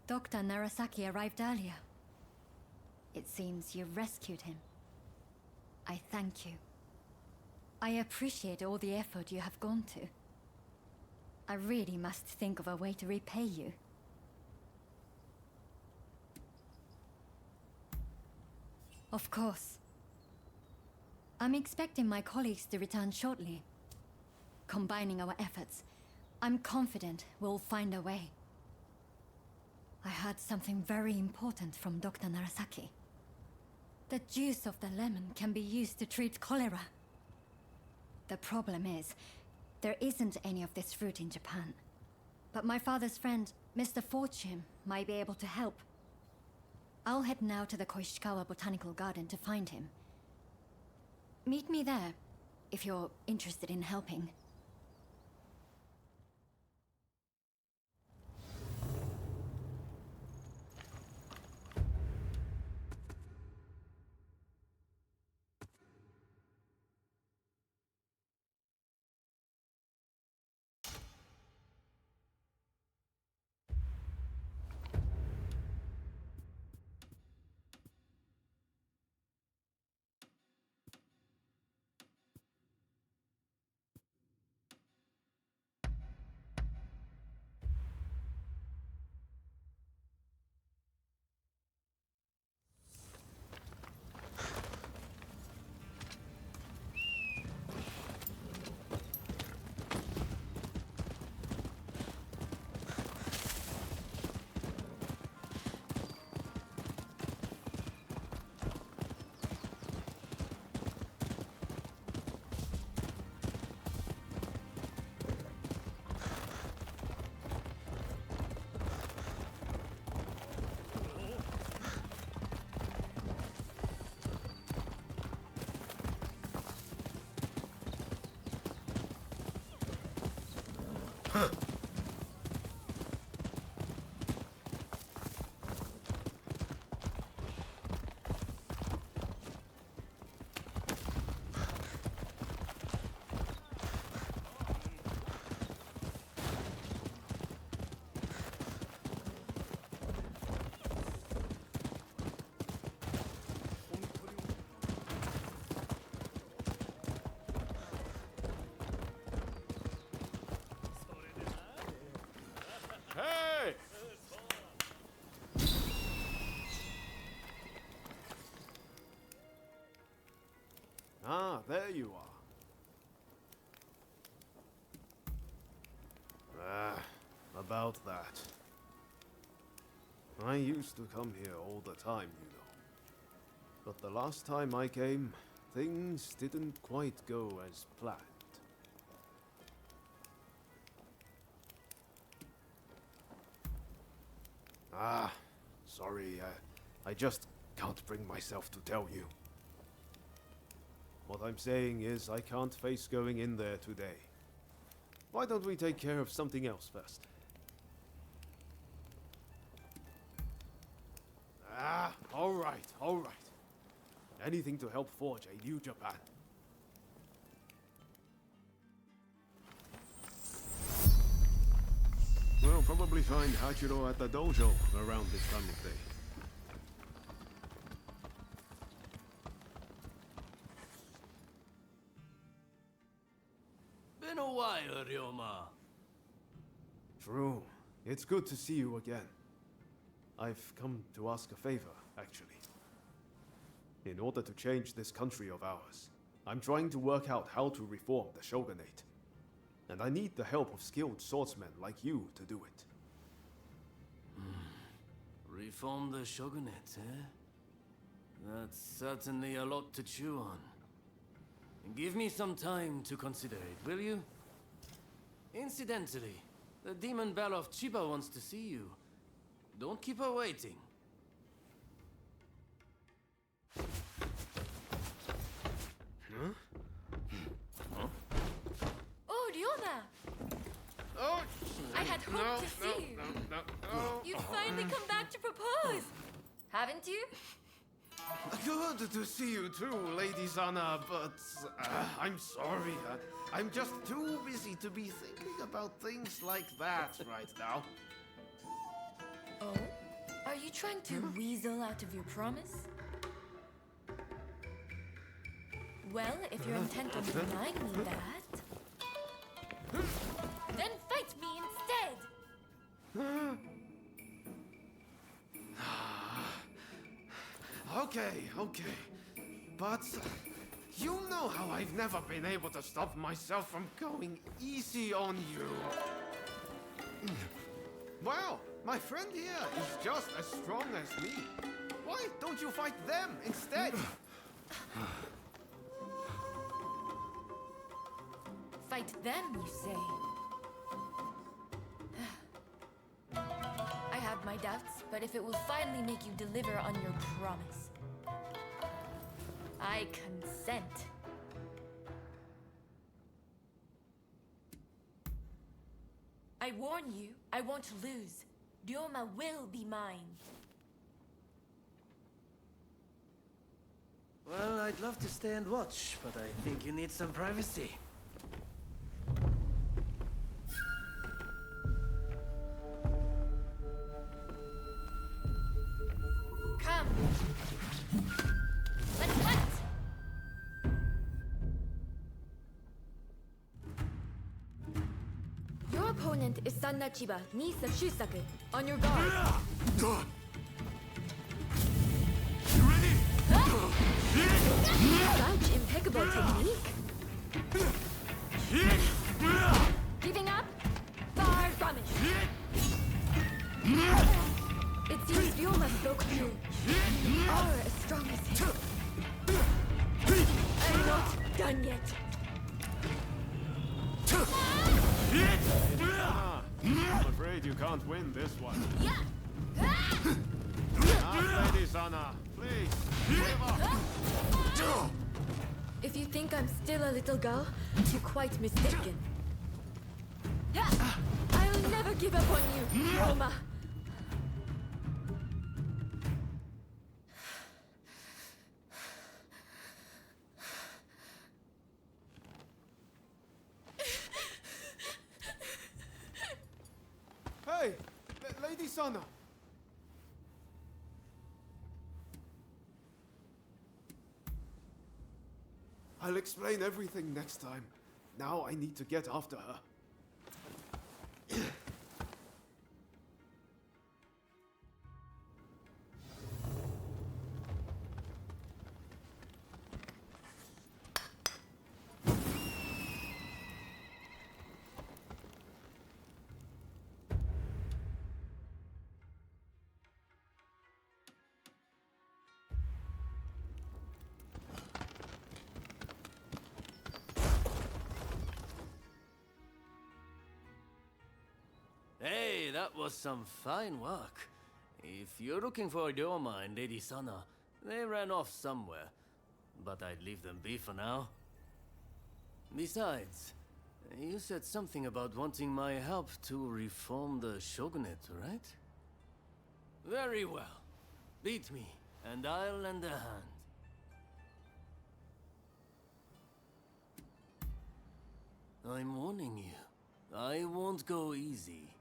Dr. Narasaki arrived earlier. It seems you rescued him. I thank you. I appreciate all the effort you have gone to. I really must think of a way to repay you. Of course. I'm expecting my colleagues to return shortly. Combining our efforts, I'm confident we'll find a way. I heard something very important from Dr. Narasaki. The juice of the lemon can be used to treat cholera. The problem is, there isn't any of this fruit in Japan. But my father's friend, Mr. Fortune, might be able to help. I'll head now to the Koishikawa Botanical Garden to find him. Meet me there, if you're interested in helping. Hey! Ah, there you are. About that. I used to come here all the time, you know. But the last time I came, things didn't quite go as planned. Ah, sorry, I just can't bring myself to tell you. What I'm saying is I can't face going in there today. Why don't we take care of something else first? Ah, all right. Anything to help forge a new Japan. We'll probably find Hachiro at the dojo around this time of day. Been a while, Ryoma. True. It's good to see you again. I've come to ask a favor, actually. In order to change this country of ours, I'm trying to work out how to reform the shogunate. And I need the help of skilled swordsmen like you to do it. Reform the shogunate, eh? That's certainly a lot to chew on. Give me some time to consider it, will you? Incidentally, the demon belle of Chiba wants to see you. Don't keep her waiting. Oh, Ryoma! Oh! I had hoped to see you. No. You've finally come back to propose! Haven't you? Good to see you too, Lady Sana, but I'm sorry. I'm just too busy to be thinking about things like that right now. Oh? you trying to weasel out of your promise? Well, if you're intent on denying me that, then fight me instead! Okay. But you know how I've never been able to stop myself from going easy on you. Well, my friend here is just as strong as me. Why don't you fight them instead? Fight them, you say? I have my doubts, but if it will finally make you deliver on your promise, I consent. I warn you, I won't lose. Ryoma will be mine. Well, I'd love to stay and watch, but I think you need some privacy. Come. Let's fight! Your opponent is Sanna Chiba, niece of Shusaku. On your guard. Such impeccable technique. Giving up? Far from it. It seems Ryoma spoke true. You are as strong as him. I'm not done yet. I'm afraid you can't win this one. Yeah. Now, Lady Sana, please, give up. If you think I'm still a little girl, you're quite mistaken. I'll never give up on you, Ryoma. Hey, Lady Sana. I'll explain everything next time. Now I need to get after her. Hey, that was some fine work. If you're looking for Ryoma and Lady Sana, they ran off somewhere. But I'd leave them be for now. Besides, you said something about wanting my help to reform the shogunate, right? Very well. Beat me, and I'll lend a hand. I'm warning you. I won't go easy.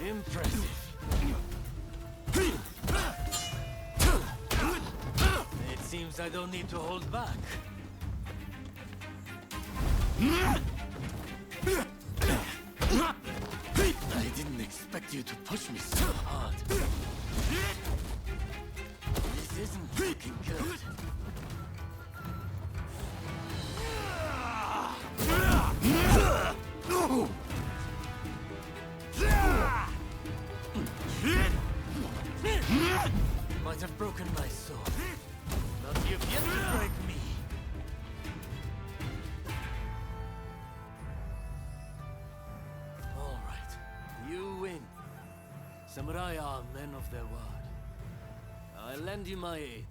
Impressive. It seems I don't need to hold back. I didn't expect you to push me so hard. This isn't looking good. Might have broken my sword, but you've yet to word. I'll lend you my aid.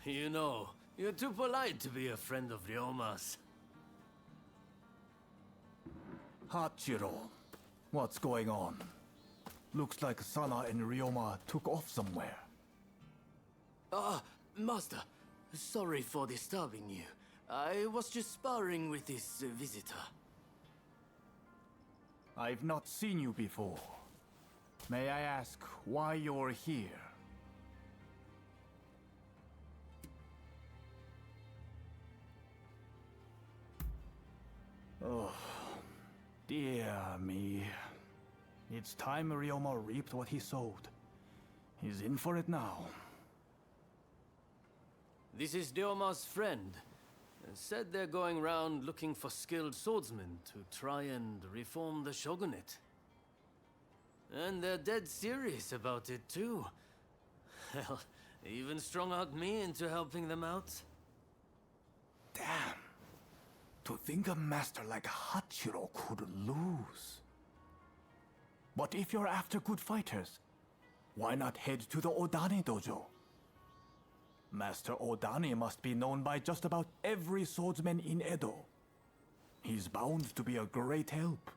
You know, you're too polite to be a friend of Ryoma's. Hachiro, what's going on? Looks like Sana and Ryoma took off somewhere. Master, sorry for disturbing you. I was just sparring with this visitor. I've not seen you before. May I ask why you're here? Oh, dear me. It's time Ryoma reaped what he sowed. He's in for it now. This is Ryoma's friend. Said they're going round looking for skilled swordsmen to try and reform the shogunate. And they're dead serious about it too. Hell, even strung out me into helping them out. Damn. To think a master like Hachiro could lose. But if you're after good fighters, why not head to the Odani dojo? Master Odani must be known by just about every swordsman in Edo. He's bound to be a great help.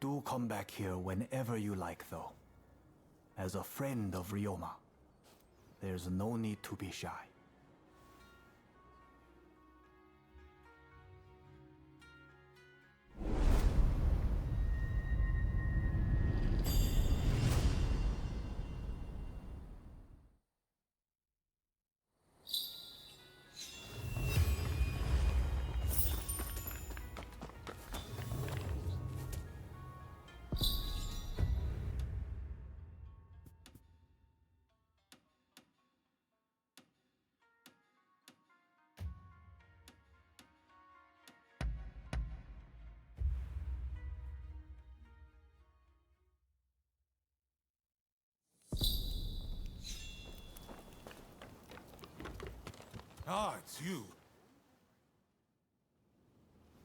Do come back here whenever you like, though. As a friend of Ryoma, there's no need to be shy. Ah, it's you.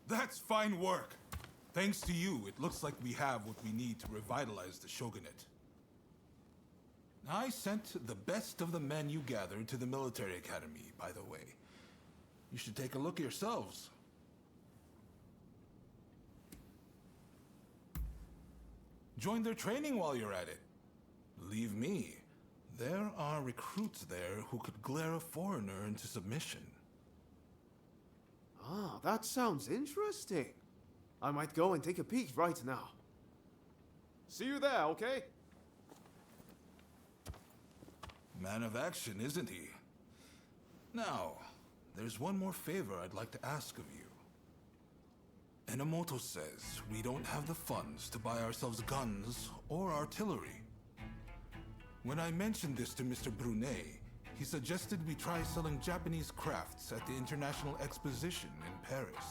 That's fine work. Thanks to you, it looks like we have what we need to revitalize the shogunate. I sent the best of the men you gathered to the military academy, by the way. You should take a look yourselves. Join their training while you're at it. Believe me, there are recruits there who could glare a foreigner into submission. Ah, that sounds interesting. I might go and take a peek right now. See you there, okay? Man of action, isn't he? Now, there's one more favor I'd like to ask of you. Enomoto says we don't have the funds to buy ourselves guns or artillery. When I mentioned this to Mr. Brunet, he suggested we try selling Japanese crafts at the International Exposition in Paris.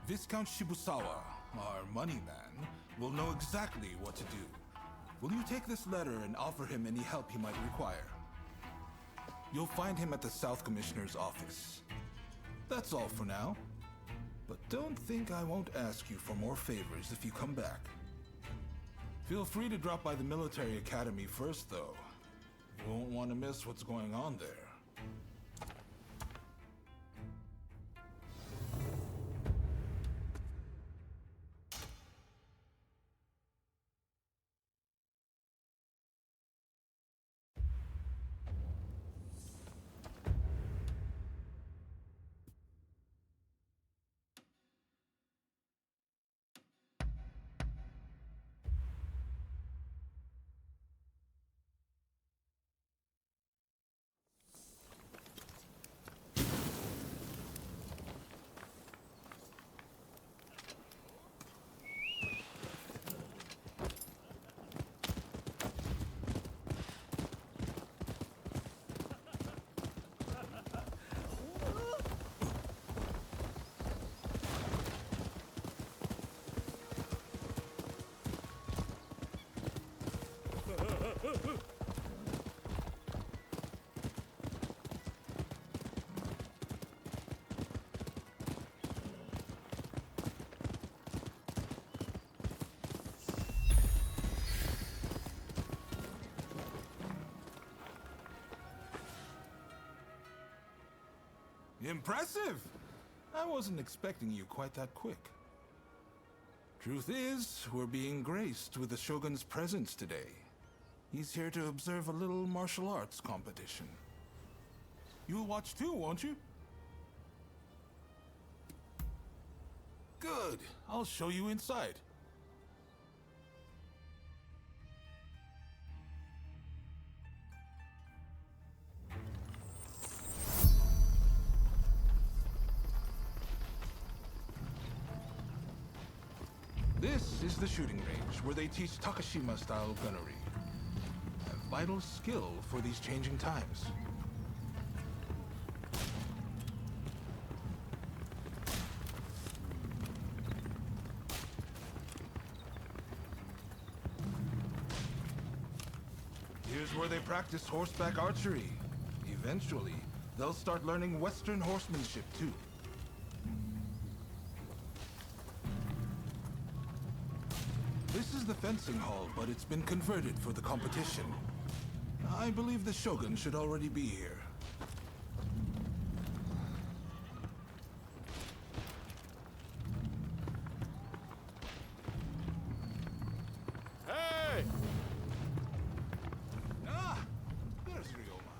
Viscount Shibusawa, our money man, will know exactly what to do. Will you take this letter and offer him any help he might require? You'll find him at the South Commissioner's office. That's all for now. But don't think I won't ask you for more favors if you come back. Feel free to drop by the military academy first, though. You won't want to miss what's going on there. Impressive! I wasn't expecting you quite that quick. Truth is, we're being graced with the Shogun's presence today. He's here to observe a little martial arts competition. You'll watch too, won't you? Good. I'll show you inside. This is the shooting range where they teach Takashima-style gunnery. A vital skill for these changing times. Here's where they practice horseback archery. Eventually, they'll start learning Western horsemanship too. This is the fencing hall, but it's been converted for the competition. I believe the Shogun should already be here. Hey! Ah! There's Ryoma.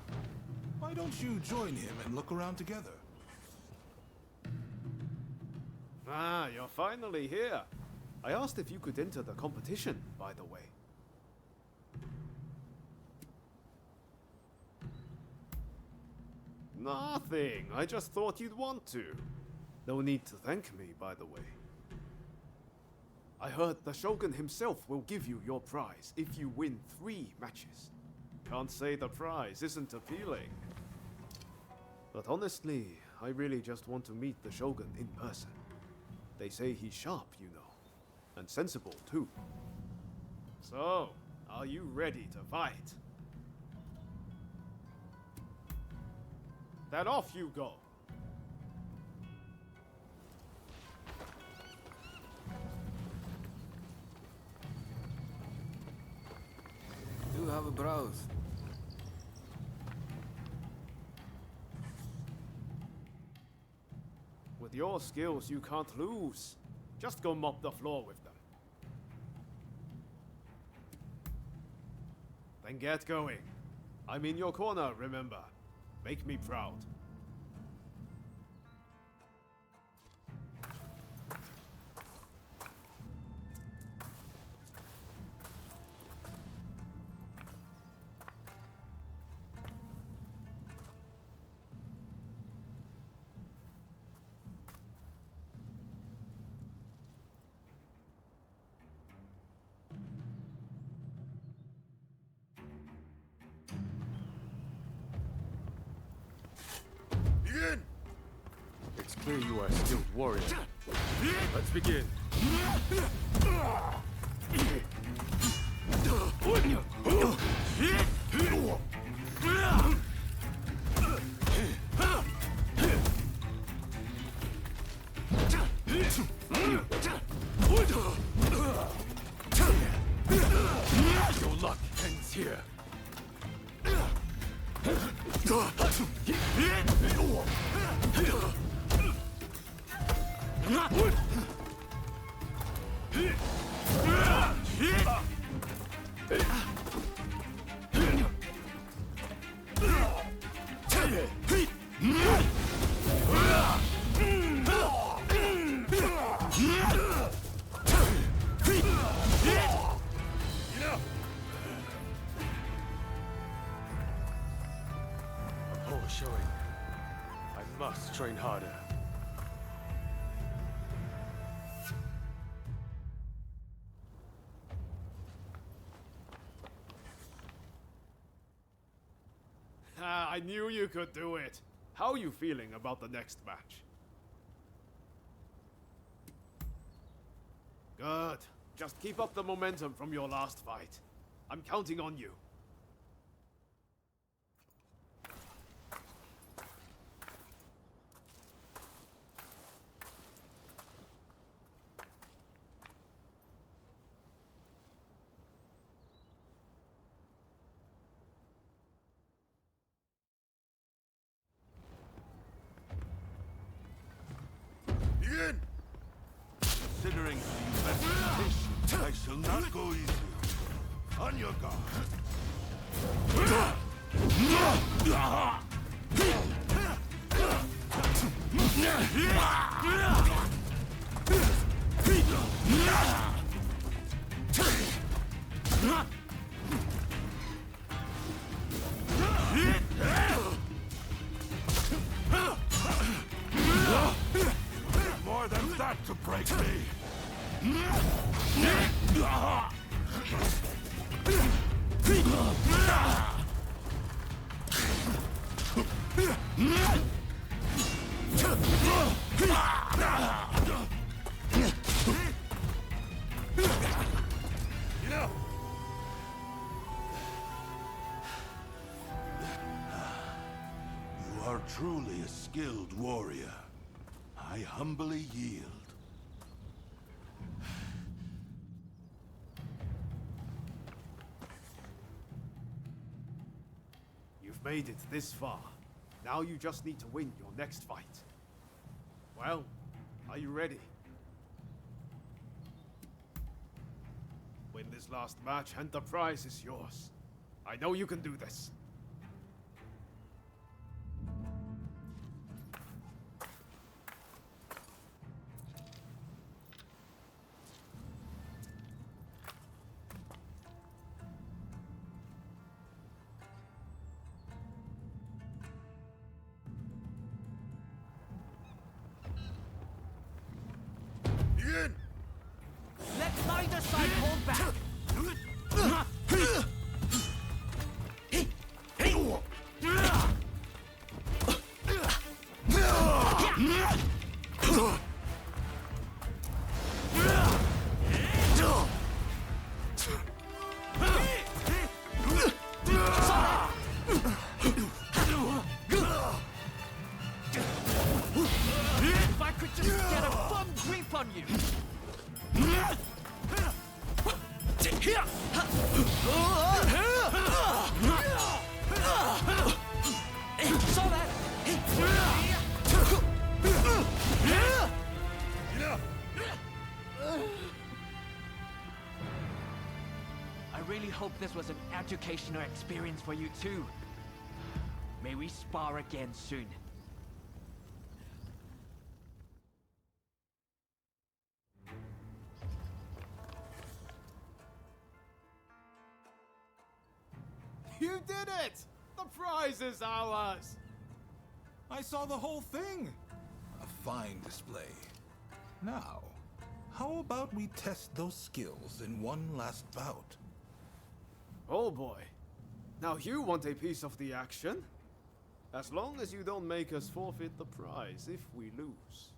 Why don't you join him and look around together? Ah, you're finally here. I asked if you could enter the competition, by the way. Nothing. I just thought you'd want to. No need to thank me, by the way. I heard the Shogun himself will give you your prize if you win 3 matches. Can't say the prize isn't appealing. But honestly, I really just want to meet the Shogun in person. They say he's sharp, you know. And sensible, too. So, are you ready to fight? Then off you go. Do have a browse. With your skills, you can't lose. Just go mop the floor with them. Then get going. I'm in your corner, remember. Make me proud. It's clear you are a skilled warrior. Let's begin. Your luck ends here. A showing. I must train harder. Ah, I knew you could do it. How are you feeling about the next match? Good. Just keep up the momentum from your last fight. I'm counting on you. Considering the investigation, I shall not go easy. On your guard. More than that to break me. You know, you are truly a skilled warrior. I humbly yield. You've made it this far. Now you just need to win your next fight. Well, are you ready? Win this last match and the prize is yours. I know you can do this. Let neither side hold back. If I could just get a firm grip on you. Saw that. I really hope this was an educational experience for you too. May we spar again soon. You did it! The prize is ours! I saw the whole thing. A fine display. Now, how about we test those skills in one last bout? Oh boy. Now you want a piece of the action? As long as you don't make us forfeit the prize if we lose.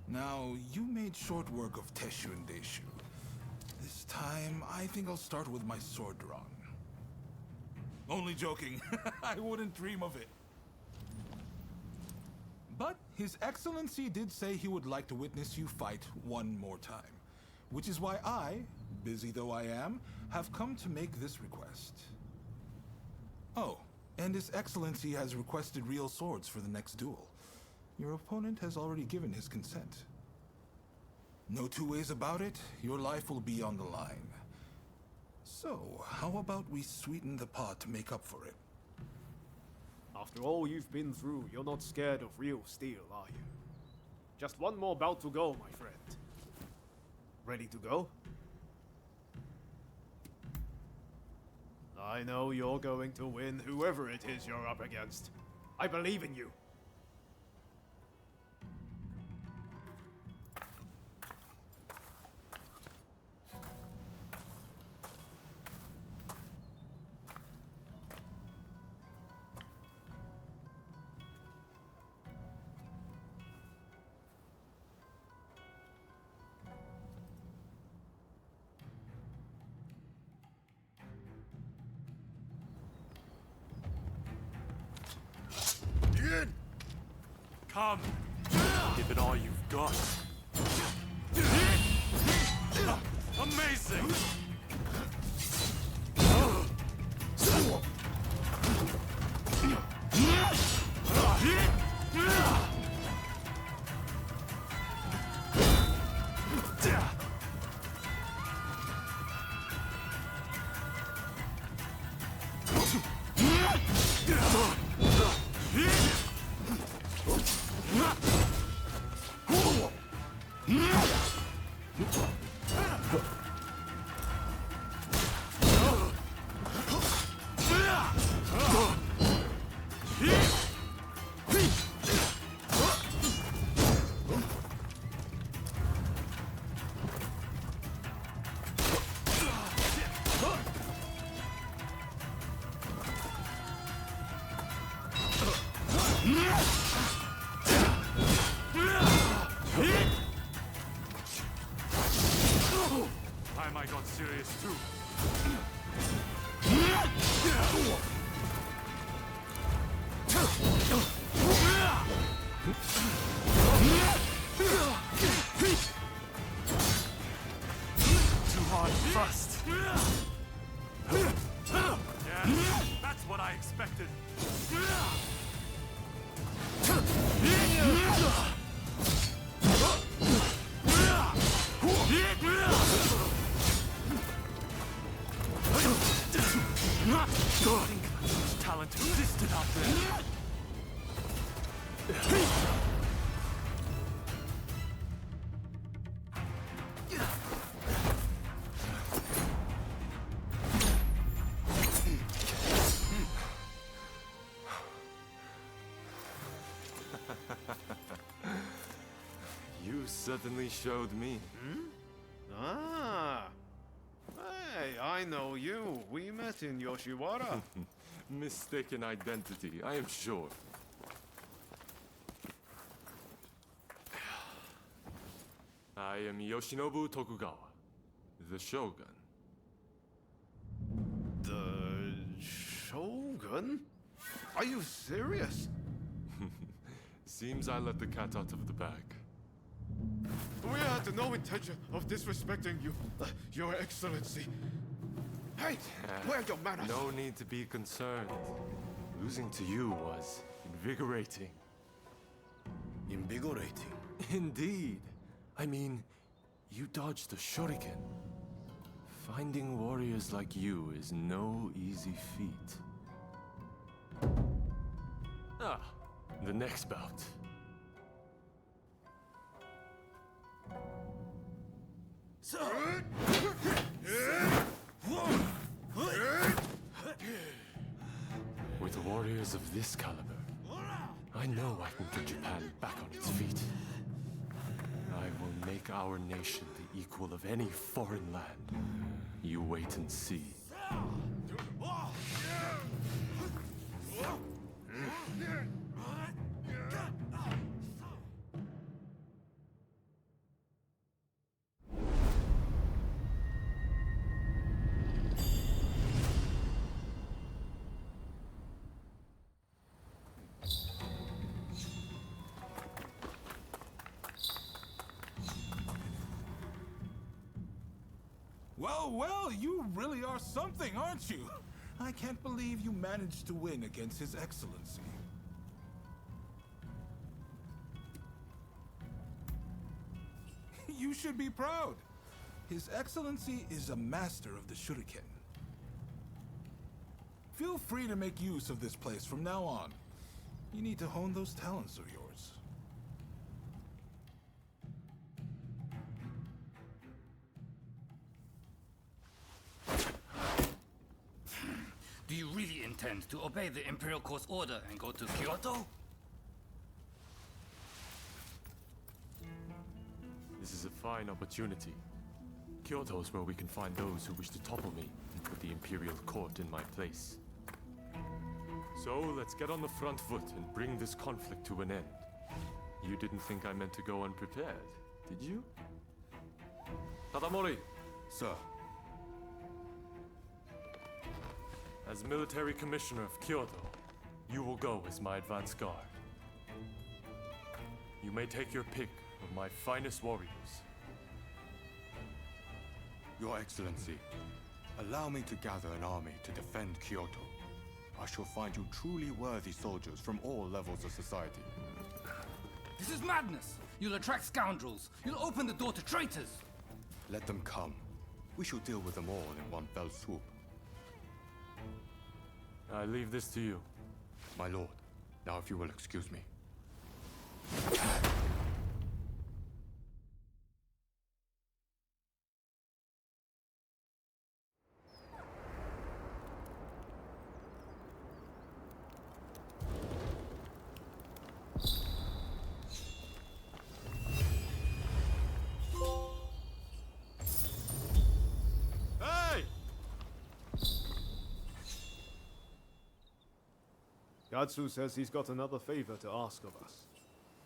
Now, you made short work of Teshu and Deishu. This time, I think I'll start with my sword drawn. Only joking. I wouldn't dream of it. But His Excellency did say he would like to witness you fight one more time. Which is why I, busy though I am, have come to make this request. Oh, and His Excellency has requested real swords for the next duel. Your opponent has already given his consent. No two ways about it, your life will be on the line. So, how about we sweeten the pot to make up for it? After all you've been through, you're not scared of real steel, are you? Just one more bout to go, my friend. Ready to go? I know you're going to win whoever it is you're up against. I believe in you. Come! Give it all you've got. Amazing! Time I got serious too. Too hard thrust. Yeah, that's what I expected. Much talent existed out there. You certainly showed me. Ah. Hey, I know you. We met in Yoshiwara. Mistaken identity, I am sure. I am Yoshinobu Tokugawa, the Shogun. The Shogun? Are you serious? Seems I let the cat out of the bag. We had no intention of disrespecting you, Your Excellency. Hey, where are your manners? No need to be concerned. Losing to you was invigorating. Invigorating. Indeed. I mean, you dodged a shuriken. Finding warriors like you is no easy feat. Ah, the next bout. With warriors of this caliber, I know I can get Japan back on its feet. I will make our nation the equal of any foreign land. You wait and see. Well, you really are something, aren't you? I can't believe you managed to win against His Excellency. You should be proud. His Excellency is a master of the shuriken. Feel free to make use of this place from now on. You need to hone those talents of yours. Do you really intend to obey the Imperial Court's order and go to Kyoto? This is a fine opportunity. Kyoto is where we can find those who wish to topple me and put the Imperial Court in my place. So let's get on the front foot and bring this conflict to an end. You didn't think I meant to go unprepared, did you? Tadamori! Sir. As military commissioner of Kyoto, you will go as my advance guard. You may take your pick of my finest warriors. Your Excellency, allow me to gather an army to defend Kyoto. I shall find you truly worthy soldiers from all levels of society. This is madness! You'll attract scoundrels. You'll open the door to traitors. Let them come. We shall deal with them all in one fell swoop. I leave this to you. My lord, now if you will excuse me. Katsu says he's got another favor to ask of us.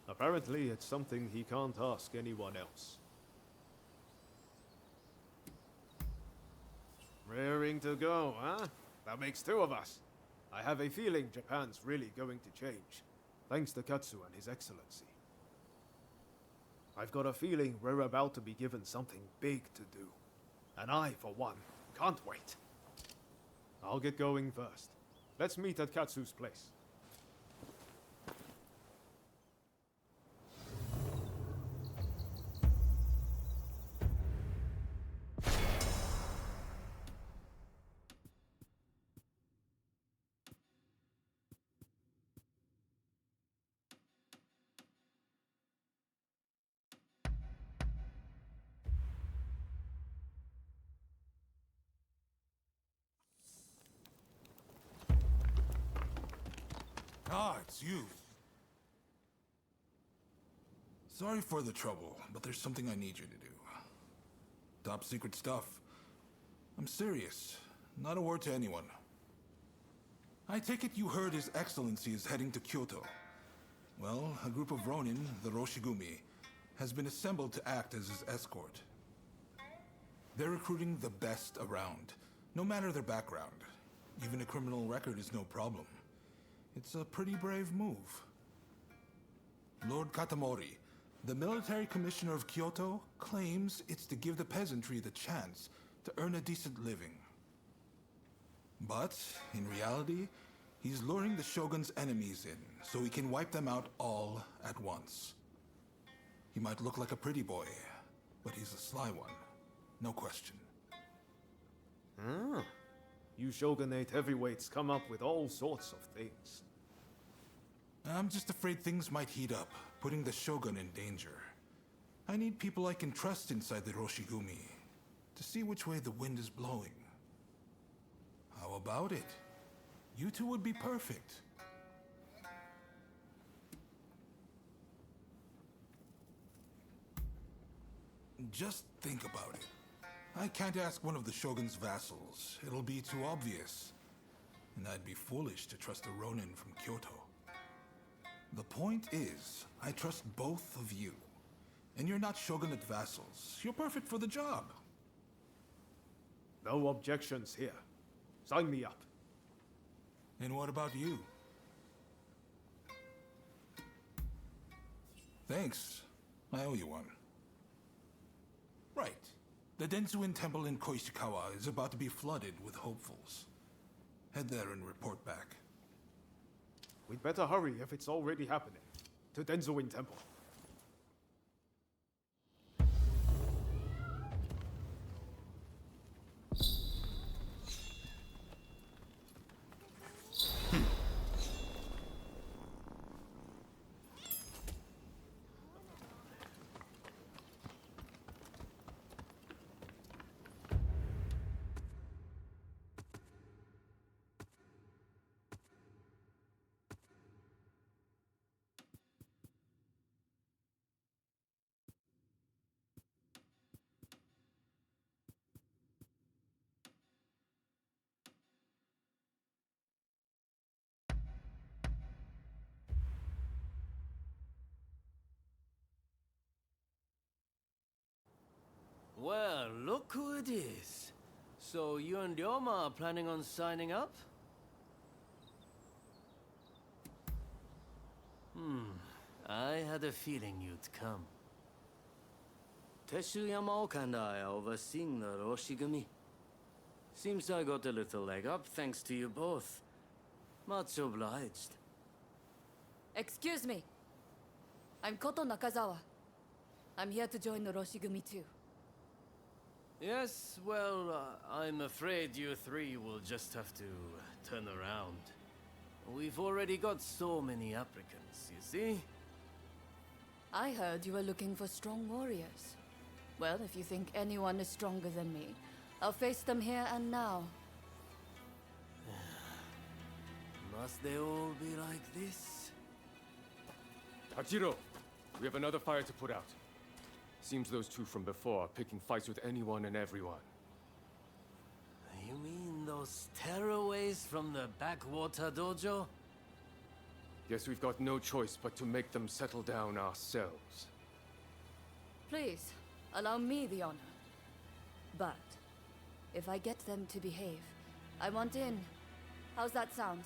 Apparently, it's something he can't ask anyone else. Raring to go, huh? That makes two of us. I have a feeling Japan's really going to change, thanks to Katsu and His Excellency. I've got a feeling we're about to be given something big to do. And I, for one, can't wait. I'll get going first. Let's meet at Katsu's place. Ah, it's you. Sorry for the trouble, but there's something I need you to do. Top secret stuff. I'm serious. Not a word to anyone. I take it you heard His Excellency is heading to Kyoto. Well, a group of Ronin, the Roshigumi, has been assembled to act as his escort. They're recruiting the best around, no matter their background. Even a criminal record is no problem. It's a pretty brave move. Lord Katamori, the military commissioner of Kyoto, claims it's to give the peasantry the chance to earn a decent living. But, in reality, he's luring the shogun's enemies in, so he can wipe them out all at once. He might look like a pretty boy, but he's a sly one, no question. Ah. You shogunate heavyweights come up with all sorts of things. I'm just afraid things might heat up, putting the shogun in danger. I need people I can trust inside the Roshigumi, to see which way the wind is blowing. How about it? You two would be perfect. Just think about it. I can't ask one of the Shogun's vassals. It'll be too obvious. And I'd be foolish to trust a Ronin from Kyoto. The point is, I trust both of you. And you're not Shogunate vassals. You're perfect for the job. No objections here. Sign me up. And what about you? Thanks. I owe you one. Right. The Densuin Temple in Koishikawa is about to be flooded with hopefuls. Head there and report back. We'd better hurry if it's already happening. To Densuin Temple. Well, look who it is. So you and Ryoma are planning on signing up? I had a feeling you'd come. Teshuyama Okandai overseeing the Roshigumi. Seems I got a little leg up thanks to you both. Much obliged. Excuse me. I'm Koto Nakazawa. I'm here to join the Roshigumi too. Yes, well, I'm afraid you three will just have to turn around. We've already got so many applicants, you see? I heard you were looking for strong warriors. Well, if you think anyone is stronger than me, I'll face them here and now. Must they all be like this? Hachiro, we have another fire to put out. Seems those two from before are picking fights with anyone and everyone. You mean those tearaways from the backwater dojo? Guess we've got no choice but to make them settle down ourselves. Please, allow me the honor. But if I get them to behave, I want in. How's that sound?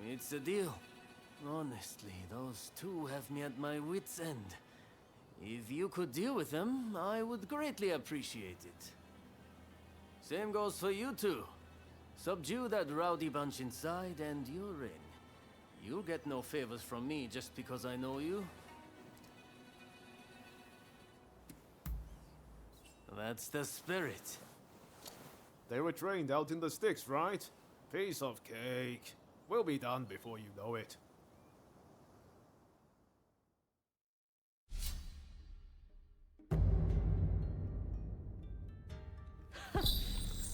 It's a deal. Honestly, those two have me at my wit's end. If you could deal with them, I would greatly appreciate it. Same goes for you two. Subdue that rowdy bunch inside and you're in. You'll get no favors from me just because I know you. That's the spirit. They were trained out in the sticks, right? Piece of cake. We'll be done before you know it.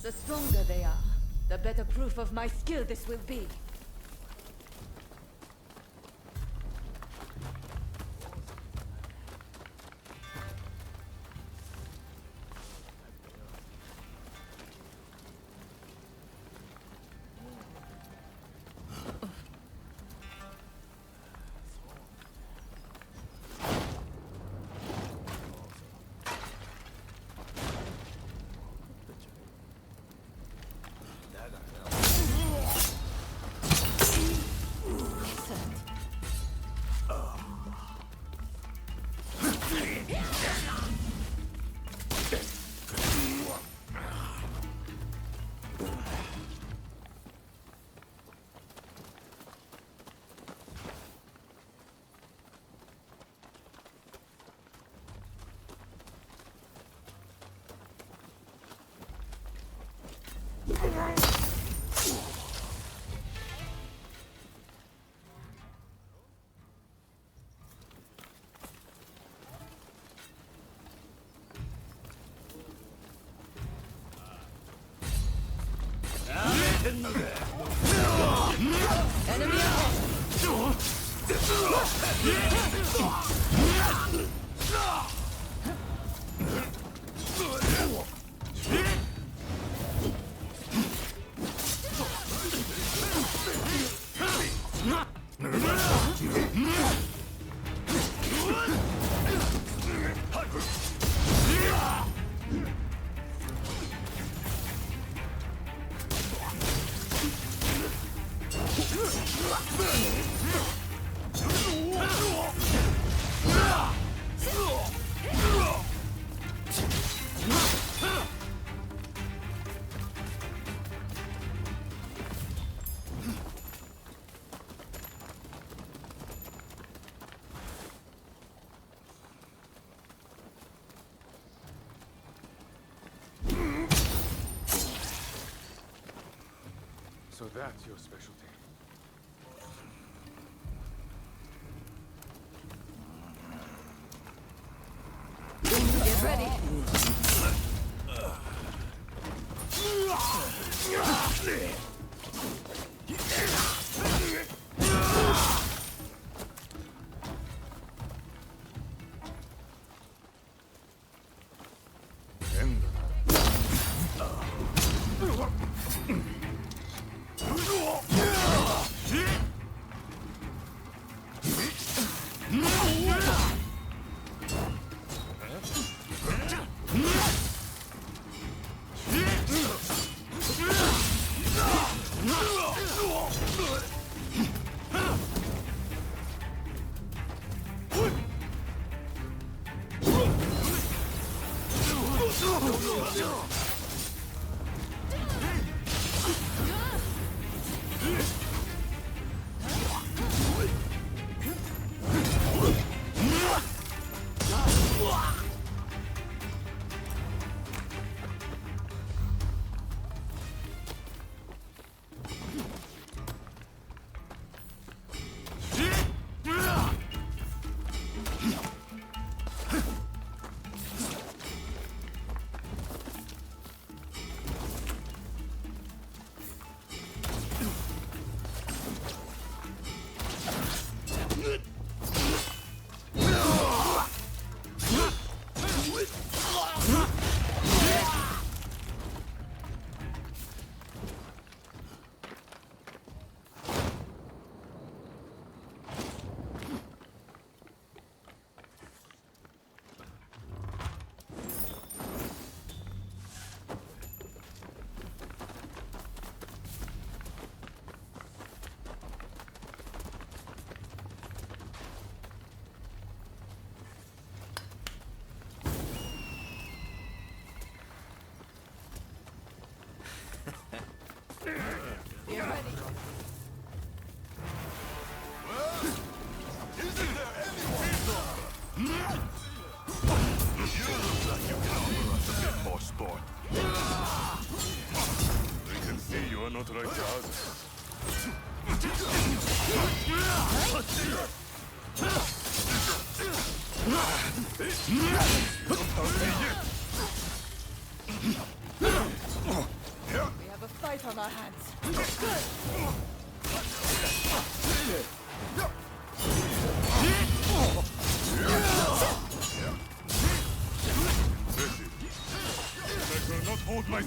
The stronger they are, the better proof of my skill this will be. Enemy So that's your specialty. Get ready.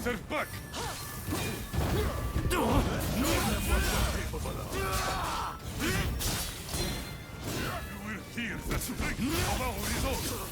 yourself back! Show them what you're capable of. You will feel the strength of our resolve!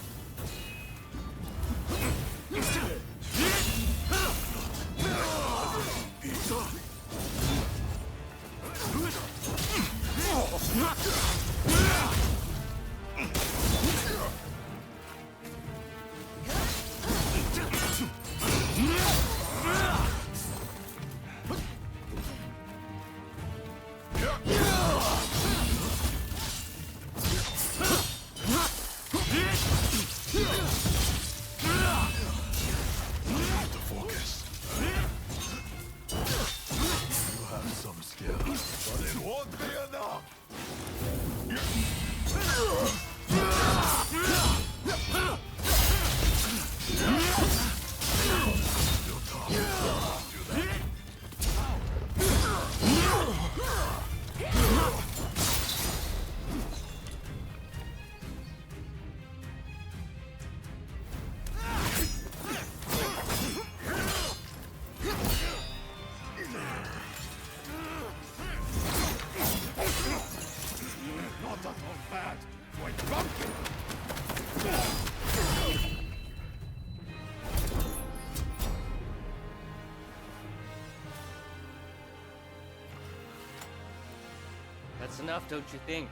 That's enough, don't you think?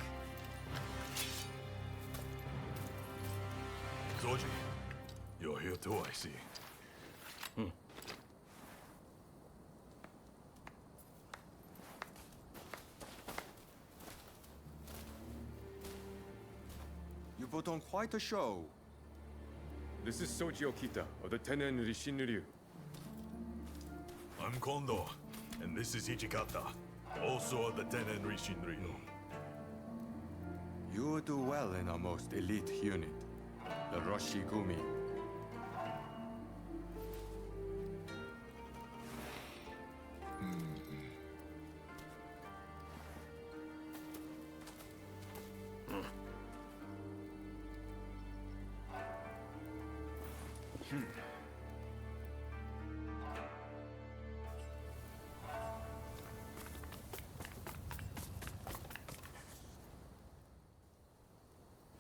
Zoji, you're here too, I see. You put on quite a show. This is Soji Okita of the Tenen Rishinryu. I'm Kondo, and this is Ichikata, also of the Tenen Rishinryu. You would do well in our most elite unit, the Roshigumi.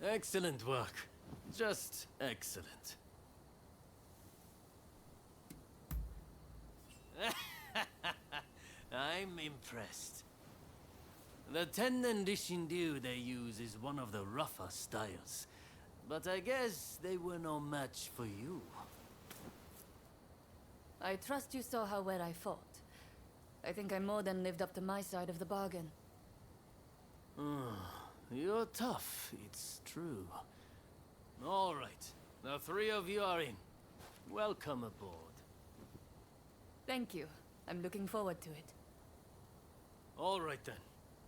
Excellent work. Just excellent. I'm impressed. The Tennen Rishinryu they use is one of the rougher styles. But I guess they were no match for you. I trust you saw how well I fought. I think I more than lived up to my side of the bargain. You're tough, it's true. All right, the three of you are in. Welcome aboard. Thank you. I'm looking forward to it. All right then.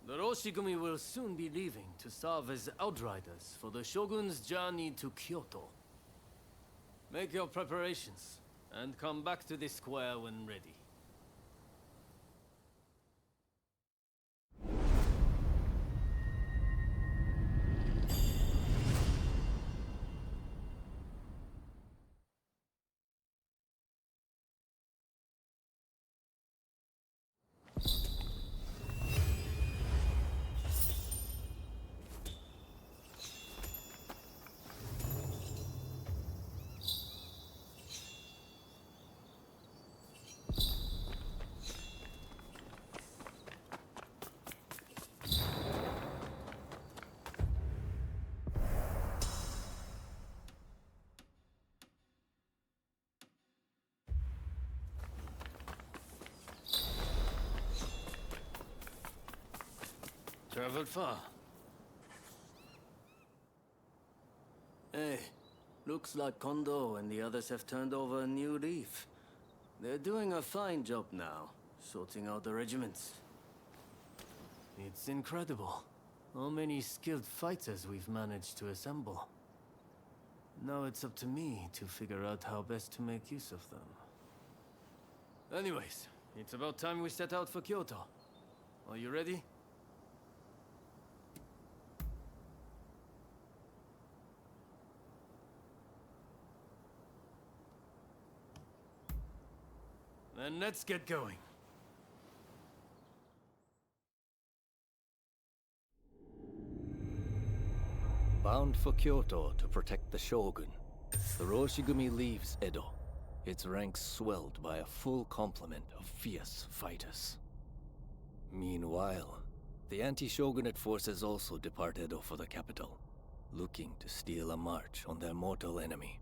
The Roshigumi will soon be leaving to serve as outriders for the Shogun's journey to Kyoto. Make your preparations, and come back to this square when ready. Traveled far. Hey, looks like Kondo and the others have turned over a new leaf. They're doing a fine job now, sorting out the regiments. It's incredible how many skilled fighters we've managed to assemble. Now it's up to me to figure out how best to make use of them. Anyways, it's about time we set out for Kyoto. Are you ready? Then let's get going. Bound for Kyoto to protect the Shogun, the Roshigumi leaves Edo, its ranks swelled by a full complement of fierce fighters. Meanwhile, the anti-shogunate forces also depart Edo for the capital, looking to steal a march on their mortal enemy.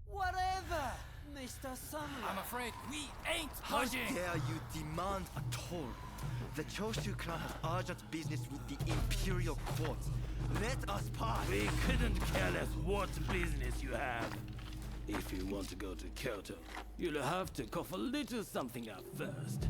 Whatever, Mr. Samurai. I'm afraid we ain't How budging! dare you demand a toll? The Choshu clan has urgent business with the Imperial Court. Let us pass. We couldn't care less what business you have. If you want to go to Kyoto, you'll have to cough a little something up first.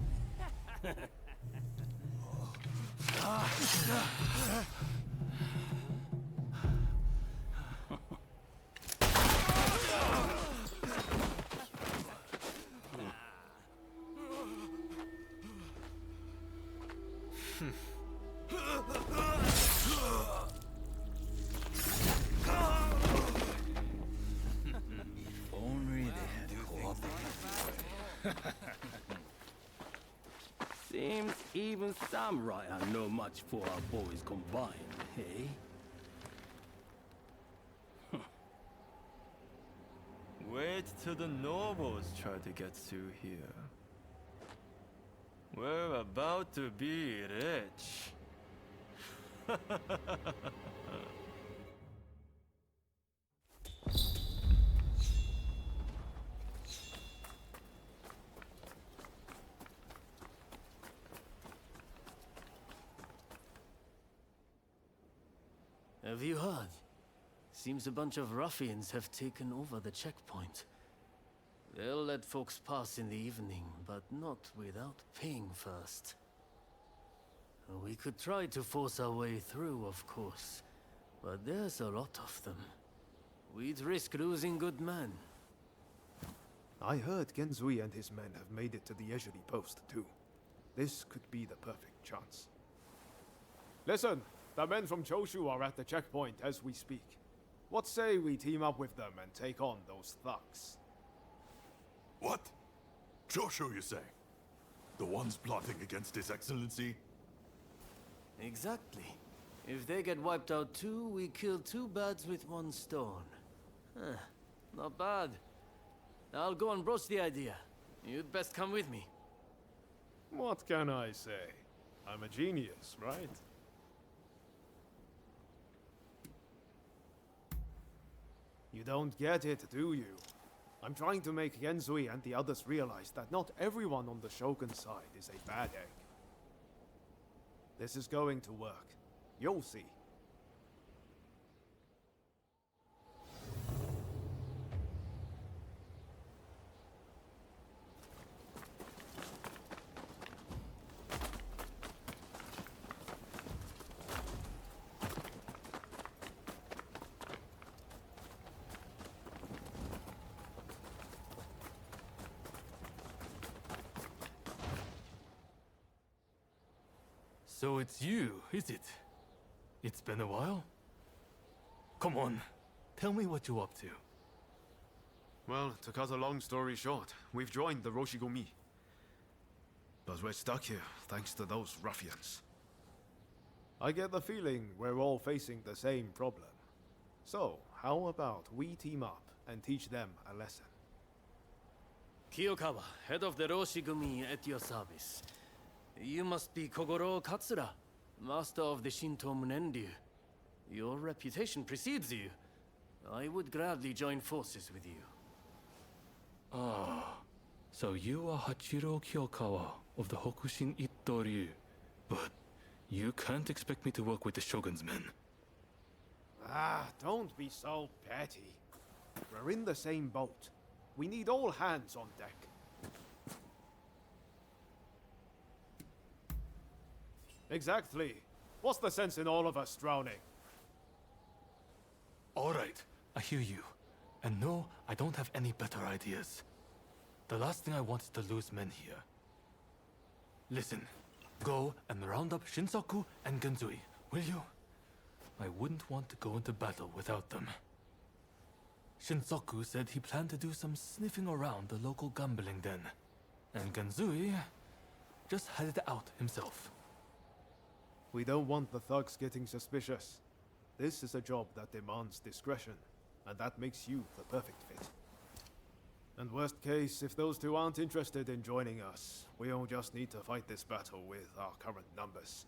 Only they had cooperated. Seems even samurai are no match for our boys combined, hey? Wait till the nobles try to get through here. We're about to be rich. Have you heard? Seems a bunch of ruffians have taken over the checkpoint. They'll let folks pass in the evening, but not without paying first. We could try to force our way through, of course, but there's a lot of them. We'd risk losing good men. I heard Genzui and his men have made it to the Ejiri post, too. This could be the perfect chance. Listen, the men from Choshu are at the checkpoint as we speak. What say we team up with them and take on those thugs? What? Choshu, you say? The ones plotting against His Excellency? Exactly. If they get wiped out too, we kill two birds with one stone. Huh, not bad. I'll go and broach the idea. You'd best come with me. What can I say? I'm a genius, right? You don't get it, do you? I'm trying to make Genzui and the others realize that not everyone on the Shogun side is a bad egg. This is going to work. You'll see. So it's you, is it? It's been a while? Come on, tell me what you're up to. Well, to cut a long story short, we've joined the Roshigumi. But we're stuck here, thanks to those ruffians. I get the feeling we're all facing the same problem. So, how about we team up and teach them a lesson? Kiyokawa, head of the Roshigumi, at your service. You must be Kogoro Katsura, master of the Shinto Munenryu. Your reputation precedes you. I would gladly join forces with you. Ah, so you are Hachiro Kiyokawa of the Hokushin Itto-ryu. But you can't expect me to work with the Shogun's men. Ah, don't be so petty. We're in the same boat. We need all hands on deck. Exactly. What's the sense in all of us drowning? All right, I hear you. And no, I don't have any better ideas. The last thing I want is to lose men here. Listen, go and round up Shinsaku and Genzui, will you? I wouldn't want to go into battle without them. Shinsoku said he planned to do some sniffing around the local gambling den, and Ganzui just headed out himself. We don't want the thugs getting suspicious. This is a job that demands discretion, and that makes you the perfect fit. And worst case, if those two aren't interested in joining us, we'll just need to fight this battle with our current numbers.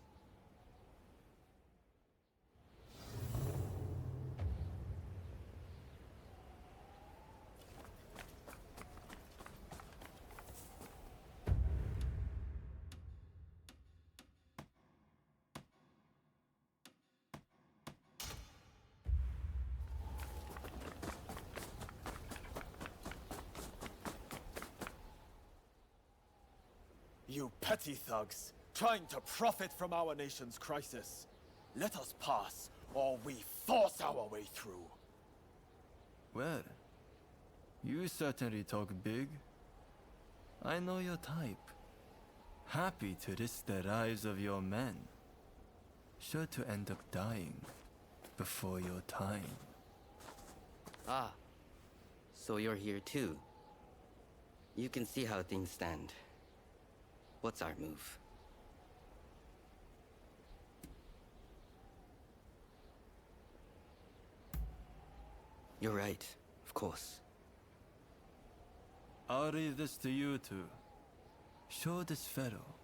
You petty thugs, trying to profit from our nation's crisis. Let us pass, or we force our way through. Well, you certainly talk big. I know your type. Happy to risk the lives of your men. Sure to end up dying before your time. Ah, so you're here too. You can see how things stand. What's our move? You're right, of course. I'll leave this to you two. Show this fellow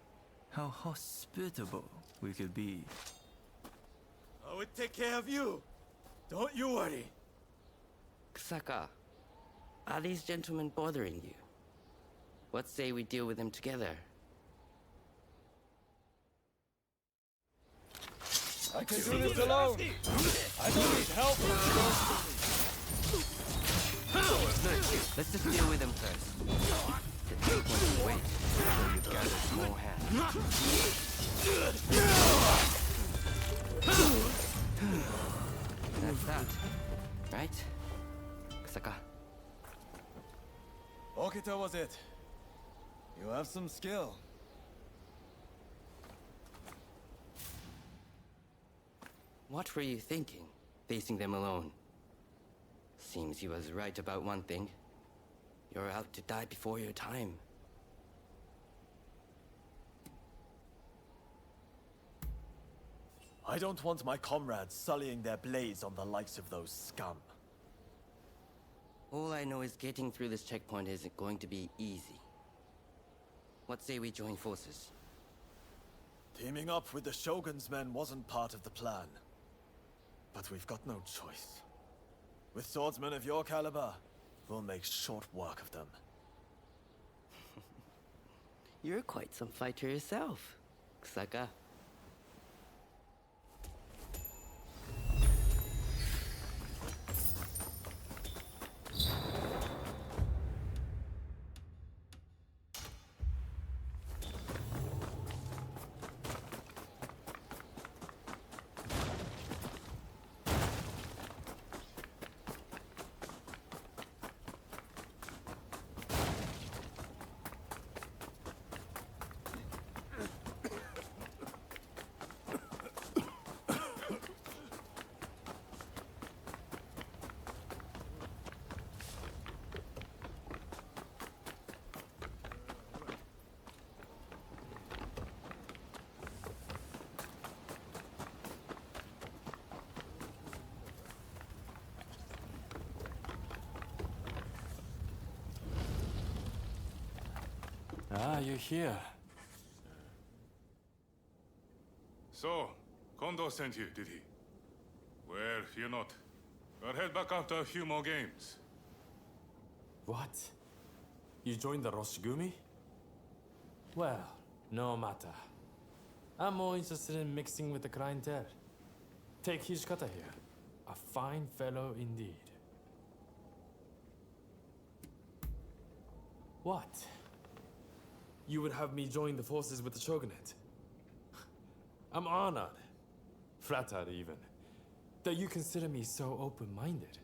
how hospitable we could be. I would take care of you. Don't you worry. Kusaka, are these gentlemen bothering you? What say we deal with them together? I can do this alone. I don't need help. Let's just deal with them first. The take one to wait until you've gathered more hands. That's that, right? Kusaka. Okita was it. You have some skill. What were you thinking, facing them alone? Seems he was right about one thing. You're out to die before your time. I don't want my comrades sullying their blades on the likes of those scum. All I know is getting through this checkpoint isn't going to be easy. What say we join forces? Teaming up with the Shogun's men wasn't part of the plan. But we've got no choice. With swordsmen of your caliber, we'll make short work of them. You're quite some fighter yourself, Kusaka. Ah, you're here. So, Kondo sent you, did he? Well, fear not. I'll head back after a few more games. What? You joined the Roshigumi? Well, no matter. I'm more interested in mixing with the clientele. Take Hishikata here. A fine fellow indeed. What? You would have me join the forces with the Shogunate? I'm honored, flattered even, that you consider me so open-minded.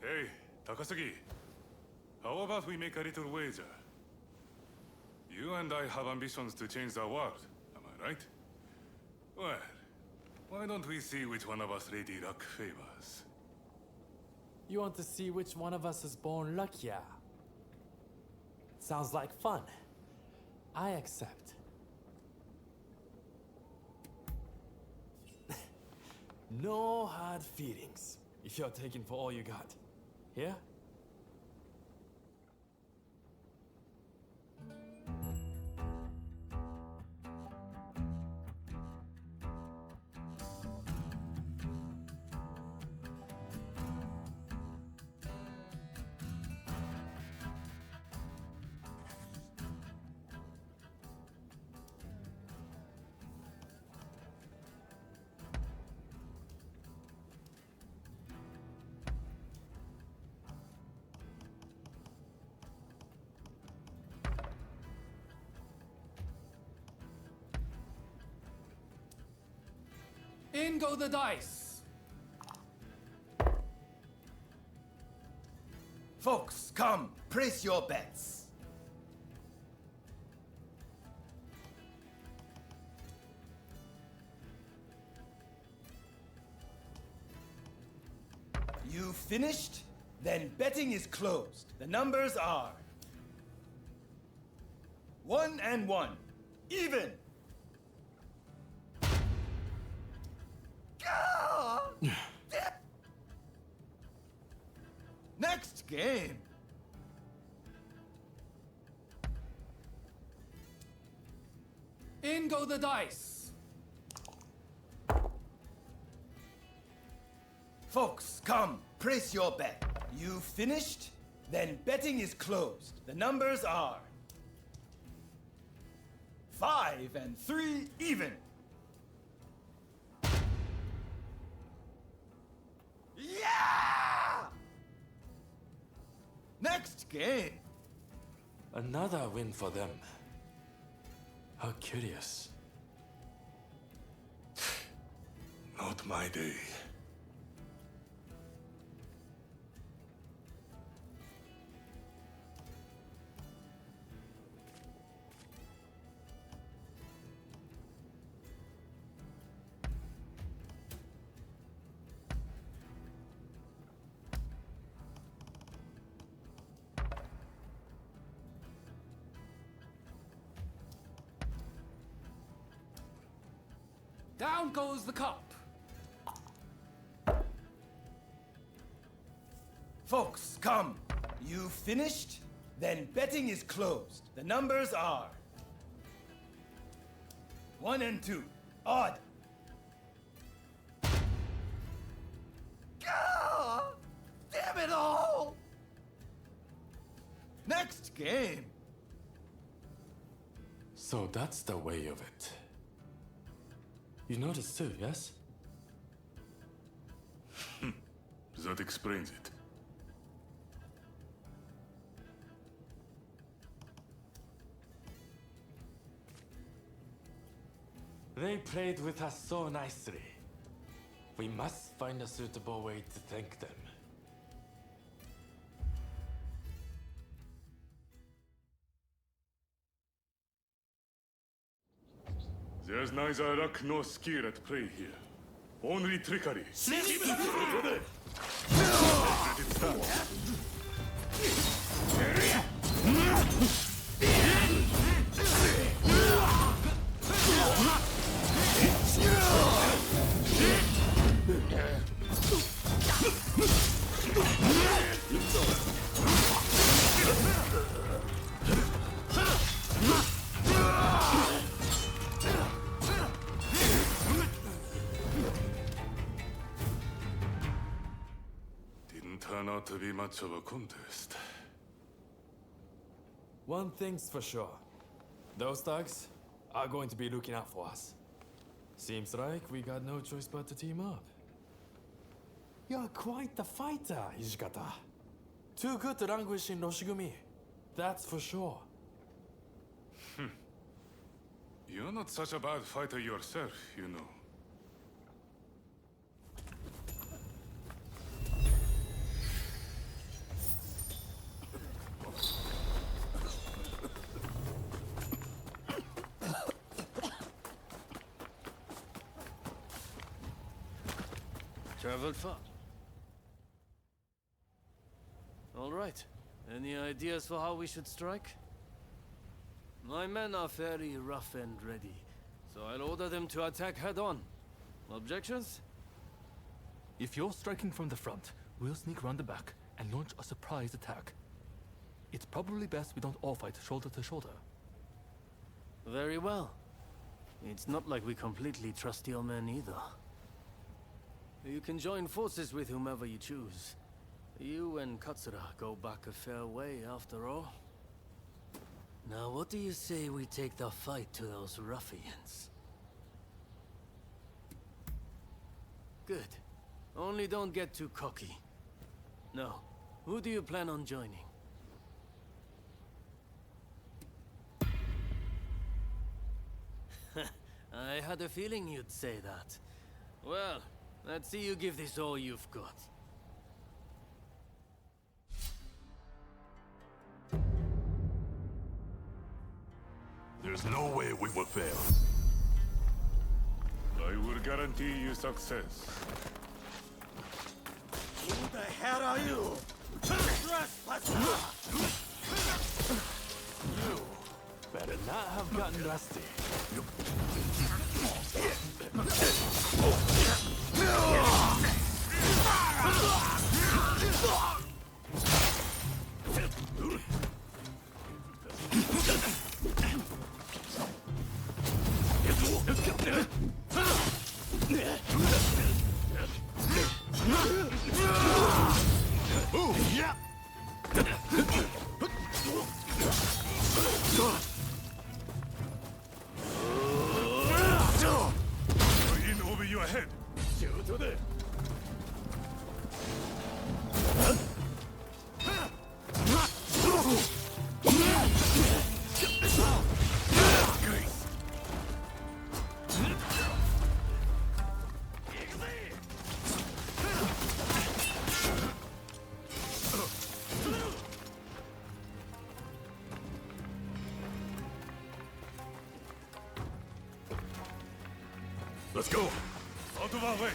Hey, Takasugi. How about we make a little wager? You and I have ambitions to change the world, am I right? Well, Why don't we see which one of us Lady Luck favors? You want to see which one of us is born luckier? Sounds like fun. I accept. No hard feelings, if you're taking for all you got. Yeah? In go the dice! Folks, come, place your bets. You finished? Then betting is closed. The numbers are 1 and 1. Even! Next game. In go the dice! Folks, come, place your bet. You finished? Then betting is closed. The numbers are 5 and 3 even. Yeah! Next game. Another win for them. How curious. Not my day. Down goes the cup. Folks, come. You finished? Then betting is closed. The numbers are 1 and 2. Odd. Ah, damn it all! Next game. So that's the way of it. You noticed too, yes? That explains it. They played with us so nicely. We must find a suitable way to thank them. There's neither luck nor skill at play here. Only trickery. Didn't turn out to be much of a contest. One thing's for sure. Those thugs are going to be looking out for us. Seems like we got no choice but to team up. You're quite the fighter, Hijikata. Too good to languish in Roshigumi. That's for sure. You're not such a bad fighter yourself, you know. traveled far. All right. Any ideas for how we should strike? My men are very rough and ready, so I'll order them to attack head-on. Objections? If you're striking from the front, we'll sneak round the back and launch a surprise attack. It's probably best we don't all fight shoulder to shoulder. Very well. It's not like we completely trust your men either. You can join forces with whomever you choose. You and Katsura go back a fair way, after all. Now, what do you say we take the fight to those ruffians? Good. Only don't get too cocky. No. Who do you plan on joining? I had a feeling you'd say that. Well, let's see you give this all you've got. There's no way we will fail. I will guarantee you success. Who the hell are you? Trespasser! You better not have gotten rusty. In over your head. Let's go. Out of our way.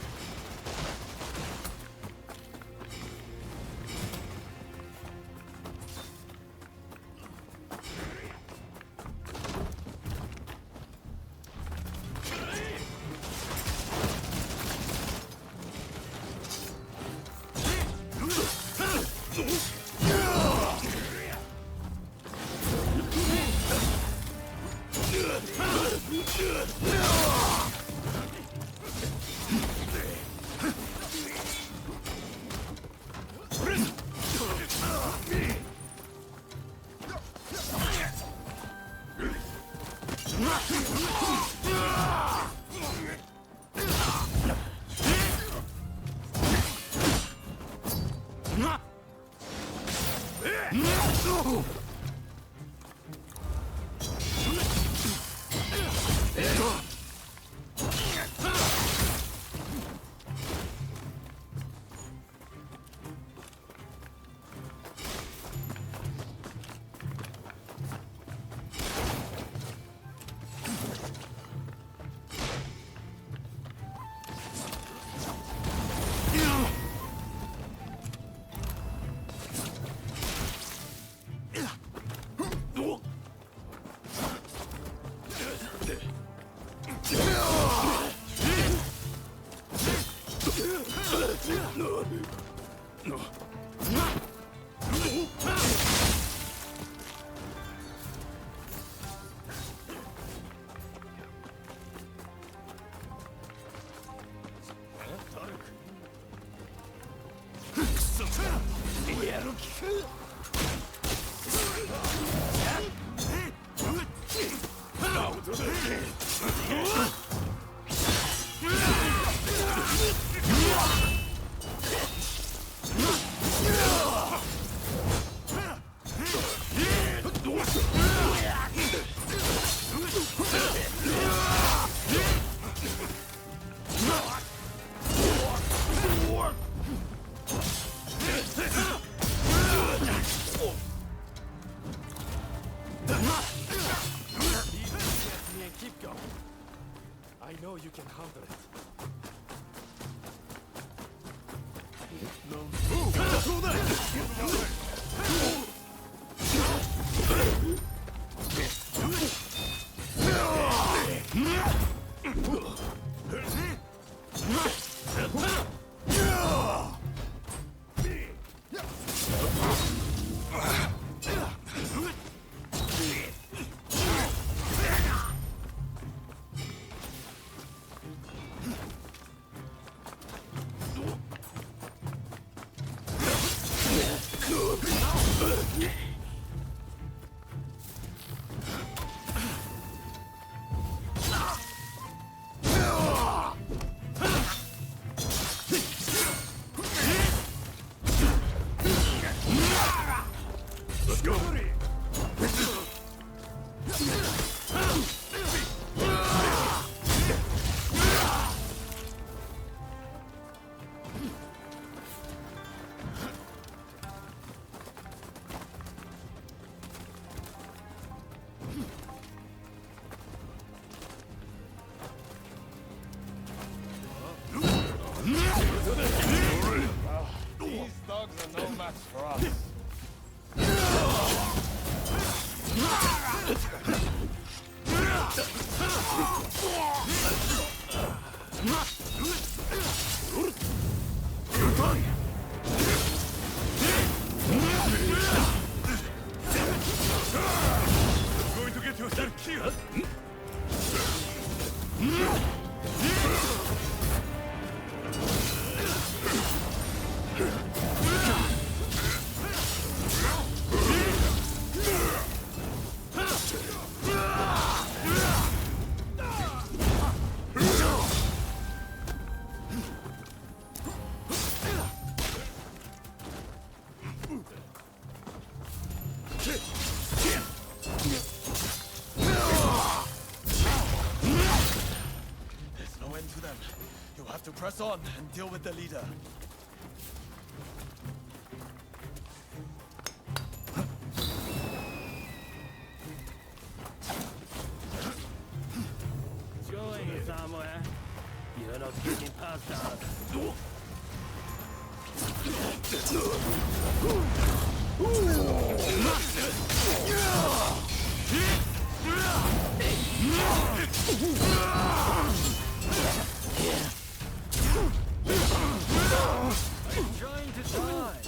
Keep going. I know you can handle it. These dogs are no match for us. Going to get yourself killed? Press on and deal with the leader. Going somewhere. You're not getting past us. I'm trying to die.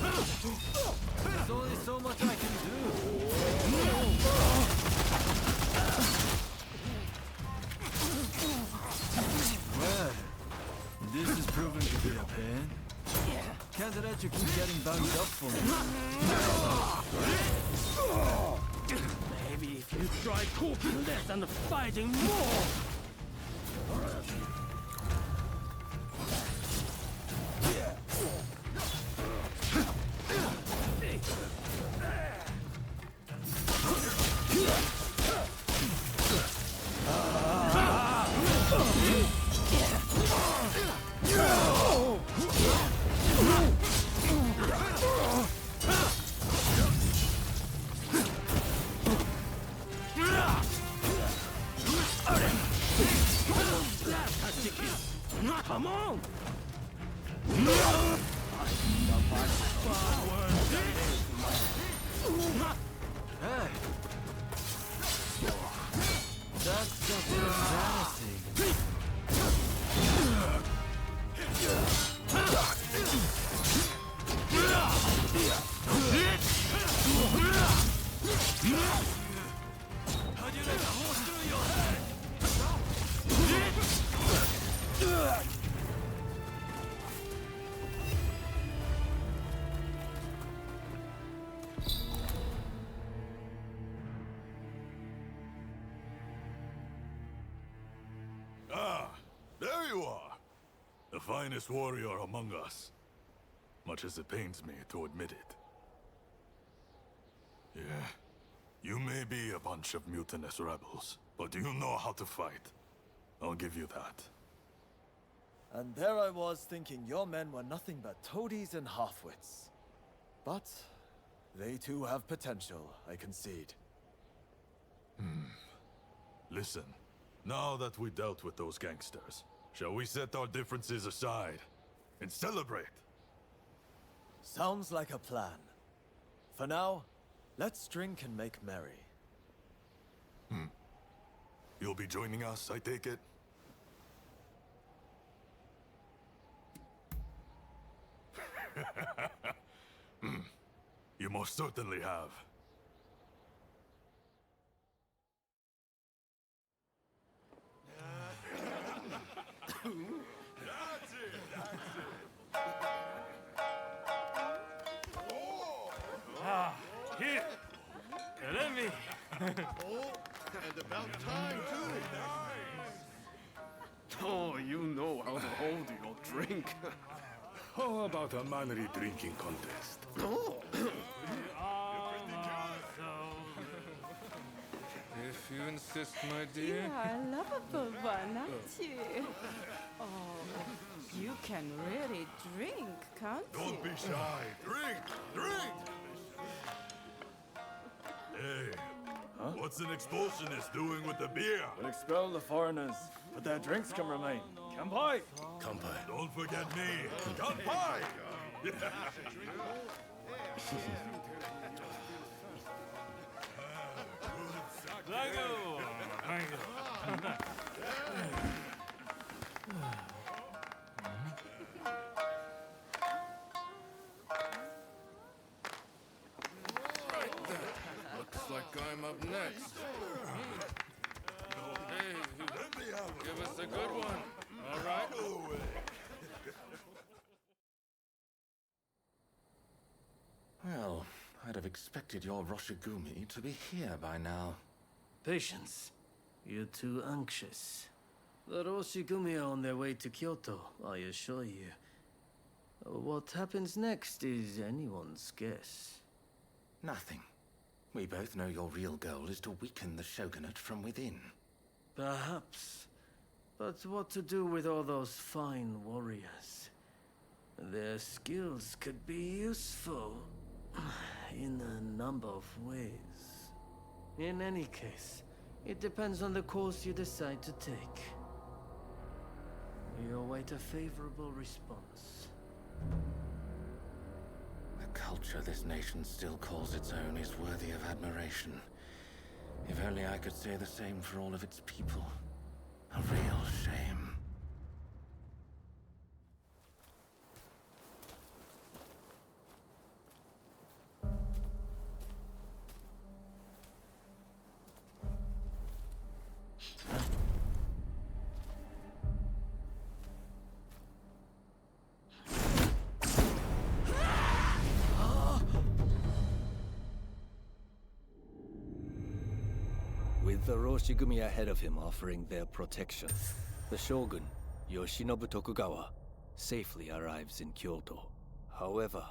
There's only so much I can do. Well, this is proving to be a pain. Can't let you keep getting banged up for me. Maybe if you try talking less and fighting more. Come on! Hey! That's just embarrassing. How'd you let a horse through your head? Ah, there you are. The finest warrior among us. Much as it pains me to admit it. Yeah, you may be a bunch of mutinous rebels, but you know how to fight. I'll give you that. And there I was thinking your men were nothing but toadies and halfwits. But they too have potential, I concede. Listen, now that we dealt with those gangsters, shall we set our differences aside and celebrate? Sounds like a plan. For now, let's drink and make merry. You'll be joining us, I take it? You most certainly have. Here! Let me! And about time, too! Oh, you know how to hold your drink. How about a manly drinking contest? If you insist, my dear. You are a lovable one, aren't you? Oh, you can really drink, can't you? Don't be shy. Drink! Drink! Hey, what's an expulsionist doing with the beer? We'll expel the foreigners, but their drinks can remain. Kanpai! Kanpai. Don't forget me. Kanpai! Looks like I'm up next. Hey, give us a good one. All right. Well, I'd have expected your Roshigumi to be here by now. Patience. You're too anxious. The Roshigumi are on their way to Kyoto, I assure you. What happens next is anyone's guess. Nothing. We both know your real goal is to weaken the shogunate from within. Perhaps. But what to do with all those fine warriors? Their skills could be useful in a number of ways. In any case, it depends on the course you decide to take. We await a favorable response. The culture this nation still calls its own is worthy of admiration. If only I could say the same for all of its people. A real shame. With the Roshigumi ahead of him offering their protection, the shogun, Yoshinobu Tokugawa, safely arrives in Kyoto. However,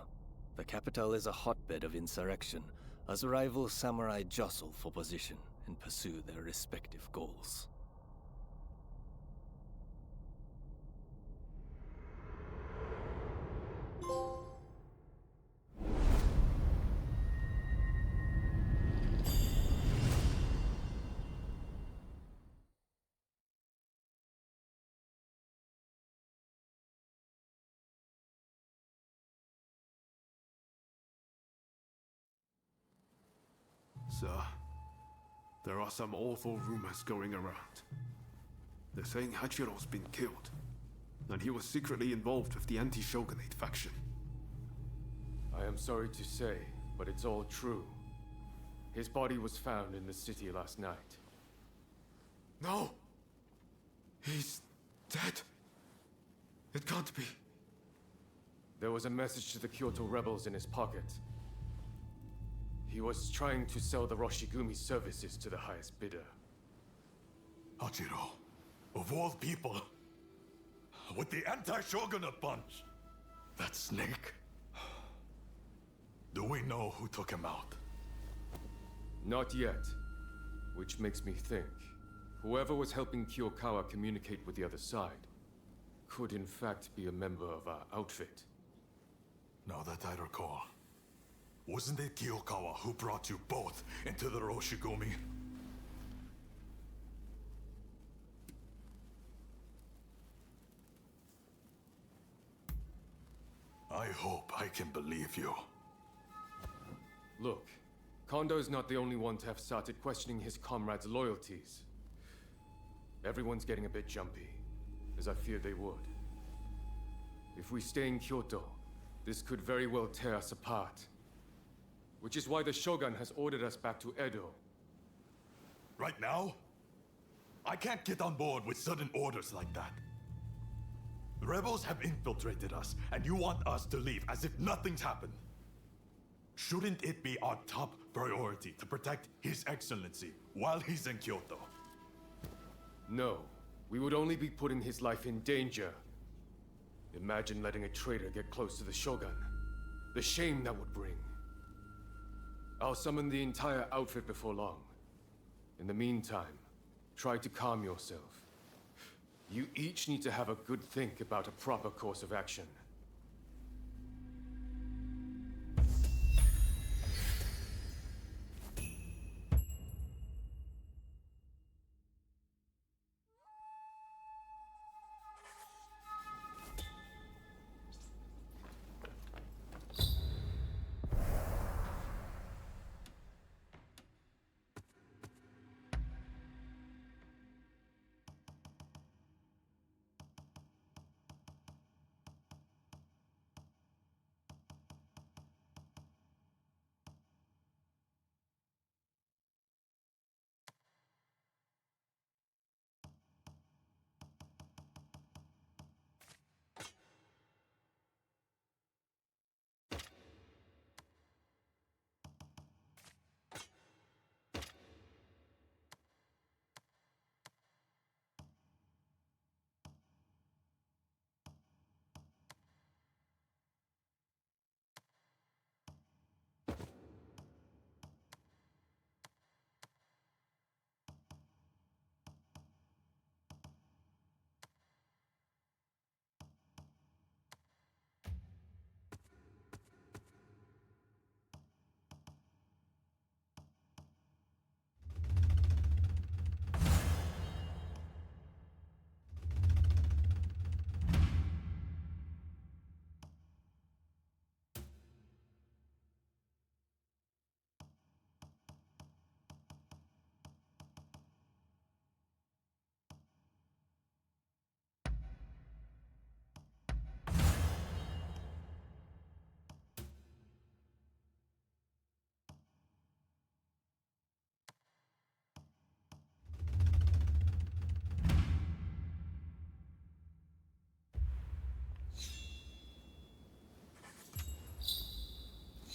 the capital is a hotbed of insurrection as rival samurai jostle for position and pursue their respective goals. Sir, there are some awful rumors going around. They're saying Hachiro's been killed, and he was secretly involved with the anti-shogunate faction. I am sorry to say, but it's all true. His body was found in the city last night. No! He's dead. It can't be. There was a message to the Kyoto rebels in his pocket. He was trying to sell the Roshigumi services to the highest bidder. Hachiro, of all people, with the anti-shogunate punch. That snake. Do we know who took him out? Not yet. Which makes me think, whoever was helping Kiyokawa communicate with the other side could in fact be a member of our outfit. Now that I recall, wasn't it Kiyokawa who brought you both into the Roshigumi? I hope I can believe you. Look, Kondo's not the only one to have started questioning his comrades' loyalties. Everyone's getting a bit jumpy, as I feared they would. If we stay in Kyoto, this could very well tear us apart. Which is why the Shogun has ordered us back to Edo. Right now? I can't get on board with sudden orders like that. The rebels have infiltrated us, and you want us to leave as if nothing's happened. Shouldn't it be our top priority to protect His Excellency while he's in Kyoto? No, we would only be putting his life in danger. Imagine letting a traitor get close to the Shogun. The shame that would bring. I'll summon the entire outfit before long. In the meantime, try to calm yourself. You each need to have a good think about a proper course of action.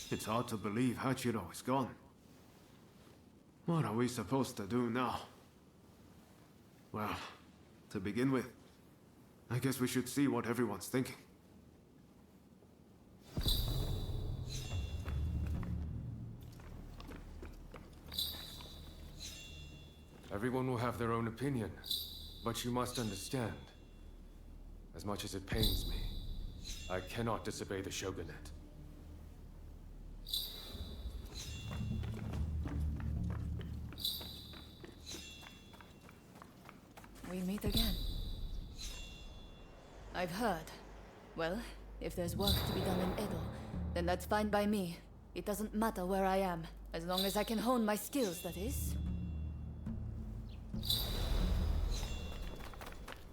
It's hard to believe Hachiro is gone. What are we supposed to do now? Well, to begin with, I guess we should see what everyone's thinking. Everyone will have their own opinion, but you must understand. As much as it pains me, I cannot disobey the Shogunate. We meet again. I've heard. Well, if there's work to be done in Edo, then that's fine by me. It doesn't matter where I am, as long as I can hone my skills, that is.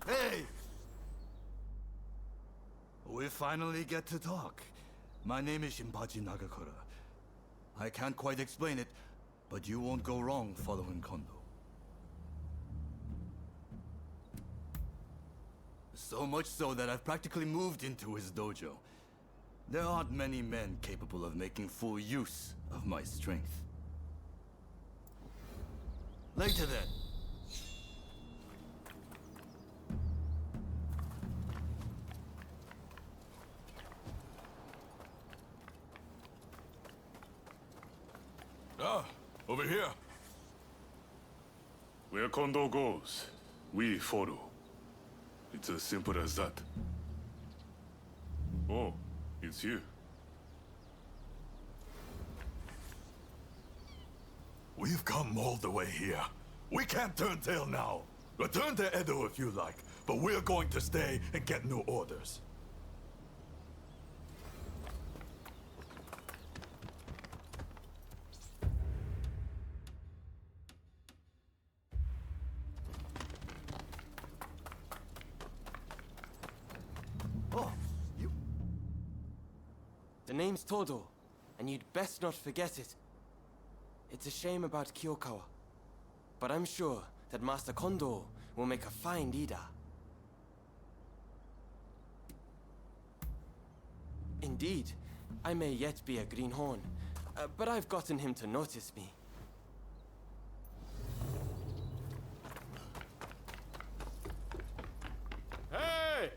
Hey! We finally get to talk. My name is Shinpachi Nagakura. I can't quite explain it, but you won't go wrong following Kondo. So much so that I've practically moved into his dojo. There aren't many men capable of making full use of my strength. Later then. Ah, over here. Where Kondo goes, we follow. It's as simple as that. Oh, it's you. We've come all the way here. We can't turn tail now. Return to Edo if you like, but we're going to stay and get new orders. name's Todo, and you'd best not forget it. It's a shame about Kyokawa, but I'm sure that Master Kondo will make a fine leader. Indeed, I may yet be a greenhorn, but I've gotten him to notice me. Hey!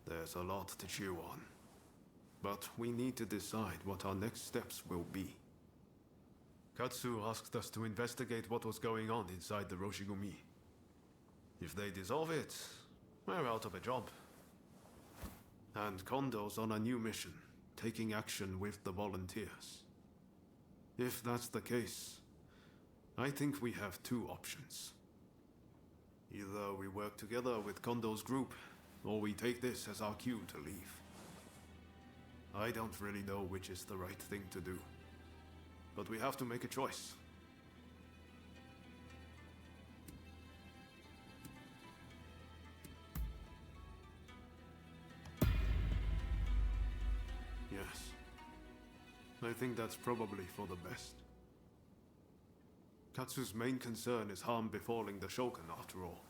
There's a lot to chew on, but we need to decide what our next steps will be. Katsu asked us to investigate what was going on inside the Roshigumi. If they dissolve it, we're out of a job. And Kondo's on a new mission, taking action with the volunteers. If that's the case, I think we have two options. Either we work together with Kondo's group, or we take this as our cue to leave. I don't really know which is the right thing to do, but we have to make a choice. Yes. I think that's probably for the best. Katsu's main concern is harm befalling the Shogun, after all.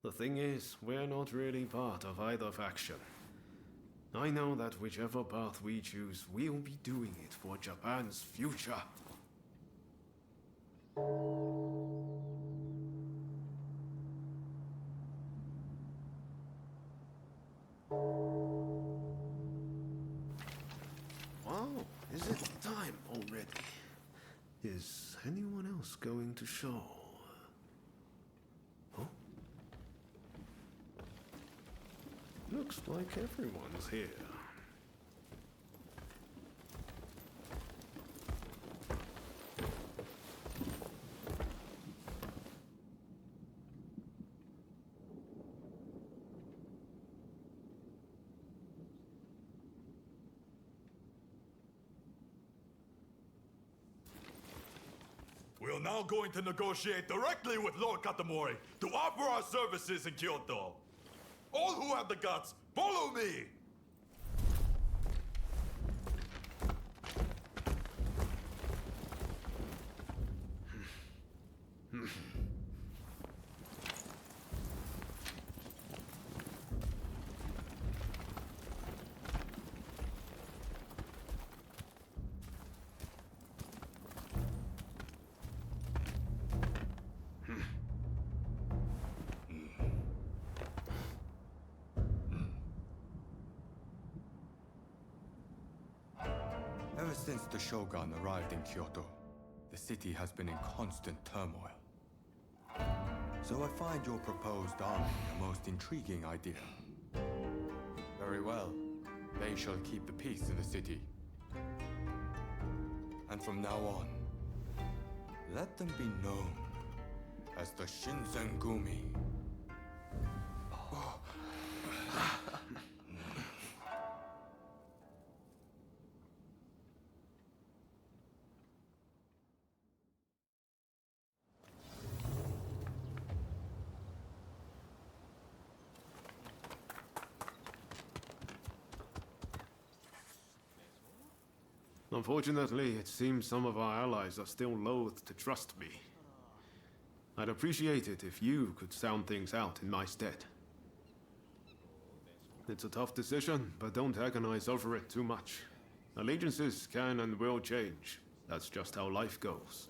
The thing is, we're not really part of either faction. I know that whichever path we choose, we'll be doing it for Japan's future. Wow, is it time already? Is anyone else going to show? Huh? Looks like everyone's here. We are now going to negotiate directly with Lord Katamori to offer our services in Kyoto. All who have the guts, follow me! Ever since the Shogun arrived in Kyoto, the city has been in constant turmoil. So I find your proposed army a most intriguing idea. Very well. They shall keep the peace in the city. And from now on, let them be known as the Shinsengumi. Unfortunately, it seems some of our allies are still loath to trust me. I'd appreciate it if you could sound things out in my stead. It's a tough decision, but don't agonize over it too much. Allegiances can and will change. That's just how life goes.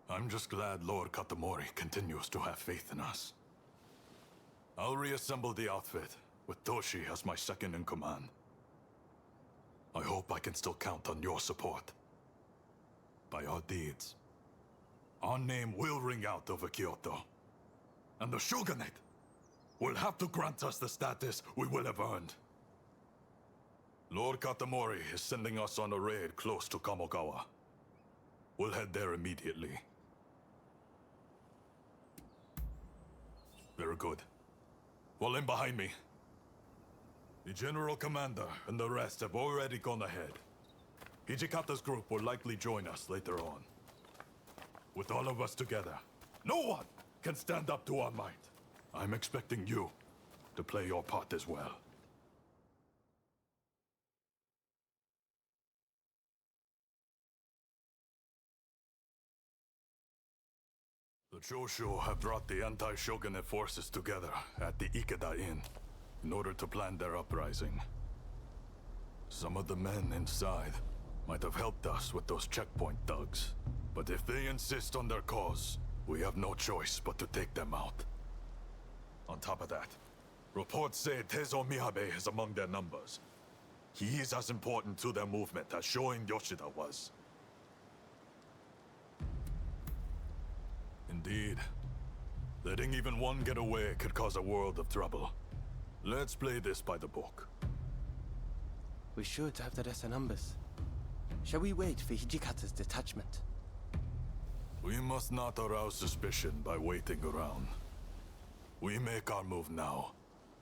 I'm just glad Lord Katamori continues to have faith in us. I'll reassemble the outfit, with Toshi as my second in command. I hope I can still count on your support. By our deeds, our name will ring out over Kyoto. And the Shogunate will have to grant us the status we will have earned. Lord Katamori is sending us on a raid close to Kamogawa. We'll head there immediately. Very good. Fall in behind me. The General Commander and the rest have already gone ahead. Hijikata's group will likely join us later on. With all of us together, no one can stand up to our might. I'm expecting you to play your part as well. The Choshu have brought the anti-shogunate forces together at the Ikeda Inn in order to plan their uprising. Some of the men inside might have helped us with those checkpoint thugs. But if they insist on their cause, we have no choice but to take them out. On top of that, reports say Tezo Miyabe is among their numbers. He is as important to their movement as Shoin Yoshida was. Indeed. Letting even one get away could cause a world of trouble. Let's play this by the book. We should have the rest of numbers. Shall we wait for Hijikata's detachment? We must not arouse suspicion by waiting around. We make our move now.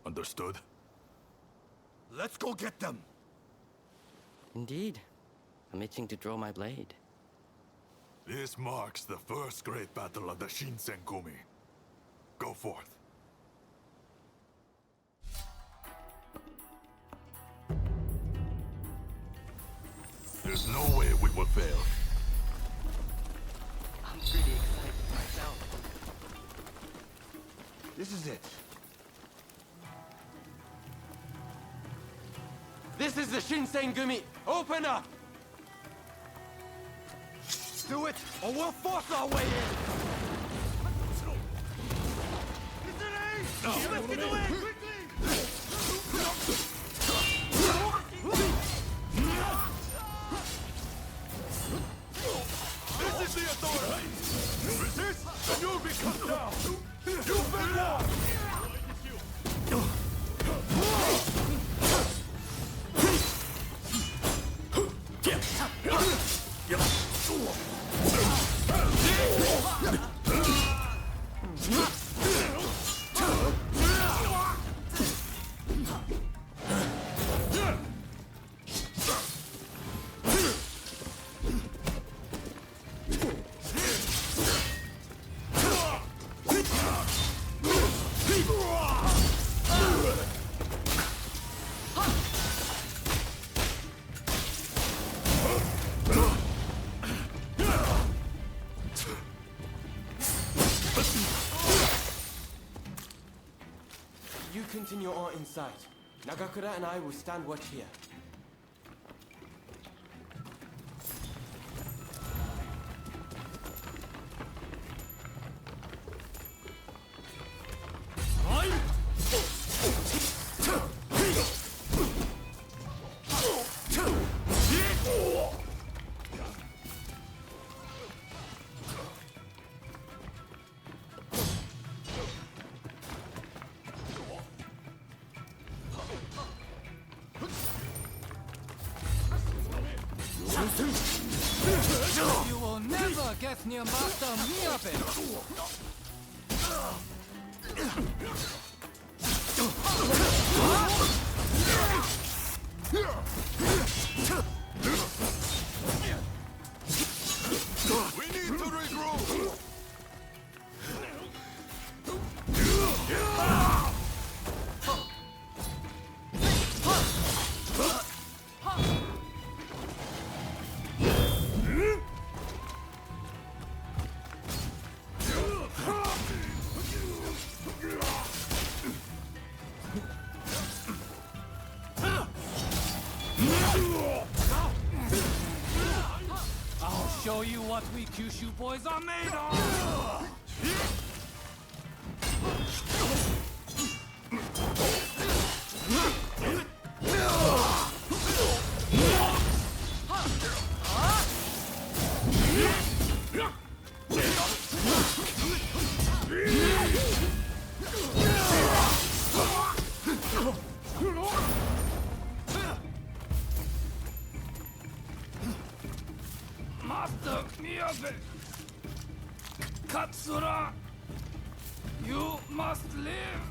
Understood? Let's go get them! Indeed. I'm itching to draw my blade. This marks the first great battle of the Shinsengumi. Go forth. There's no way we will fail. I'm pretty excited myself. This is it. This is the Shinsengumi! Open up! Do it, or we'll force our way in! Let's get away! This is the authority! Resist, and you'll be cut down! You've been warned! You continue on inside. Nagakura and I will stand watch here. You will never get near Master Miyabe! We need to regroup! I'll show you what we Kyushu boys are made of! Master Miyabe! Katsura! You must live!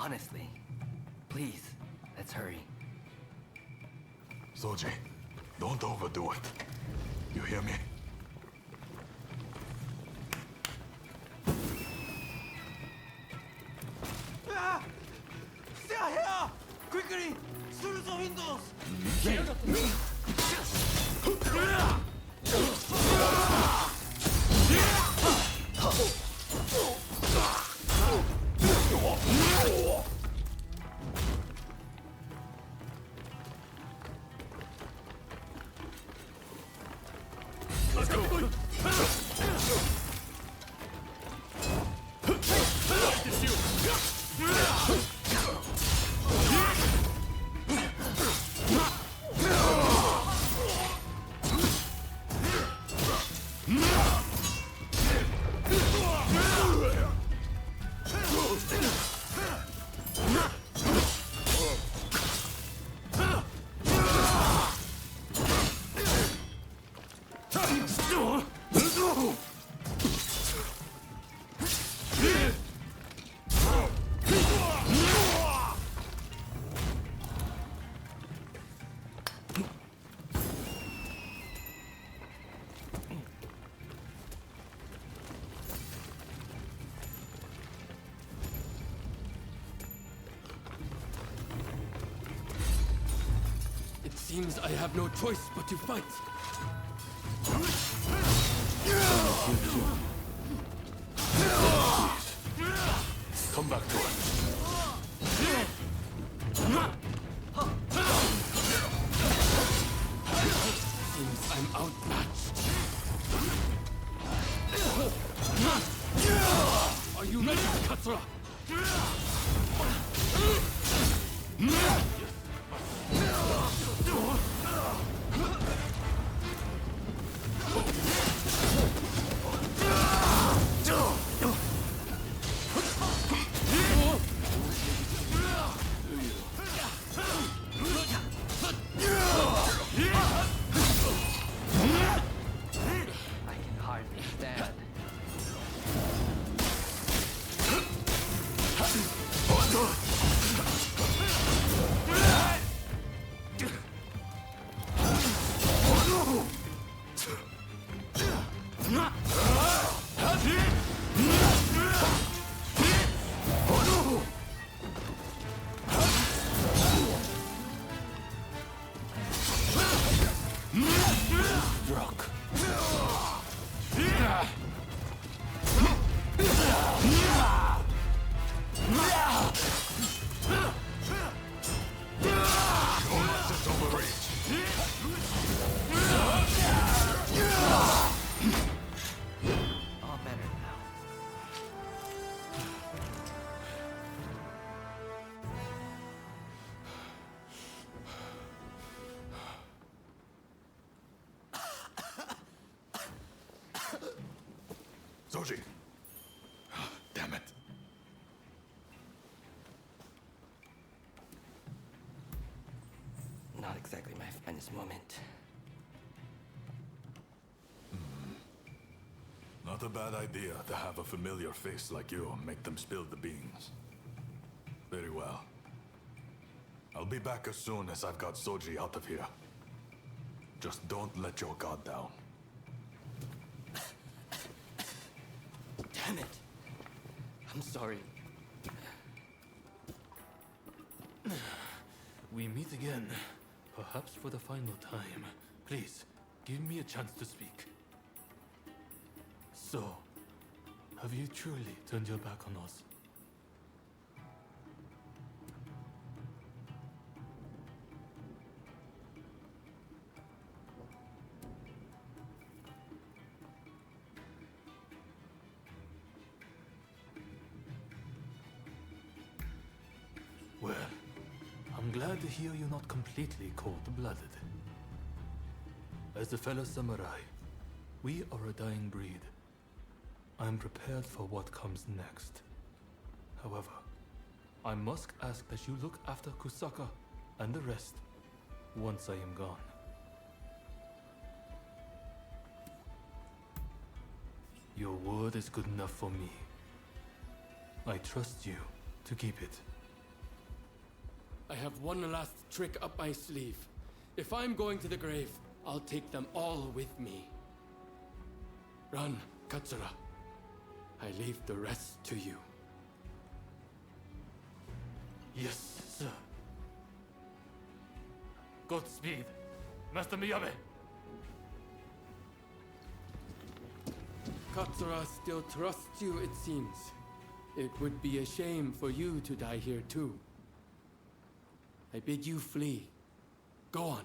Honestly. Please, let's hurry. Soji, don't overdo it. You hear me? Ah! Stay here! Quickly! Through the windows! Let's go! Seems I have no choice but to fight. Come back to us. Seems I'm outmatched. Are you ready, Katsura? Soji! Damn it. Not exactly my finest moment. Not a bad idea to have a familiar face like you make them spill the beans. Very well. I'll be back as soon as I've got Soji out of here. Just don't let your guard down. Damn it! I'm sorry. We meet again, perhaps for the final time. Please, give me a chance to speak. So, have you truly turned your back on us? Well, I'm glad to hear you're not completely cold-blooded. As a fellow samurai, we are a dying breed. I'm prepared for what comes next. However, I must ask that you look after Kusaka and the rest once I am gone. Your word is good enough for me. I trust you to keep it. I have one last trick up my sleeve. If I'm going to the grave, I'll take them all with me. Run, Katsura. I leave the rest to you. Yes, sir. Godspeed, Master Miyabe. Katsura still trusts you, it seems. It would be a shame for you to die here too. I bid you flee. Go on.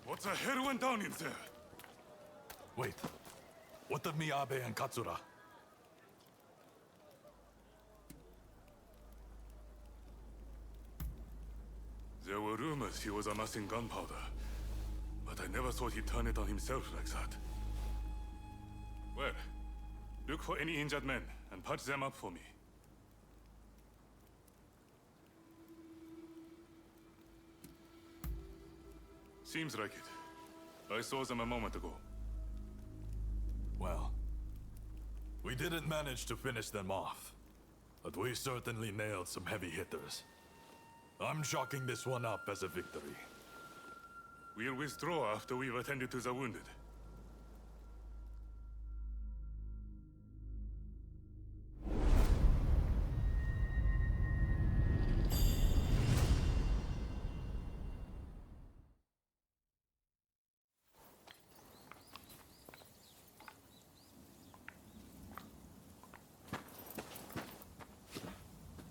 What the hell went down in there? Wait. What of Miyabe and Katsura? There were rumors he was amassing gunpowder, but I never thought he'd turn it on himself like that. Well, look for any injured men and patch them up for me. Seems like it. I saw them a moment ago. Well, we didn't manage to finish them off, but we certainly nailed some heavy hitters. I'm chalking this one up as a victory. We'll withdraw after we've attended to the wounded.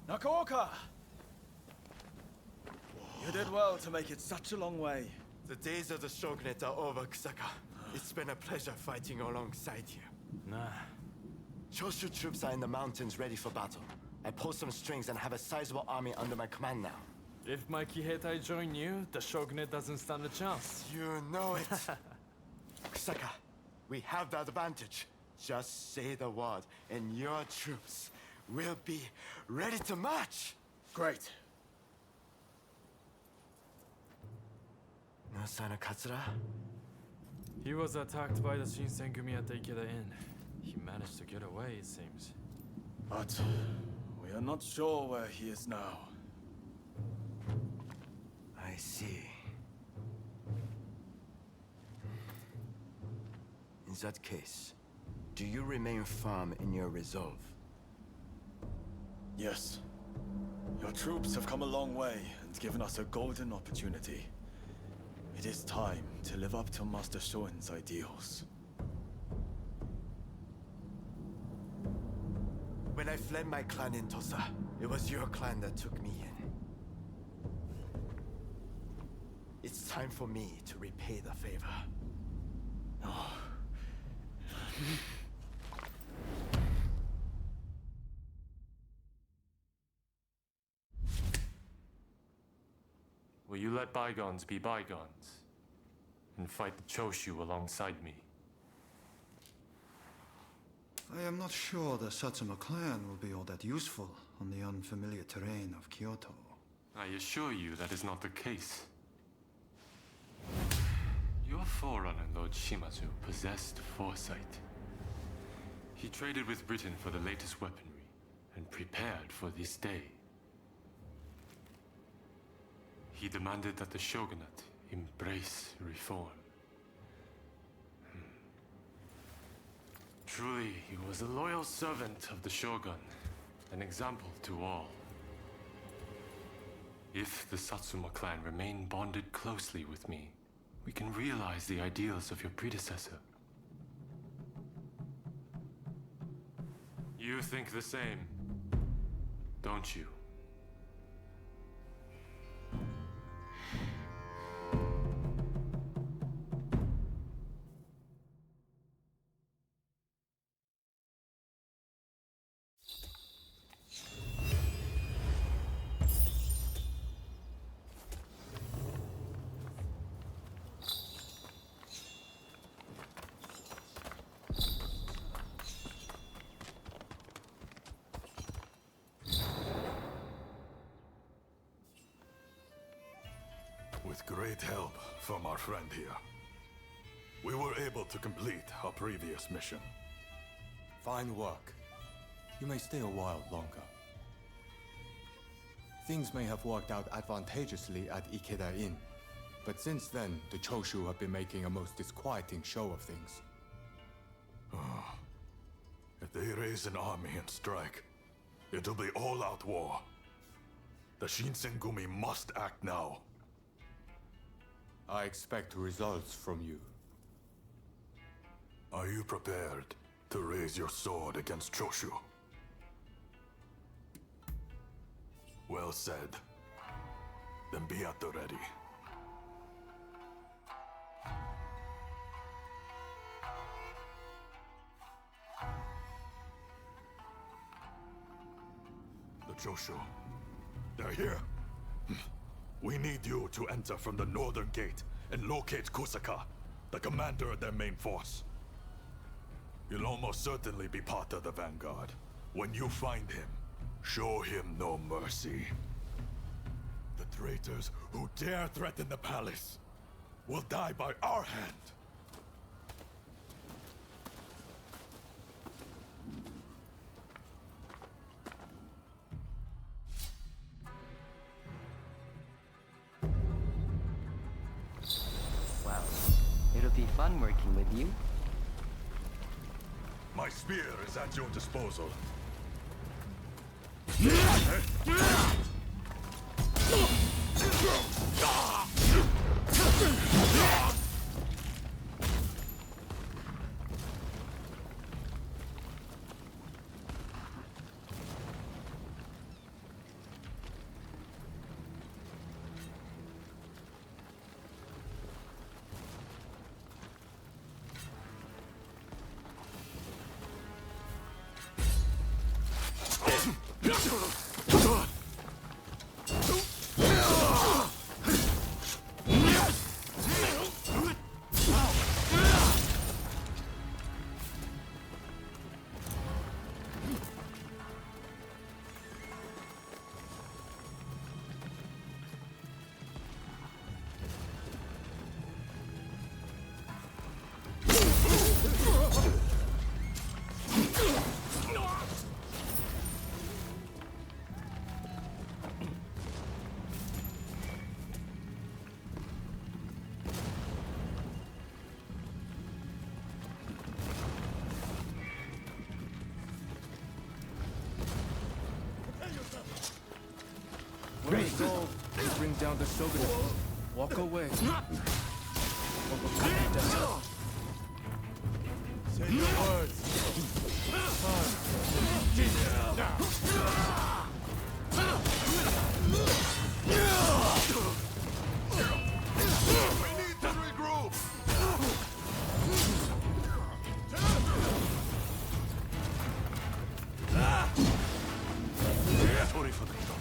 Nakaoka! You did well to make it such a long way. The days of the shogunate are over, Kusaka. It's been a pleasure fighting alongside you. Nah. Choshu troops are in the mountains ready for battle. I pulled some strings and have a sizable army under my command now. If my Kiheitai join you, the shogunate doesn't stand a chance. You know it. Kusaka, we have the advantage. Just say the word, and your troops will be ready to march. Great. No sign of Katsura? He was attacked by the Shinsengumi at the Ikeda Inn. He managed to get away, it seems. But we are not sure where he is now. I see. In that case, do you remain firm in your resolve? Yes. Your troops have come a long way and given us a golden opportunity. It is time to live up to Master Shoin's ideals. When I fled my clan in Tosa, it was your clan that took me in. It's time for me to repay the favor. Oh. Will you let bygones be bygones and fight the Choshu alongside me? I am not sure the Satsuma clan will be all that useful on the unfamiliar terrain of Kyoto. I assure you that is not the case. Your forerunner, Lord Shimazu, possessed foresight. He traded with Britain for the latest weaponry and prepared for this day. He demanded that the shogunate embrace reform. Truly, he was a loyal servant of the shogun, an example to all. If the Satsuma clan remain bonded closely with me, we can realize the ideals of your predecessor. You think the same, don't you? With great help from our friend here, we were able to complete our previous mission. Fine work. You may stay a while longer. Things may have worked out advantageously at Ikeda Inn, but since then, the Choshu have been making a most disquieting show of things. If they raise an army and strike, it'll be all-out war. The Shinsengumi must act now. I expect results from you. Are you prepared to raise your sword against Choshu? Well said. Then be at the ready. The Choshu. They're here. We need you to enter from the northern gate and locate Kusaka, the commander of their main force. You'll almost certainly be part of the vanguard. When you find him, show him no mercy. The traitors who dare threaten the palace will die by our hand. Well, it'll be fun working with you. My spear is at your disposal. Resolve to bring down the shogunate. Walk away. Say your words. We need to regroup. Sorry for the trouble.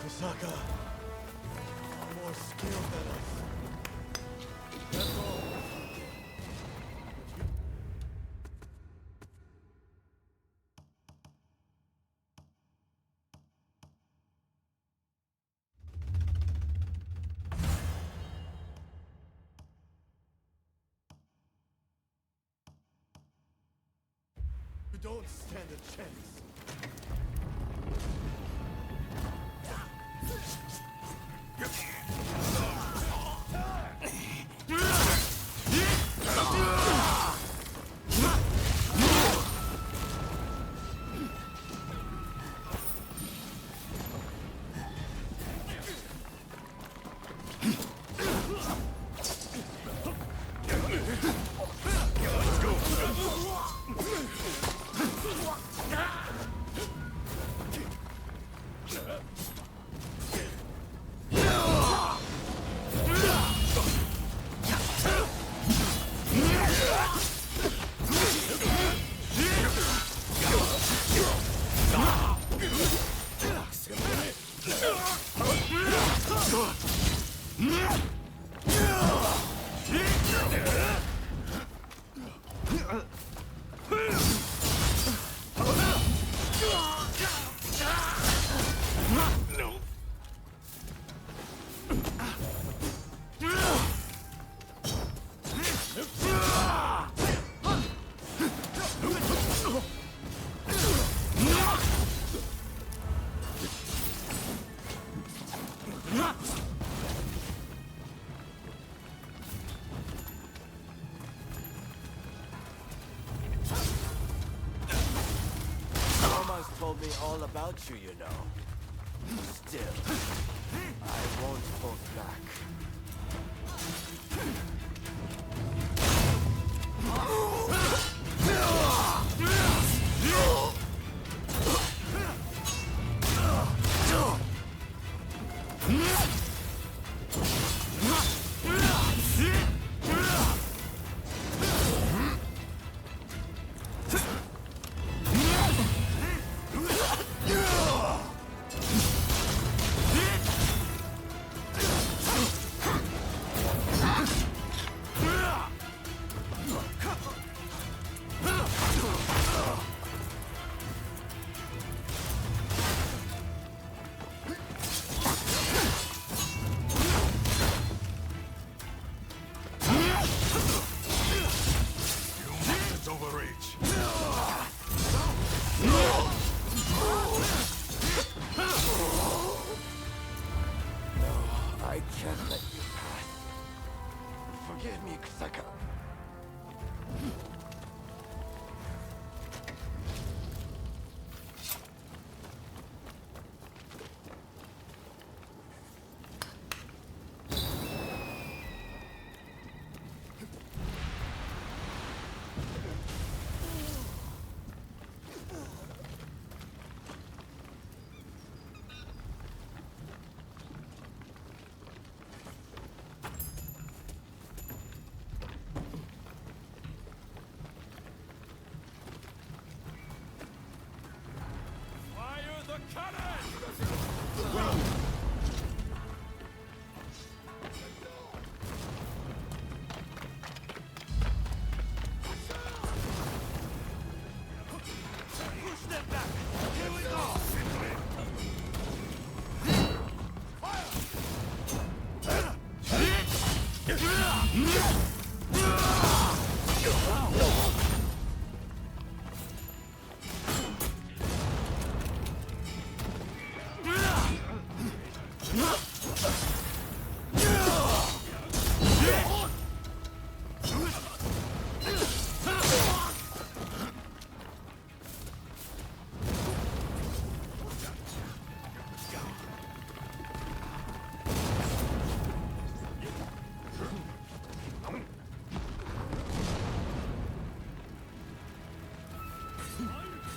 Kusaka are more skilled than us. That's all. don't stand a chance. Told me all about you, you know. Still, I won't hold back.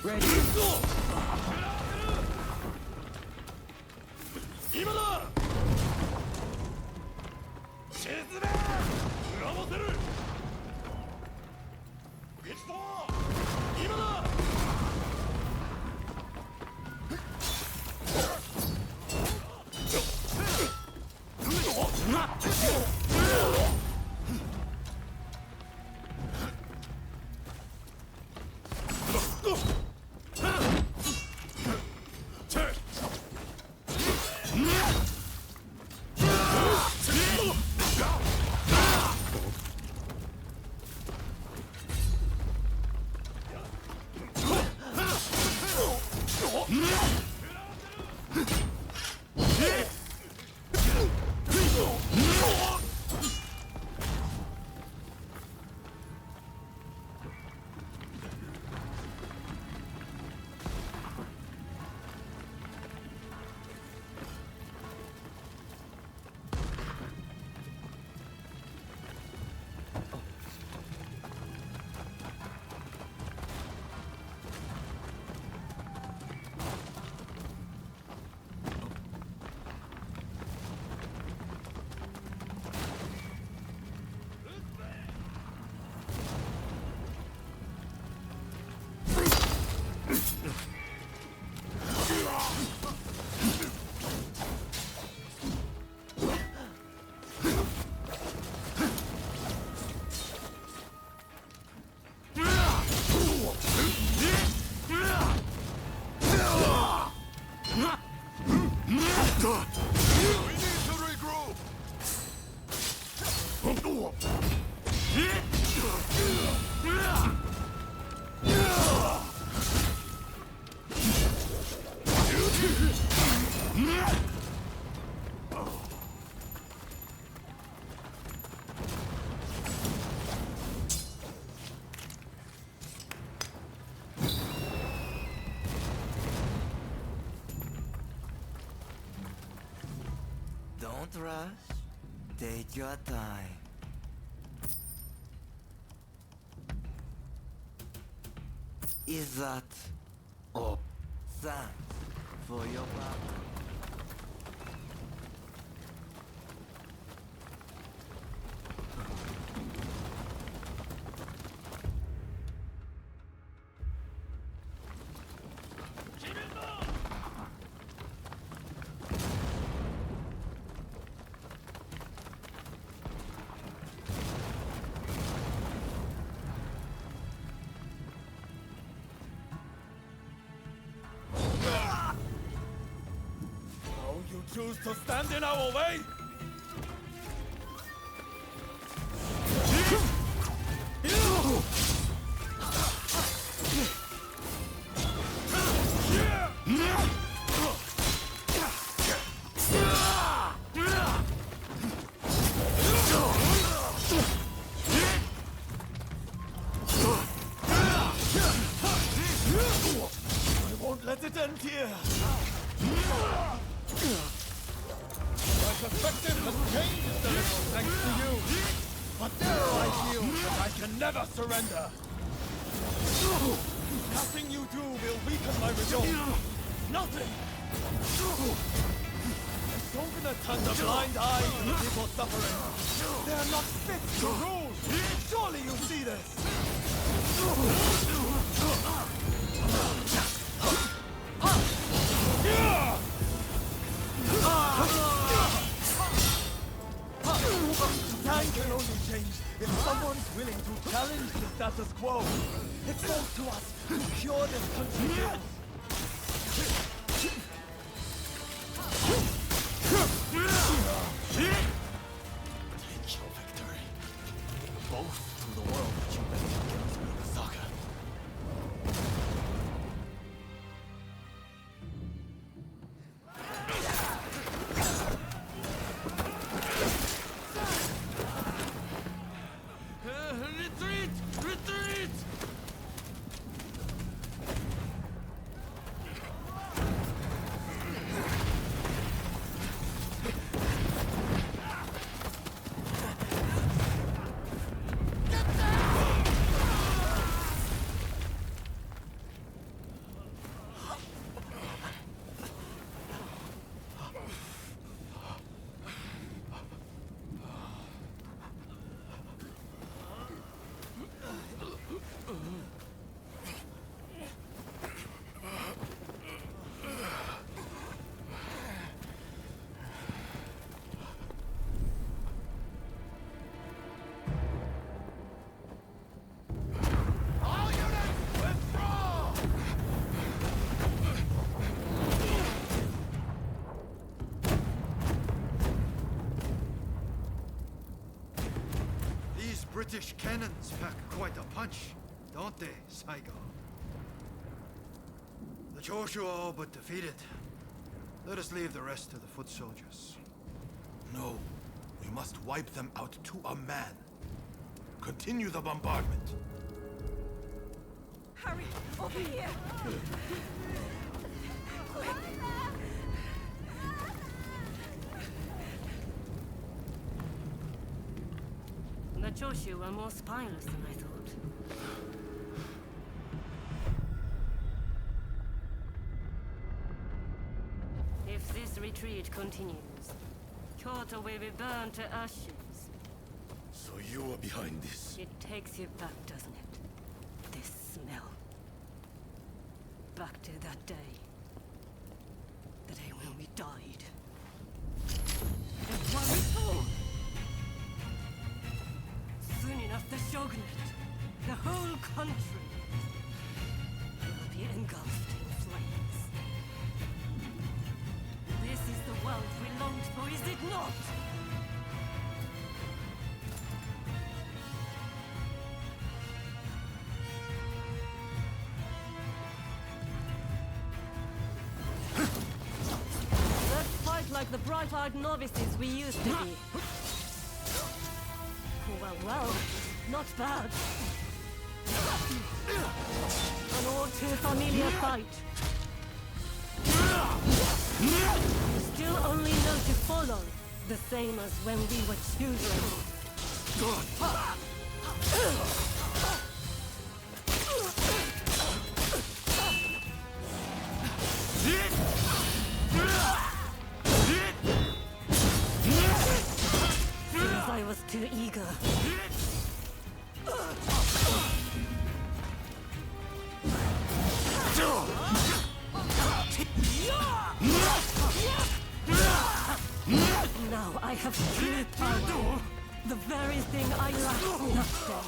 Ready. Don't rush. Take your time. Is that all? Thanks for your help. Choose to stand in our way? I won't let it end here. My perspective has changed a little thanks to you. But now I feel that I can never surrender. Nothing you do will weaken my resolve. Nothing! The shogunate turns a blind eye to the people suffering. They are not fit to rule. Surely you see this. Time can only change if someone's willing to challenge the status quo. It falls to us to cure this country's ills. Take your victory. Boast to the world that you left against Nagasaka. Retreat! Retreat! British cannons pack quite a punch, don't they, Saigo? The Choshu are all but defeated. Let us leave the rest to the foot soldiers. No, we must wipe them out to a man. Continue the bombardment. Hurry, over here! Quick! The Choshu were more spineless than I thought. If this retreat continues, Kyoto will be burned to ashes. So you are behind this? It takes you back, doesn't it? This smell. Back to that day. The day when we died. And one storm! Soon enough, the shogunate, the whole country, will be engulfed in flames. This is the world we longed for, is it not? Let's fight like the bright-eyed novices we used to be. Well, not bad. An all too familiar fight. Still only know to follow. The same as when we were children. Seems I was too eager. Now I have true power. The very thing I lack nothing.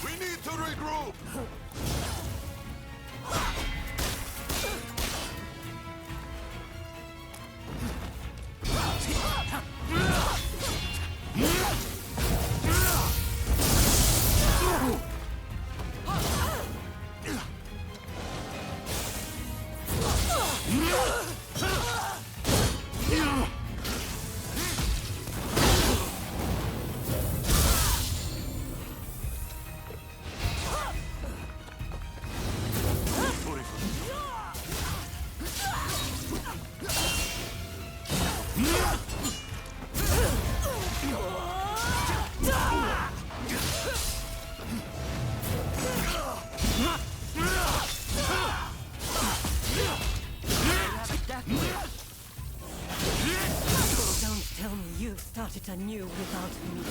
We need to regroup! Started anew without me.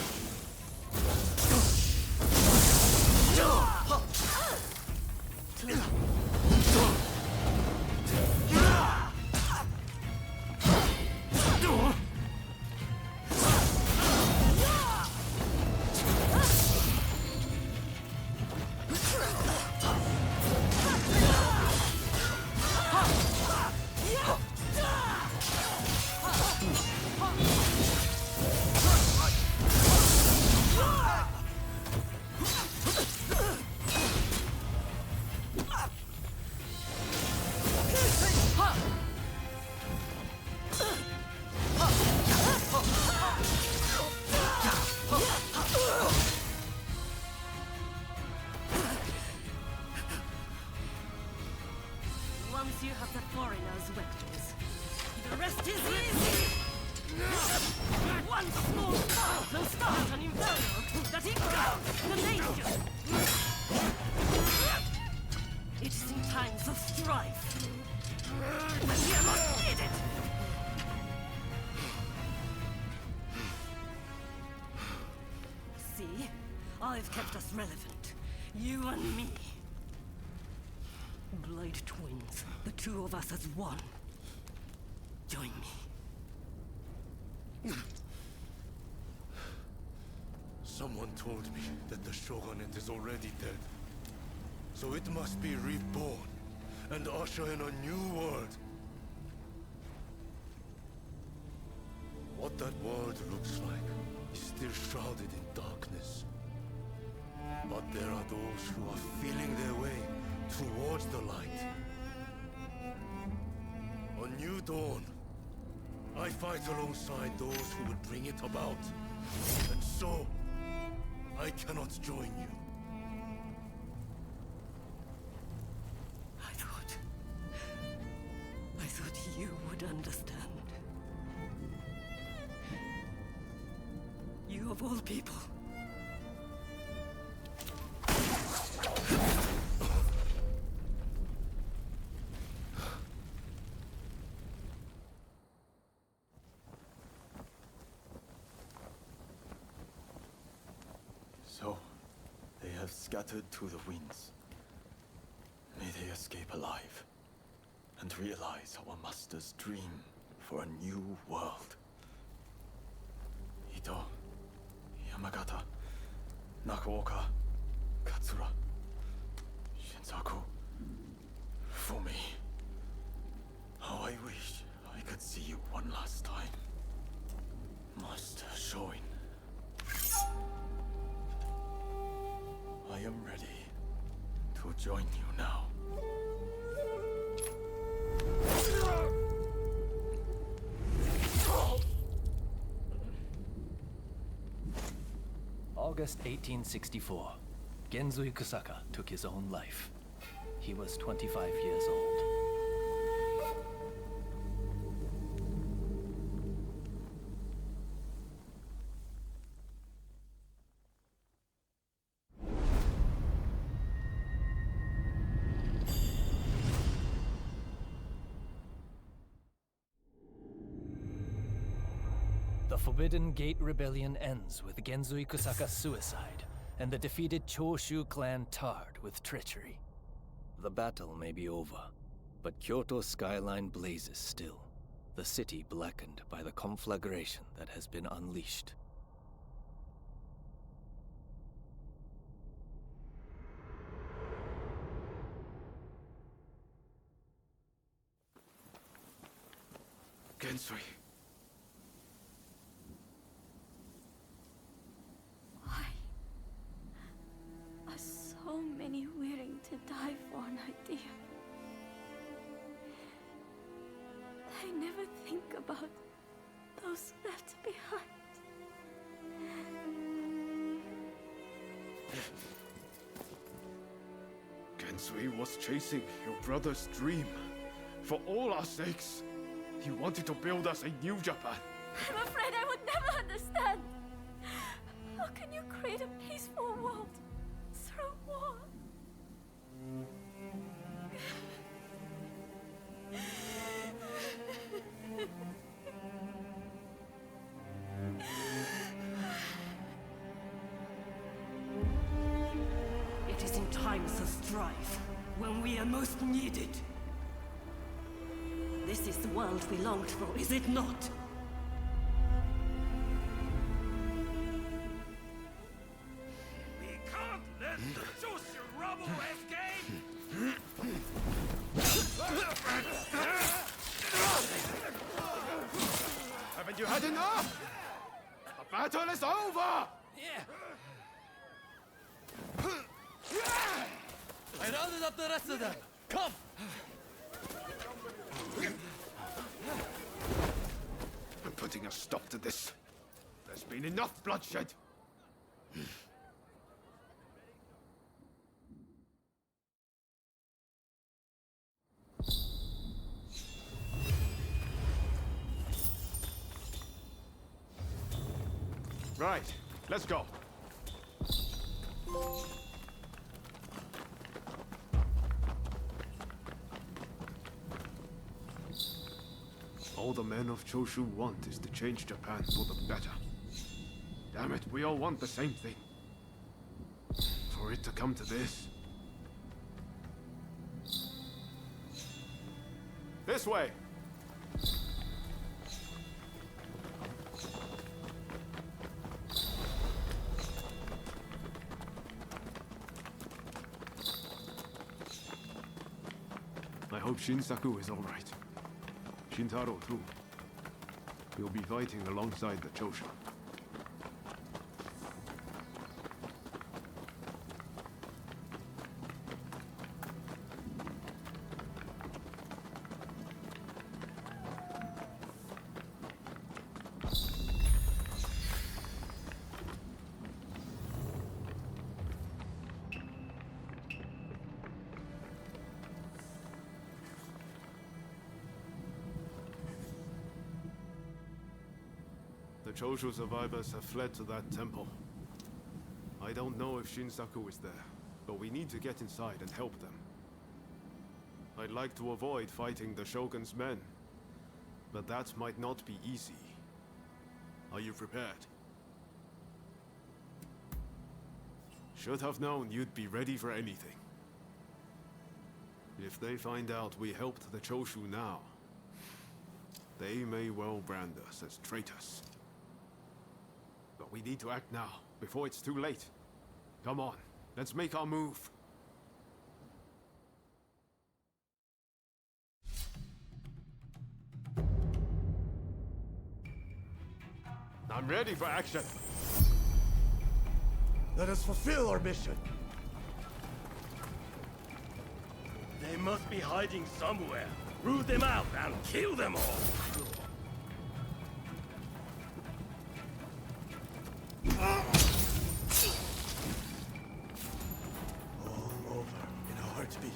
Once you have the foreigner's vectors, the rest is easy! One small part will start an inferno that engulfs the nation! It is in times of strife when we are most needed! See? I've kept us relevant. You and me. Blade twins. The two of us as one. Join me. Someone told me that the Shogunate is already dead. So it must be reborn and usher in a new world. What that world looks like is still shrouded in darkness. But there are those who are feeling their way towards the light. A new dawn. I fight alongside those who would bring it about. And so, I cannot join you. I thought you would understand. You of all people. So, they have scattered to the winds. May they escape alive, and realize our master's dream for a new world. Ito, Yamagata, Nakaoka, Katsura, Shinsaku, Fumi. How I wish I could see you one last time. Master Shoin. I am ready to join you now. August 1864, Genzui Kusaka took his own life. He was 25 years old. The Forbidden Gate Rebellion ends with Genzui Kusaka's suicide, and the defeated Choshu clan tarred with treachery. The battle may be over, but Kyoto's skyline blazes still, the city blackened by the conflagration that has been unleashed. Genzui. So many willing to die for an idea. I never think about those left behind. Genzui was chasing your brother's dream. For all our sakes, he wanted to build us a new Japan. I'm afraid I would never understand. How can you create a peaceful world through war? It is in times of strife, when we are most needed. This is the world we longed for, is it not? We can't let the Choshu rubble escape! Haven't you had enough? The battle is over! I rounded up the rest of them. Come! I'm putting a stop to this. There's been enough bloodshed. Right, let's go. All the men of Choshu want is to change Japan for the better. Damn it, we all want the same thing. For it to come to this. This way! I hope Shinsaku is alright. Shintaro too. He'll be fighting alongside the Choshu. The Choshu survivors have fled to that temple. I don't know if Shinsaku is there, but we need to get inside and help them. I'd like to avoid fighting the Shogun's men, but that might not be easy. Are you prepared? Should have known you'd be ready for anything. If they find out we helped the Choshu now, they may well brand us as traitors. But we need to act now, before it's too late. Come on, let's make our move. I'm ready for action. Let us fulfill our mission. They must be hiding somewhere. Root them out and kill them all. heartbeat.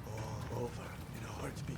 All over in a heartbeat.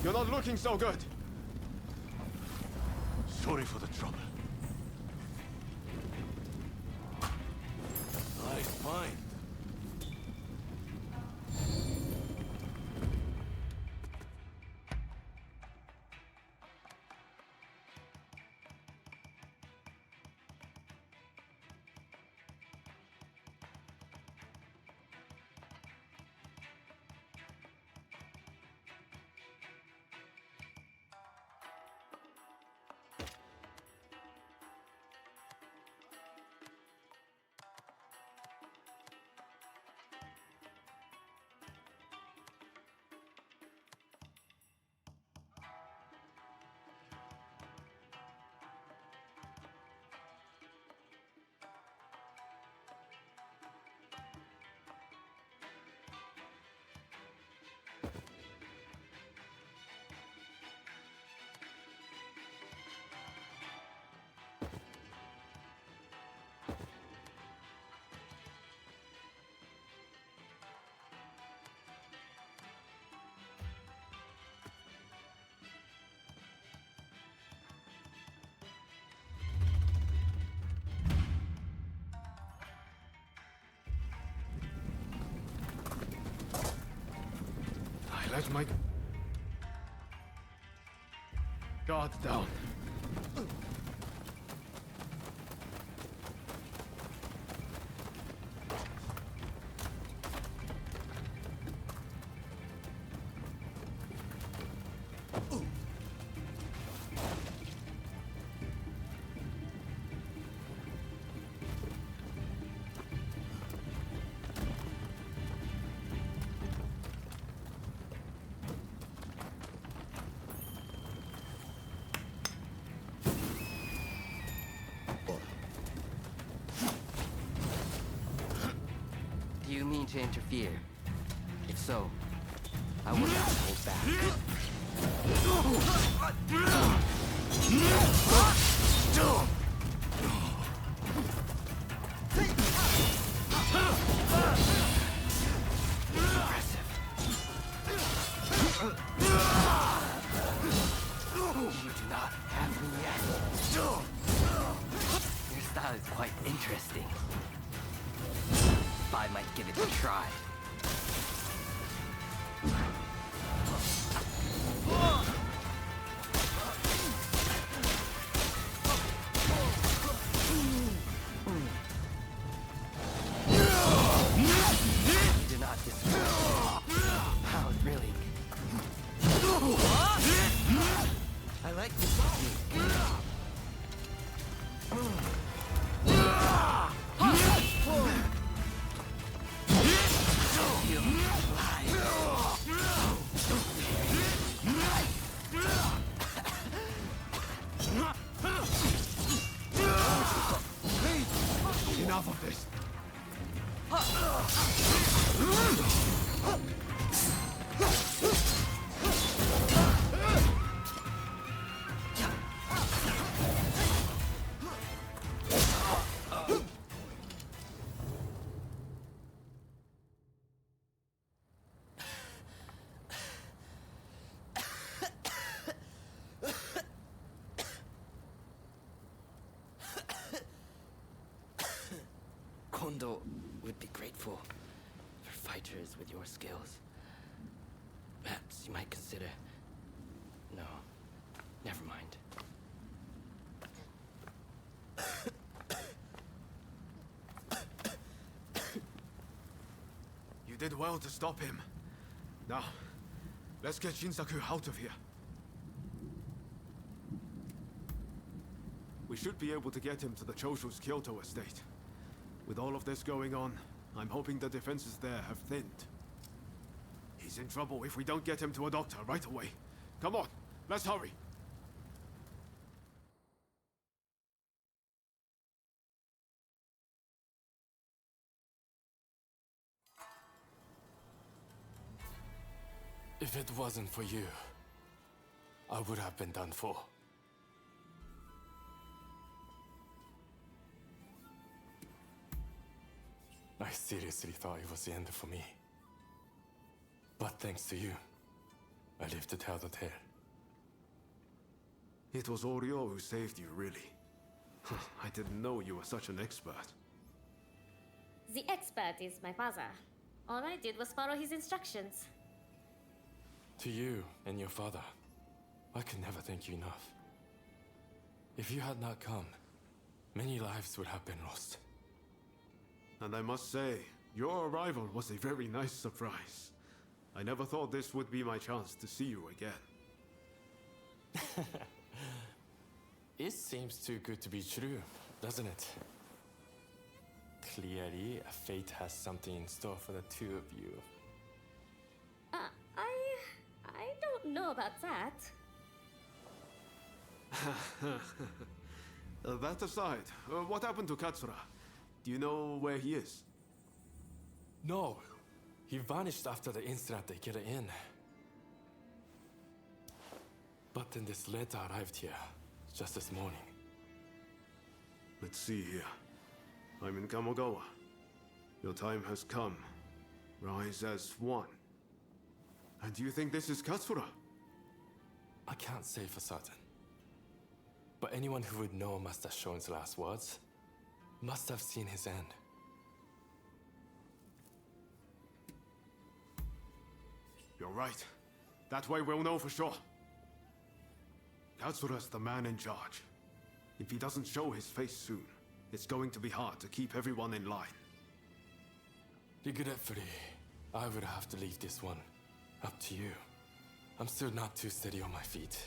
You're not looking so good. Sorry for the trouble. Nice find. Let my guard down. Do you mean to interfere? If so, I will not hold back. You do not have me yet. Interesting. I might give it a try. You do not destroy. How thrilling. I like this technique. Enough of this. Kondo would be grateful for fighters with your skills. Perhaps you might consider... No, never mind. You did well to stop him. Now, let's get Shinsaku out of here. We should be able to get him to the Choshu's Kyoto estate. With all of this going on, I'm hoping the defenses there have thinned. He's in trouble if we don't get him to a doctor right away. Come on, let's hurry. If it wasn't for you, I would have been done for. I seriously thought it was the end for me. But thanks to you, I lived to tell the tale. It was Oryo who saved you, really. I didn't know you were such an expert. The expert is my father. All I did was follow his instructions. To you and your father, I could never thank you enough. If you had not come, many lives would have been lost. And I must say, your arrival was a very nice surprise. I never thought this would be my chance to see you again. It seems too good to be true, doesn't it? Clearly, fate has something in store for the two of you. I don't know about that. That aside, what happened to Katsura? Do you know where he is? No. He vanished after the incident they get in. But then this letter arrived here, just this morning. Let's see here. I'm in Kamogawa. Your time has come. Rise as one. And do you think this is Katsura? I can't say for certain. But anyone who would know Master Shon's last words must have seen his end. You're right. That way we'll know for sure. Katsura's the man in charge. If he doesn't show his face soon, it's going to be hard to keep everyone in line. Regretfully, I would have to leave this one up to you. I'm still not too steady on my feet.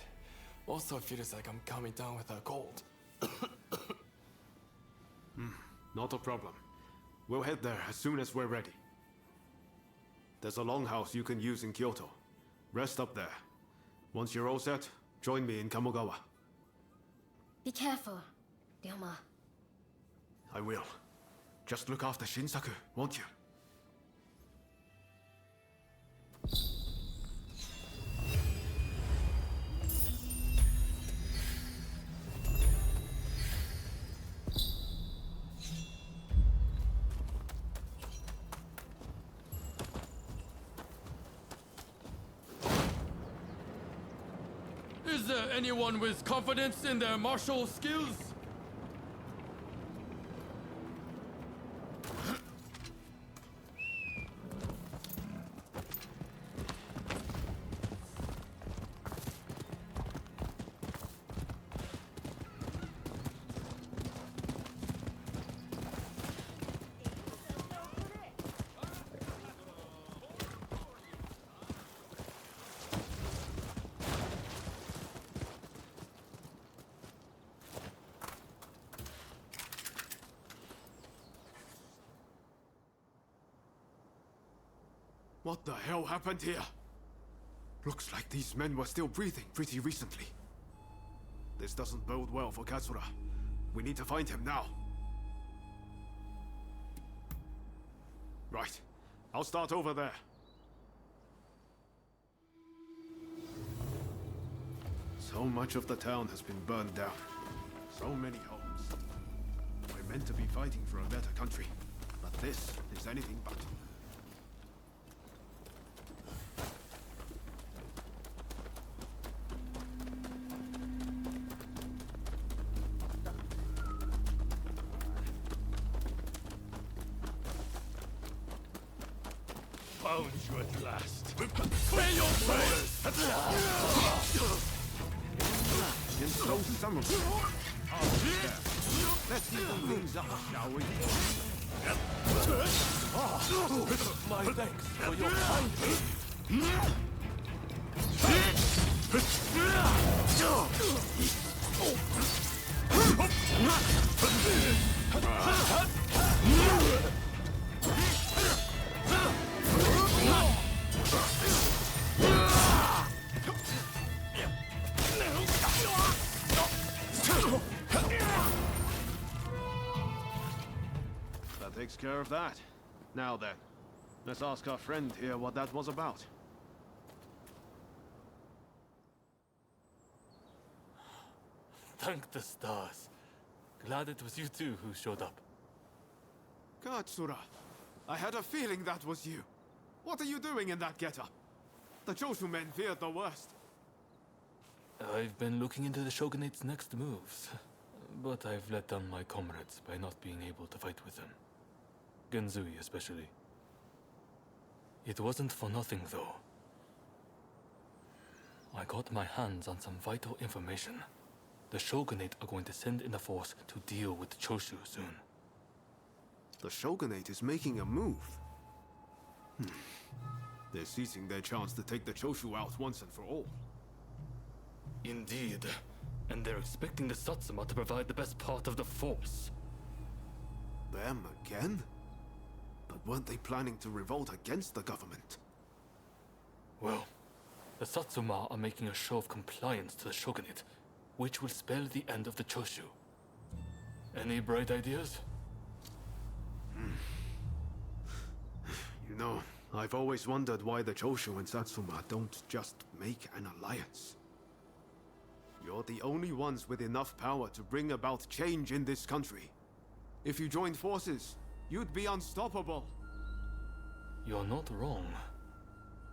Also, it feels like I'm coming down with a cold. Not a problem. We'll head there as soon as we're ready. There's a longhouse you can use in Kyoto. Rest up there. Once you're all set, join me in Kamogawa. Be careful, Ryoma. I will. Just look after Shinsaku, won't you? Is there anyone with confidence in their martial skills? What the hell happened here? Looks like these men were still breathing pretty recently. This doesn't bode well for Katsura. We need to find him now. Right. I'll start over there. So much of the town has been burned down. So many homes. We're meant to be fighting for a better country, but this is anything but. Found you at last. Prepare your prayers! And so some of them. Let's keep things up, shall we? My thanks for your kindness. That takes care of that. Now then, let's ask our friend here what that was about. Thank the stars. Glad it was you two who showed up. Katsura, I had a feeling that was you. What are you doing in that getup? The Choshu men feared the worst. I've been looking into the Shogunate's next moves, but I've let down my comrades by not being able to fight with them. Genzui especially. It wasn't for nothing though. I got my hands on some vital information. The Shogunate are going to send in a force to deal with Choshu soon. The Shogunate is making a move. They're seizing their chance to take the Choshu out once and for all. Indeed. And they're expecting the Satsuma to provide the best part of the force. Them again? But weren't they planning to revolt against the government? Well, the Satsuma are making a show of compliance to the Shogunate, which will spell the end of the Choshu. Any bright ideas? You know, I've always wondered why the Choshu and Satsuma don't just make an alliance. You're the only ones with enough power to bring about change in this country. If you joined forces, you'd be unstoppable. You're not wrong.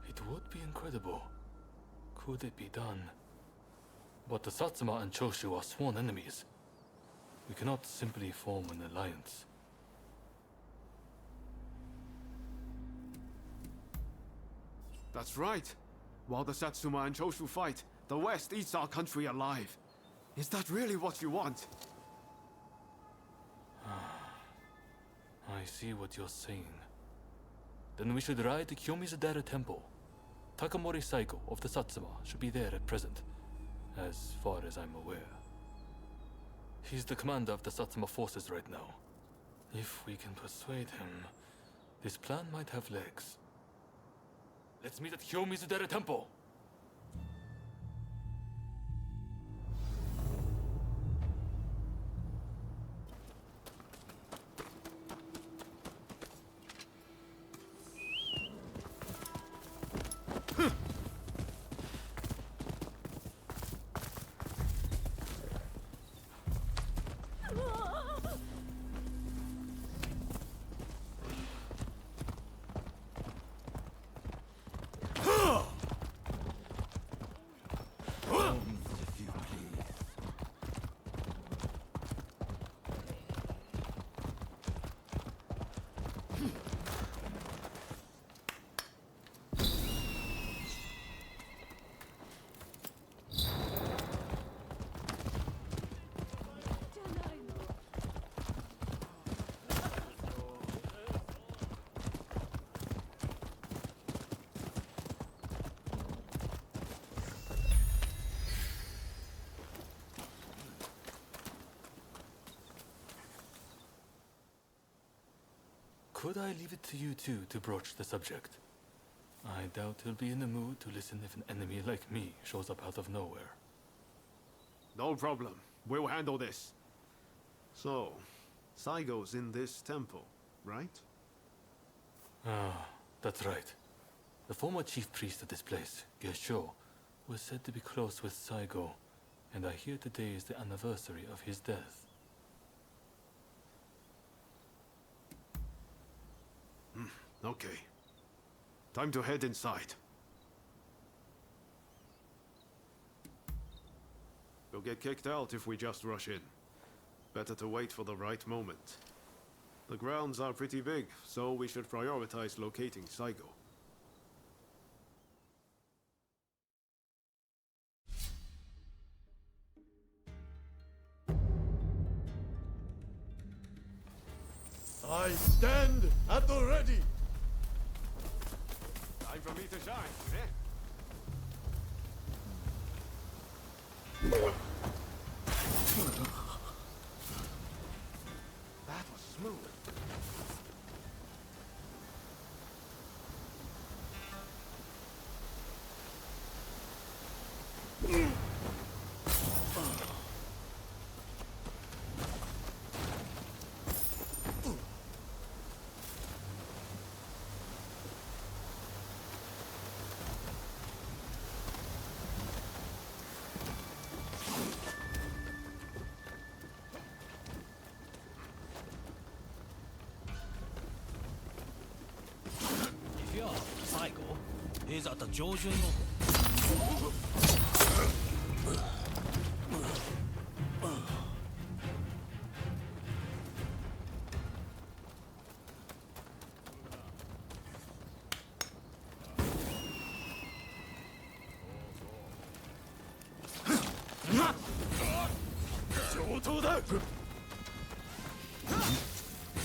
It would be incredible. Could it be done? But the Satsuma and Choshu are sworn enemies. We cannot simply form an alliance. That's right. While the Satsuma and Choshu fight, the West eats our country alive. Is that really what you want? I see what you're saying. Then we should ride to Kyomizudera Temple. Takamori Saiko of the Satsuma should be there at present, as far as I'm aware. He's the commander of the Satsuma forces right now. If we can persuade him, this plan might have legs. Let's meet at Kyomizudera Temple! Could I leave it to you two to broach the subject? I doubt he'll be in the mood to listen if an enemy like me shows up out of nowhere. No problem. We'll handle this. So, Saigo's in this temple, right? Ah, that's right. The former chief priest of this place, Gesho, was said to be close with Saigo, and I hear today is the anniversary of his death. Okay. Time to head inside. We'll get kicked out if we just rush in. Better to wait for the right moment. The grounds are pretty big, so we should prioritize locating Saigo. I stand at the ready! Time for me to shine, eh? That was smooth. He's at the Jojun.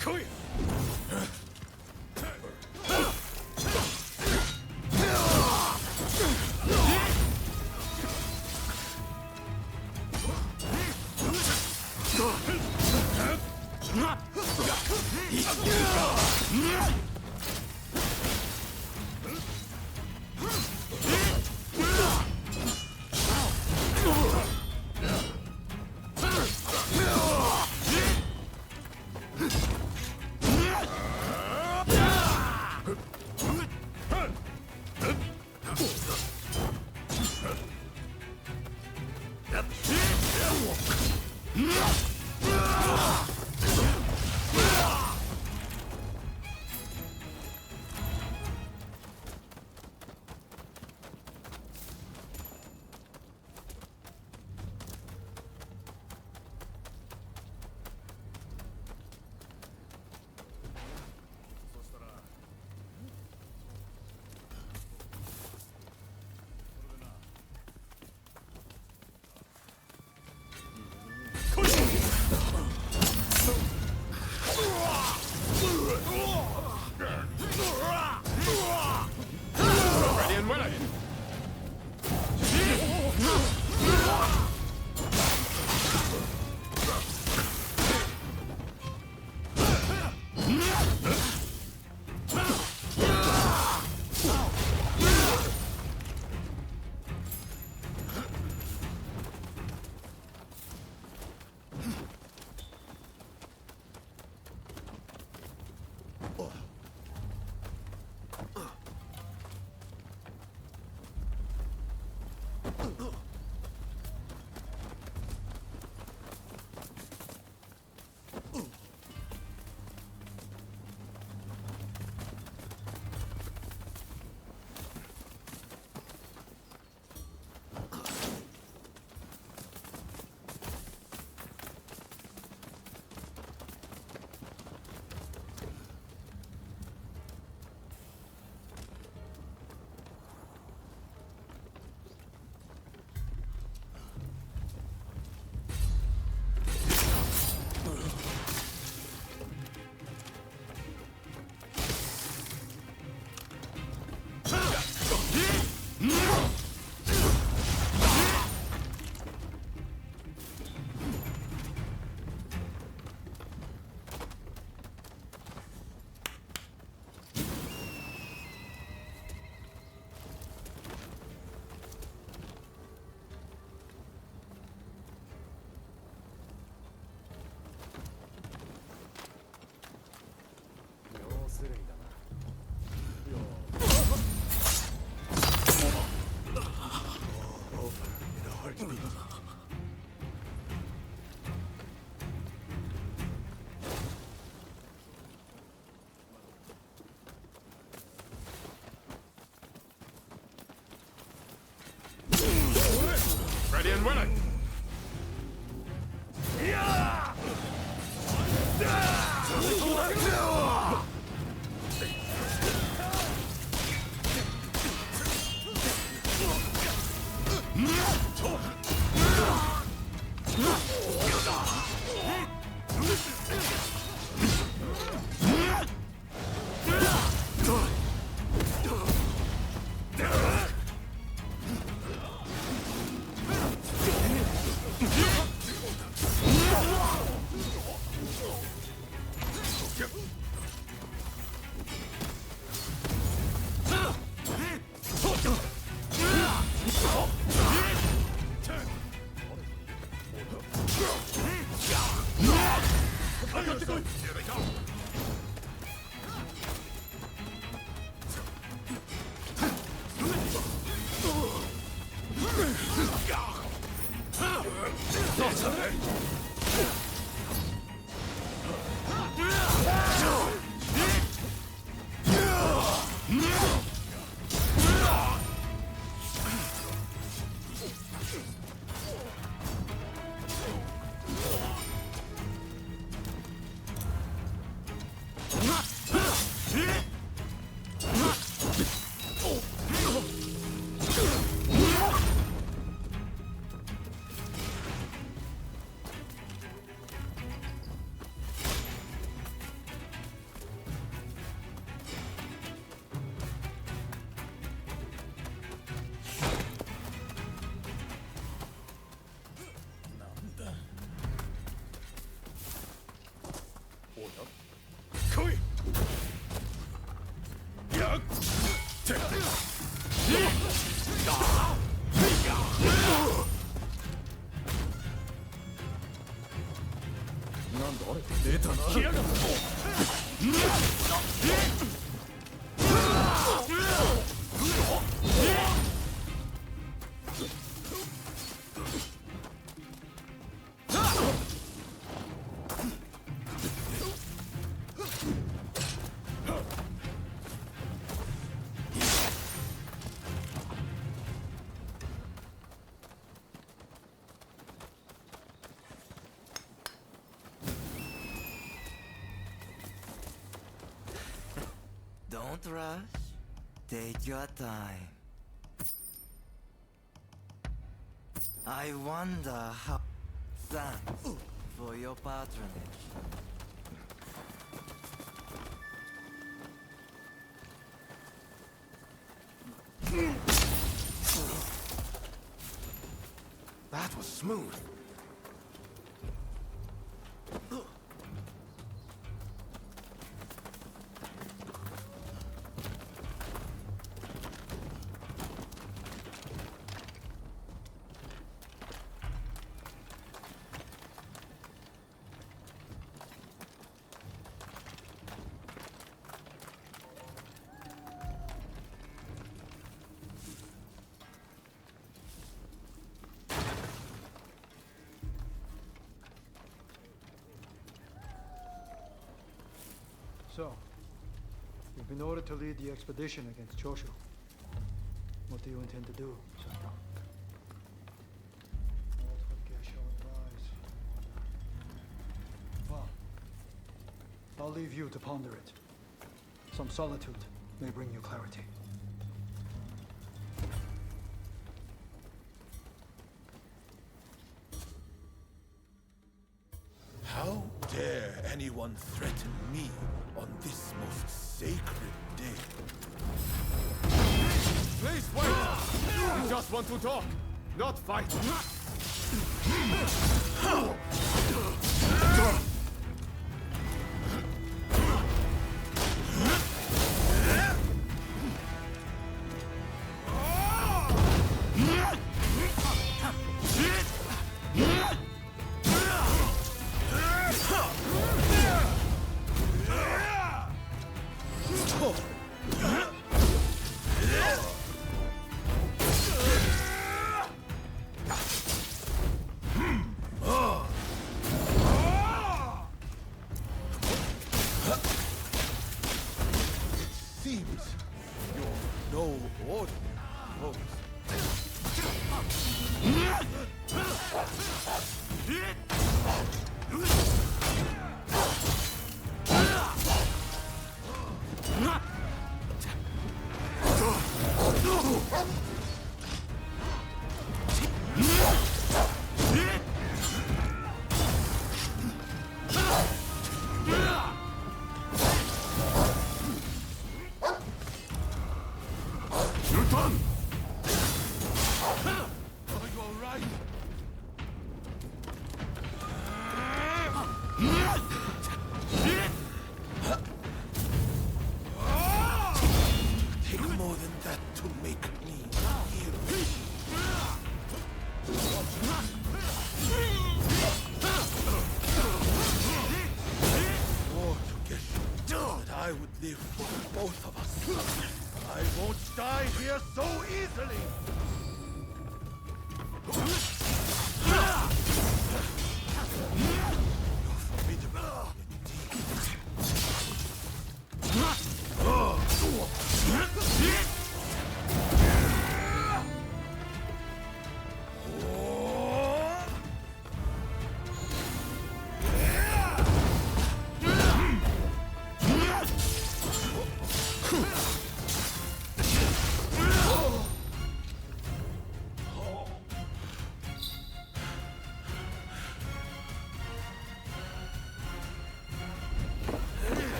Koei! Don't rush. Take your time. I wonder how... Thanks for your patronage. That was smooth. So, you've been ordered to lead the expedition against Choshu. What do you intend to do, Sato? What Geisha advise? Well, I'll leave you to ponder it. Some solitude may bring you clarity. How dare anyone threaten me on this most sacred day? Please wait! We just want to talk, not fight! Take more than that to make me hero. Swore to Geshu that I would live for both of us. I won't die here so easily! You're formidable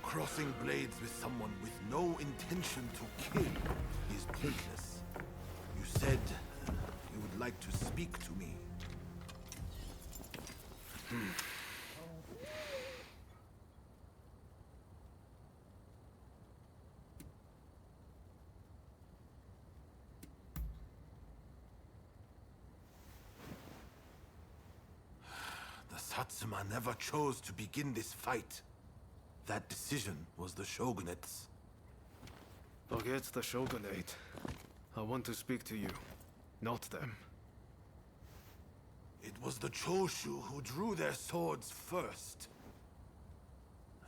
Crossing blades with someone with no intention to kill is pointless. You said you would like to speak to me. The Satsuma never chose to begin this fight. That decision was the Shogunate's. Forget the Shogunate. I want to speak to you, not them. It was the Choshu who drew their swords first.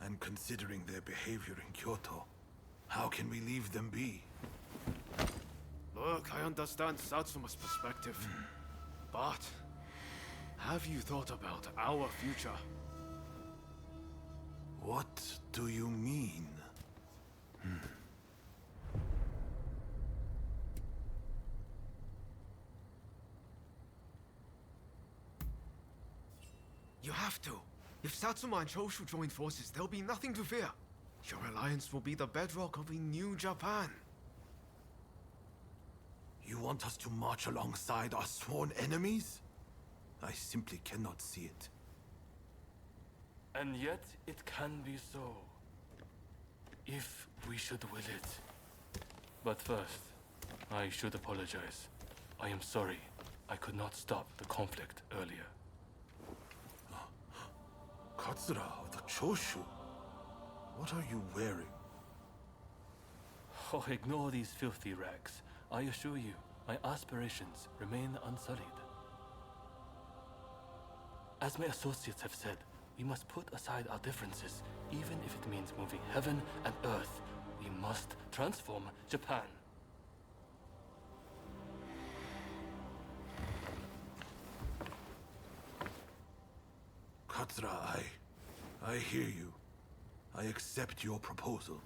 And considering their behavior in Kyoto, how can we leave them be? Look, I understand Satsuma's perspective. But have you thought about our future? What do you mean? You have to. If Satsuma and Choshu join forces, there'll be nothing to fear. Your alliance will be the bedrock of a new Japan. You want us to march alongside our sworn enemies? I simply cannot see it. And yet, it can be so. If we should will it. But first, I should apologize. I am sorry. I could not stop the conflict earlier. Katsura of the Choshu? What are you wearing? Oh, ignore these filthy rags. I assure you, my aspirations remain unsullied. As my associates have said, we must put aside our differences, even if it means moving heaven and earth. We must transform Japan. Katsura, I hear you. I accept your proposal.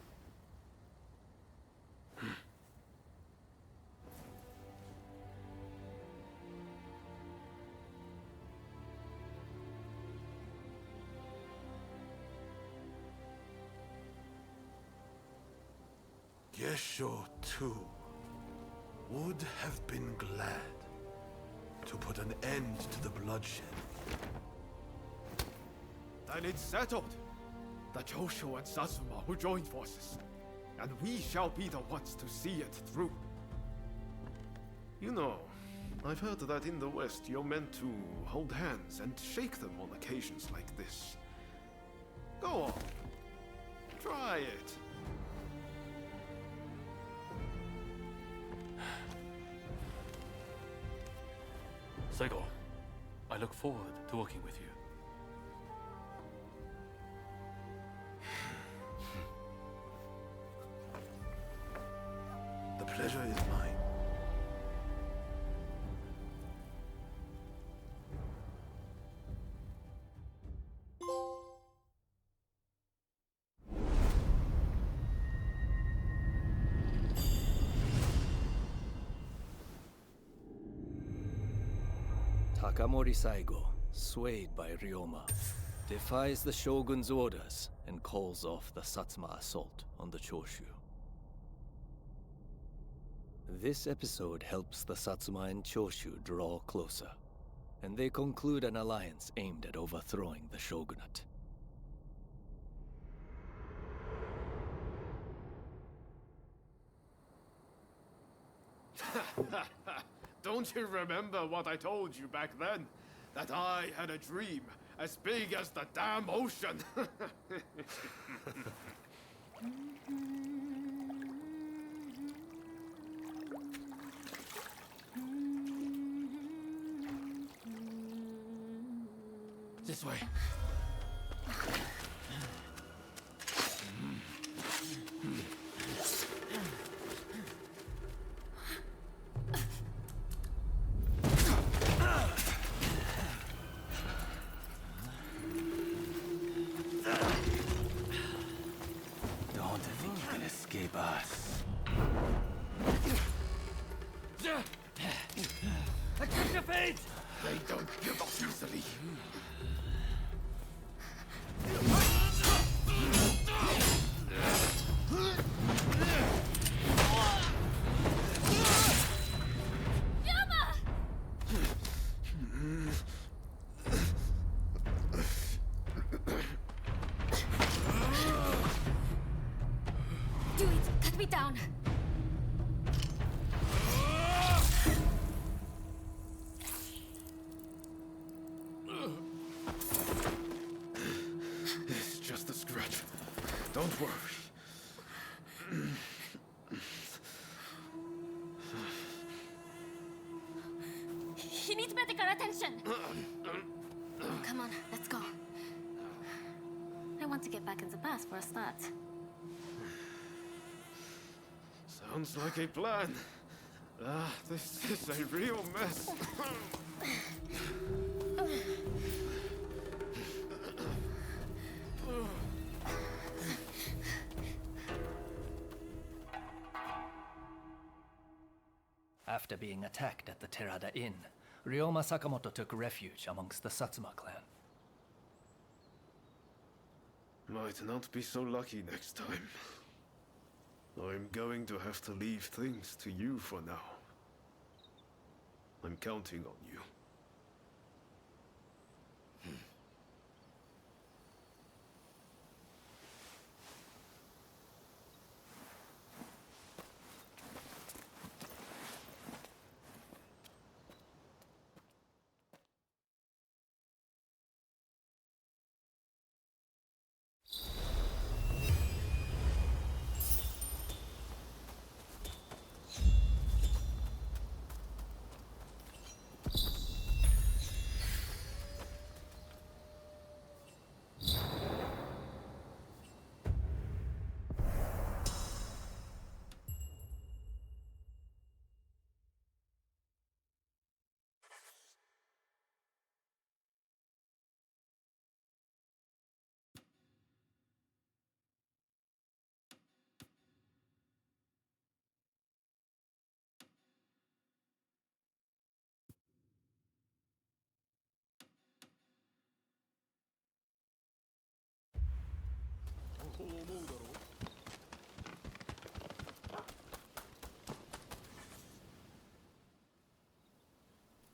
Gesho, too, would have been glad to put an end to the bloodshed. Then it's settled. The Choshu and Satsuma will join forces, and we shall be the ones to see it through. You know, I've heard that in the West you're meant to hold hands and shake them on occasions like this. Go on. Try it. Saigo, I look forward to working with you. The pleasure is mine. Takamori Saigo, swayed by Ryoma, defies the Shogun's orders and calls off the Satsuma assault on the Choshu. This episode helps the Satsuma and Choshu draw closer. and they conclude an alliance aimed at overthrowing the shogunate. Don't you remember what I told you back then? That I had a dream as big as the damn ocean. This way. Don't think you can escape us. Catch your fate! They don't give up easily. Do it! Cut me down! It's just a scratch. Don't worry. He needs medical attention. Come on, let's go. I want to get back in the past for a start. Sounds like a plan. This is a real mess. After being attacked at the Terada Inn, Ryoma Sakamoto took refuge amongst the Satsuma clan. Might not be so lucky next time. I'm going to have to leave things to you for now. I'm counting on you.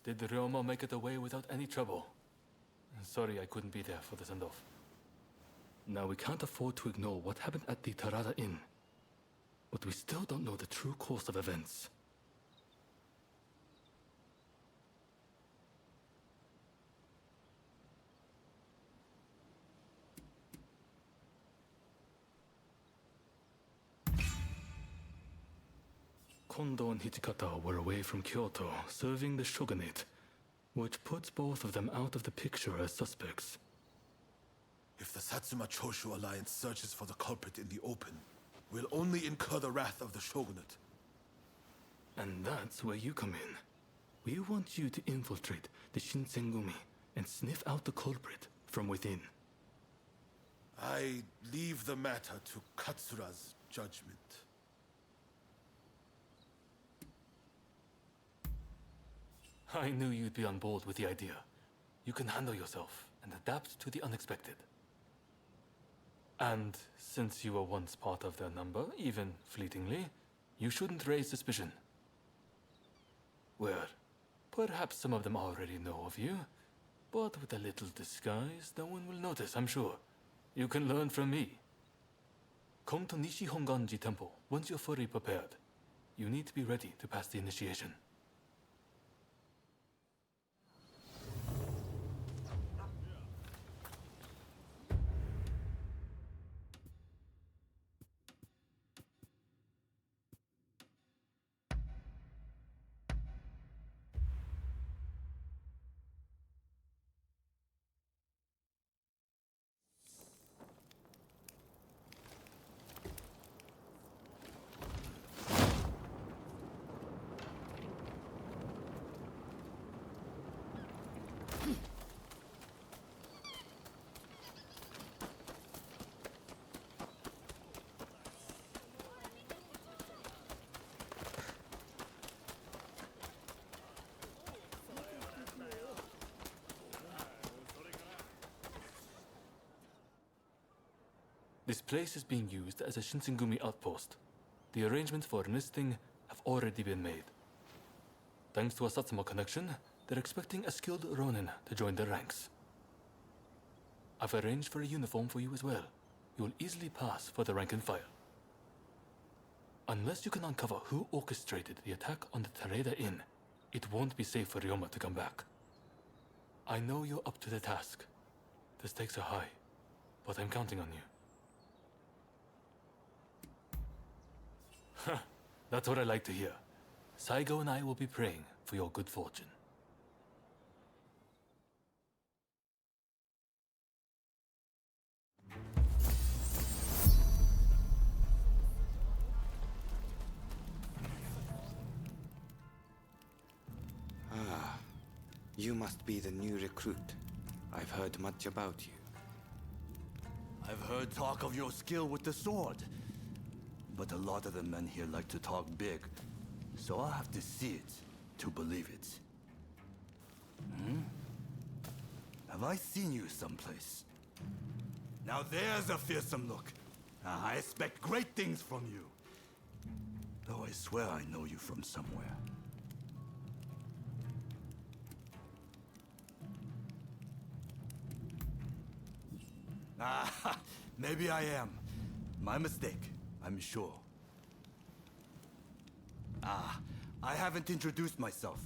Did the Ryoma make it away without any trouble? Sorry I couldn't be there for the send-off. Now we can't afford to ignore what happened at the Terada Inn. But we still don't know the true course of events. Kondo and Hijikata were away from Kyoto, serving the shogunate, which puts both of them out of the picture as suspects. If the Satsuma Choshu alliance searches for the culprit in the open, we'll only incur the wrath of the shogunate. And that's where you come in. We want you to infiltrate the Shinsengumi and sniff out the culprit from within. I leave the matter to Katsura's judgment. I knew you'd be on board with the idea. You can handle yourself and adapt to the unexpected. And since you were once part of their number, even fleetingly, you shouldn't raise suspicion. Where? Perhaps some of them already know of you, but with a little disguise, no one will notice, I'm sure. You can learn from me. Come to Nishi Honganji Temple once you're fully prepared. You need to be ready to pass the initiation. This place is being used as a Shinsengumi outpost. The arrangements for enlisting have already been made. Thanks to a Satsuma connection, they're expecting a skilled Ronin to join their ranks. I've arranged for a uniform for you as well. You will easily pass for the rank and file. Unless you can uncover who orchestrated the attack on the Tereda Inn, it won't be safe for Ryoma to come back. I know you're up to the task. The stakes are high, but I'm counting on you. That's what I like to hear. Saigo and I will be praying for your good fortune. Ah, you must be the new recruit. I've heard much about you. I've heard talk of your skill with the sword. But a lot of the men here like to talk big, so I'll have to see it to believe it. Have I seen you someplace? Now there's a fearsome look. I expect great things from you. Though I swear I know you from somewhere. Maybe I am. My mistake. I'm sure. I haven't introduced myself.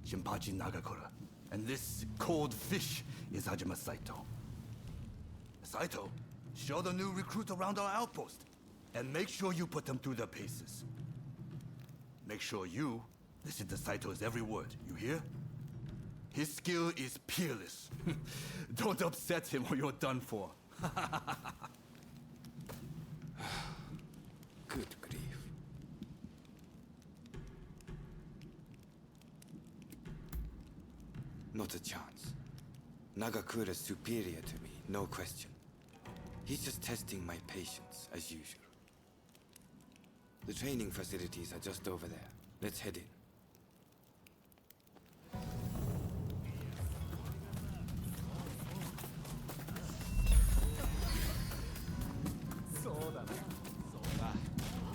Shinpachi Nagakura. And this cold fish is Hajime Saito. Saito, show the new recruit around our outpost. And make sure you put them through their paces. Make sure you listen to Saito's every word, you hear? His skill is peerless. Don't upset him or you're done for. Good grief. Not a chance. Nagakura's superior to me, no question. He's just testing my patience, as usual. The training facilities are just over there. Let's head in.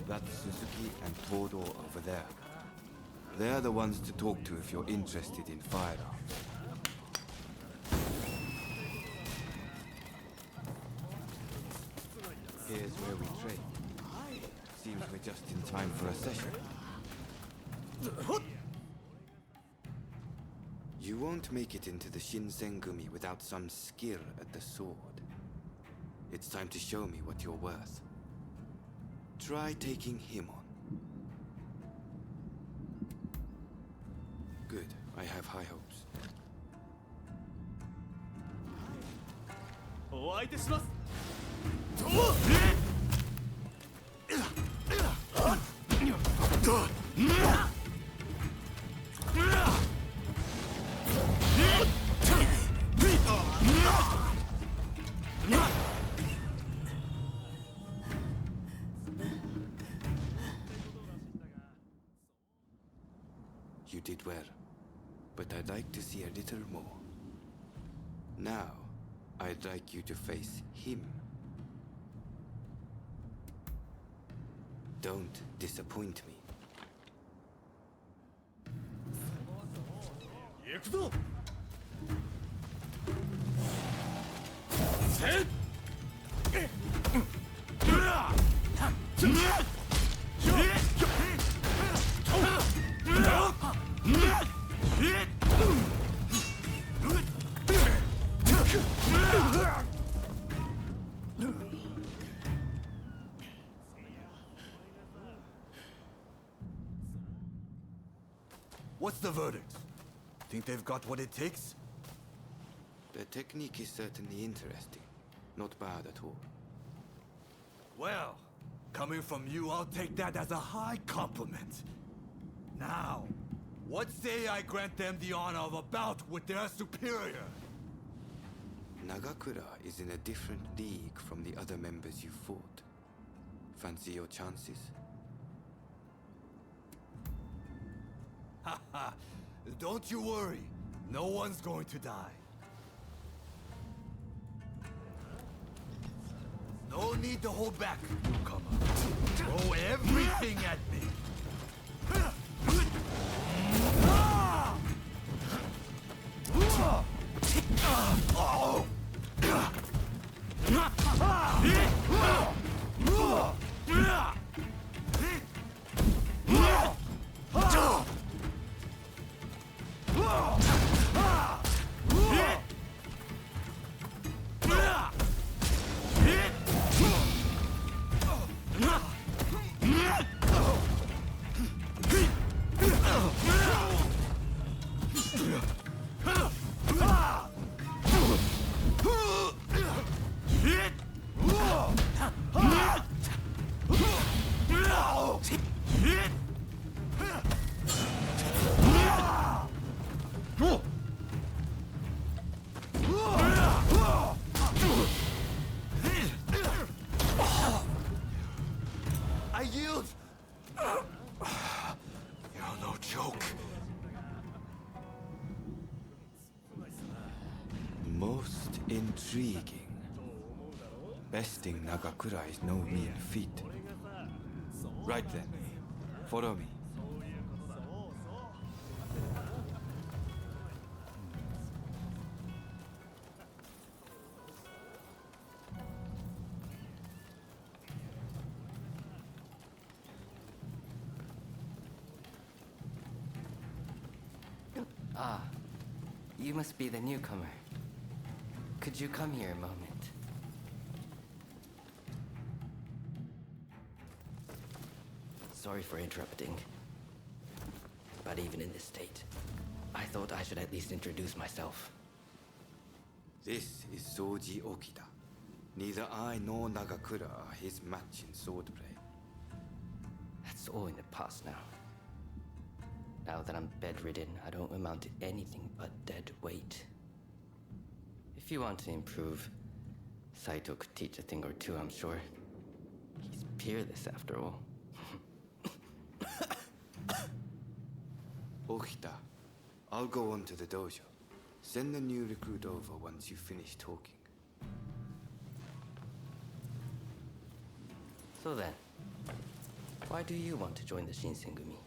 That's Suzuki and Todo over there. They're the ones to talk to if you're interested in firearms. Here's where we trade. Seems we're just in time for a session. You won't make it into the Shinsengumi without some skill at the sword. It's time to show me what you're worth. Try taking him on. Good. I have high hopes. お相手します。You did well, but I'd like to see a little more. Now, I'd like you to face him. Don't disappoint me. What's the verdict? Think they've got what it takes? The technique is certainly interesting. Not bad at all. Well, coming from you, I'll take that as a high compliment. Now, what say I grant them the honor of a bout with their superior? Nagakura is in a different league from the other members you fought. Fancy your chances? Haha, don't you worry. No one's going to die. No need to hold back, newcomer. Throw everything at me. I yield! You're no joke. Most intriguing. Besting Nagakura is no mean feat. Right then, follow me. Ah, you must be the newcomer. Could you come here a moment? Sorry for interrupting. But even in this state, I thought I should at least introduce myself. This is Soji Okita. Neither I nor Nagakura are his match in swordplay. That's all in the past now. Now that I'm bedridden, I don't amount to anything but dead weight. If you want to improve, Saito could teach a thing or two, I'm sure. He's peerless after all. Okita, I'll go on to the dojo. Send the new recruit over once you finish talking. So then, why do you want to join the Shinsengumi?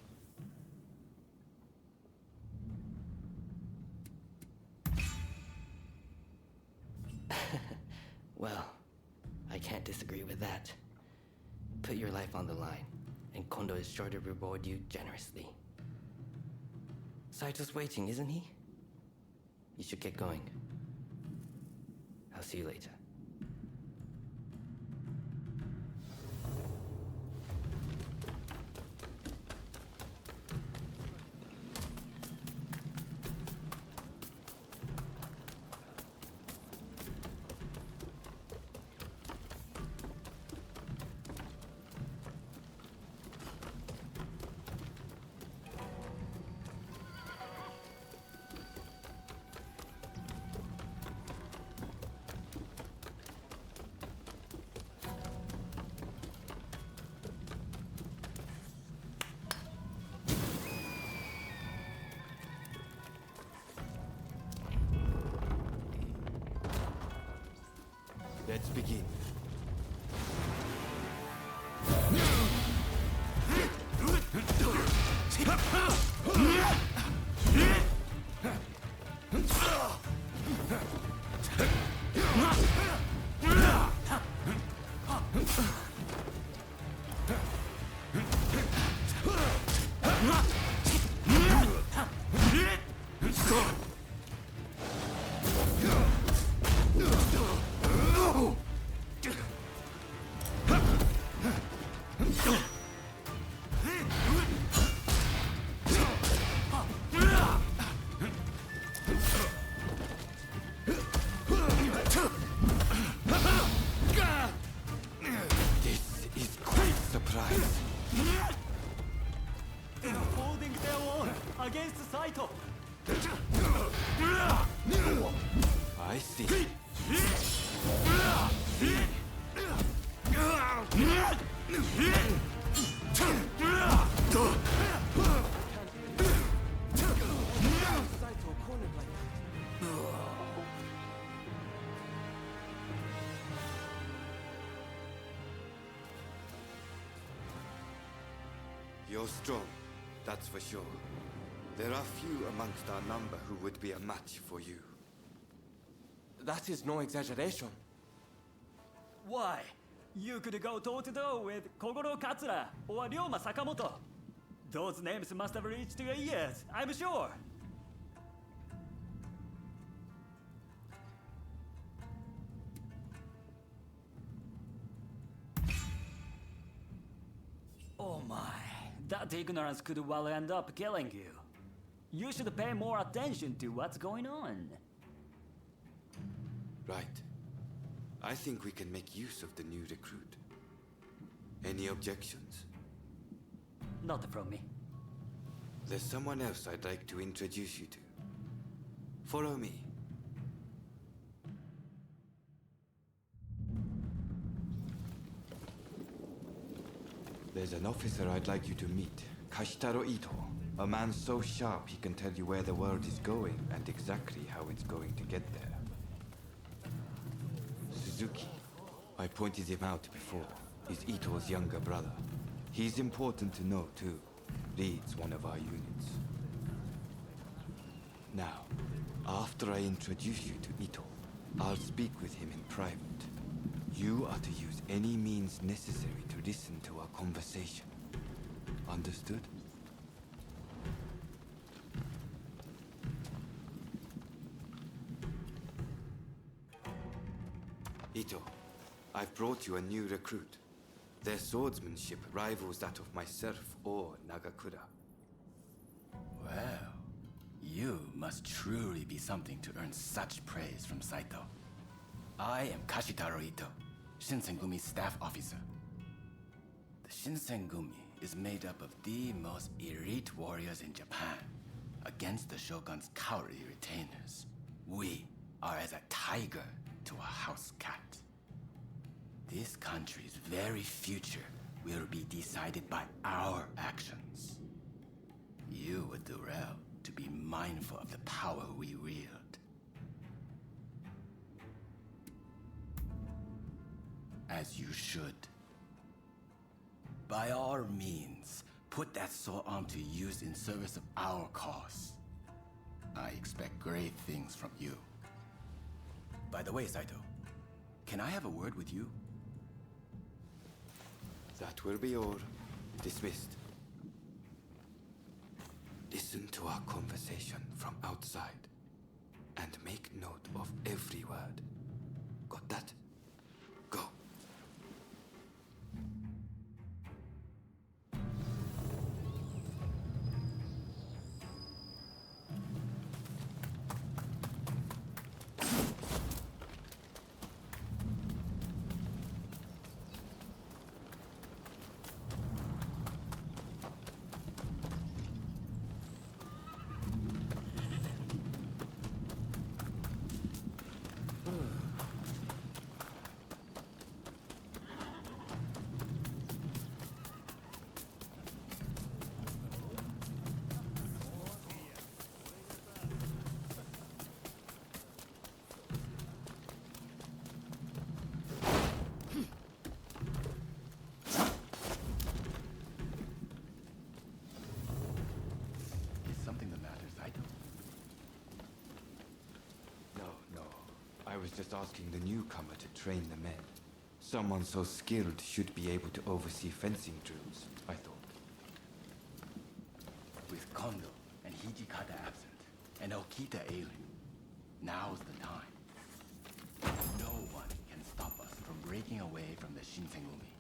Well, I can't disagree with that. Put your life on the line, and Kondo is sure to reward you generously. Saito's waiting, isn't he? You should get going. I'll see you later. Let's begin. I see. You're strong, that's for sure. There are few amongst our number who would be a match for you. That is no exaggeration. Why? You could go toe-to-toe with Kogoro Katsura or Ryoma Sakamoto. Those names must have reached your ears, I'm sure. Oh my, that ignorance could well end up killing you. You should pay more attention to what's going on. Right. I think we can make use of the new recruit. Any objections? Not from me. There's someone else I'd like to introduce you to. Follow me. There's an officer I'd like you to meet, Kashitaro Ito. A man so sharp he can tell you where the world is going and exactly how it's going to get there. Suzuki. I pointed him out before. He's Ito's younger brother. He's important to know too. Leads one of our units. Now, after I introduce you to Ito, I'll speak with him in private. You are to use any means necessary to listen to our conversation. Understood? Ito, I've brought you a new recruit. Their swordsmanship rivals that of myself or Nagakura. Well, you must truly be something to earn such praise from Saito. I am Kashitaro Ito, Shinsen-gumi's staff officer. The Shinsen-gumi is made up of the most elite warriors in Japan against the Shogun's cowardly retainers. We are as a tiger to a house cat. This country's very future will be decided by our actions. You would do well to be mindful of the power we wield. As you should. By all means, put that sword on to use in service of our cause. I expect great things from you. By the way, Saito, can I have a word with you? That will be all. Dismissed. Listen to our conversation from outside and make note of every word. Got that? Go. was just asking the newcomer to train the men. Someone so skilled should be able to oversee fencing drills, I thought. With Kondo and Hijikata absent, and Okita ailing, now's the time. No one can stop us from breaking away from the Shinsengumi.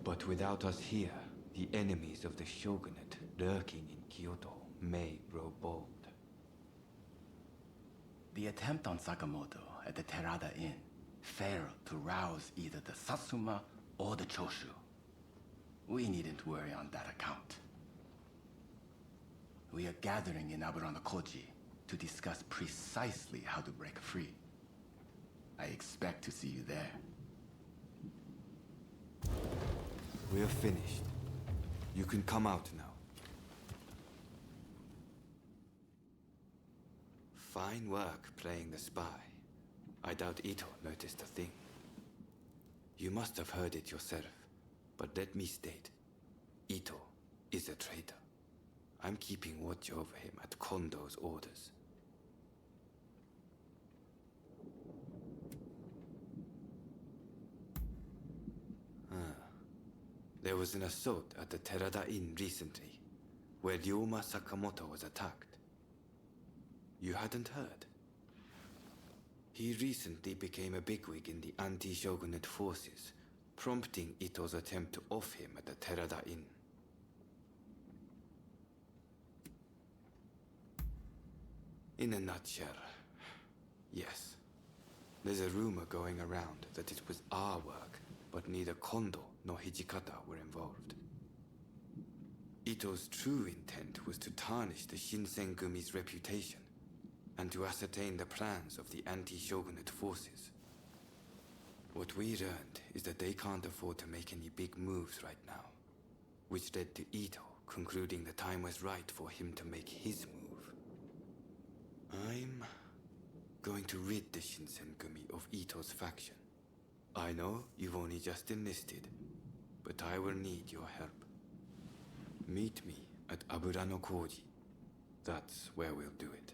But without us here, the enemies of the shogunate lurking in Kyoto may grow bold. The attempt on Sakamoto at the Terada Inn failed to rouse either the Satsuma or the Choshu. We needn't worry on that account. We are gathering in Aburanokoji to discuss precisely how to break free. I expect to see you there. We're finished. You can come out now. Fine work playing the spy. I doubt Ito noticed a thing. You must have heard it yourself, but let me state, Ito is a traitor. I'm keeping watch over him at Kondo's orders. There was an assault at the Terada Inn recently, where Ryoma Sakamoto was attacked. You hadn't heard? He recently became a bigwig in the anti-shogunate forces, prompting Ito's attempt to off him at the Terada Inn. In a nutshell, yes. There's a rumor going around that it was our work, but neither Kondo nor Hijikata were involved. Ito's true intent was to tarnish the Shinsengumi's reputation and to ascertain the plans of the anti-shogunate forces. What we learned is that they can't afford to make any big moves right now, which led to Ito concluding the time was right for him to make his move. I'm going to rid the Shinsengumi of Ito's faction. I know you've only just enlisted, but I will need your help. Meet me at Aburanokoji. That's where we'll do it.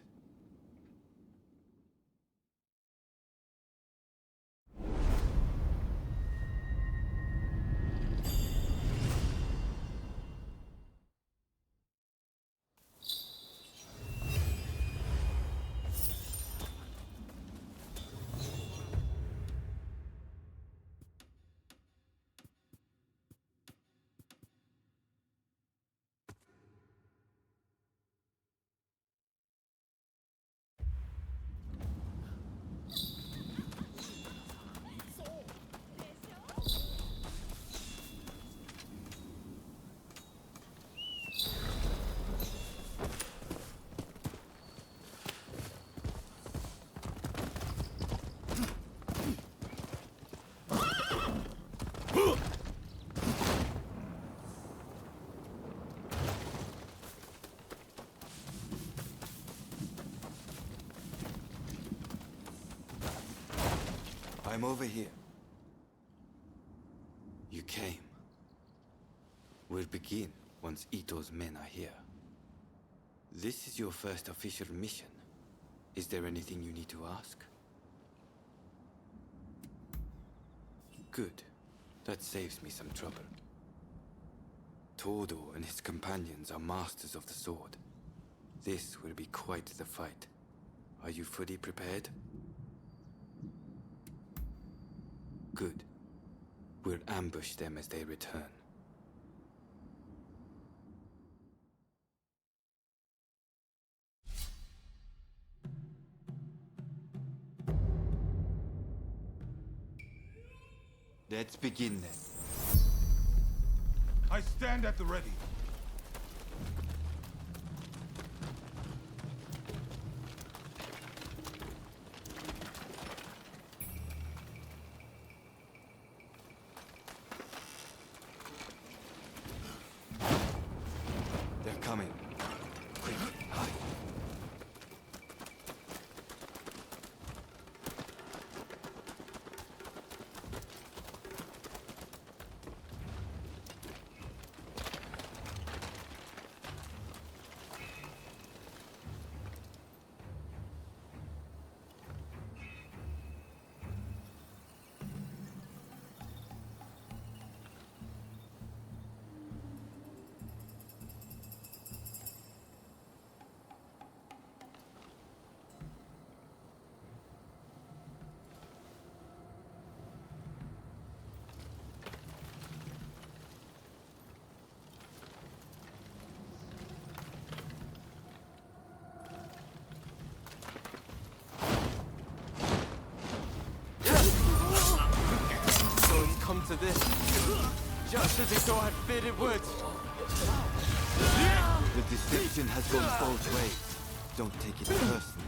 I'm over here. You came. We'll begin once Ito's men are here. This is your first official mission. Is there anything you need to ask? Good. That saves me some trouble. Todo and his companions are masters of the sword. This will be quite the fight. Are you fully prepared? Good. We'll ambush them as they return. Let's begin then. I stand at the ready. They're coming. Quick, hide. this. Just as he thought had fit it would. The deception has gone both ways. Don't take it personally.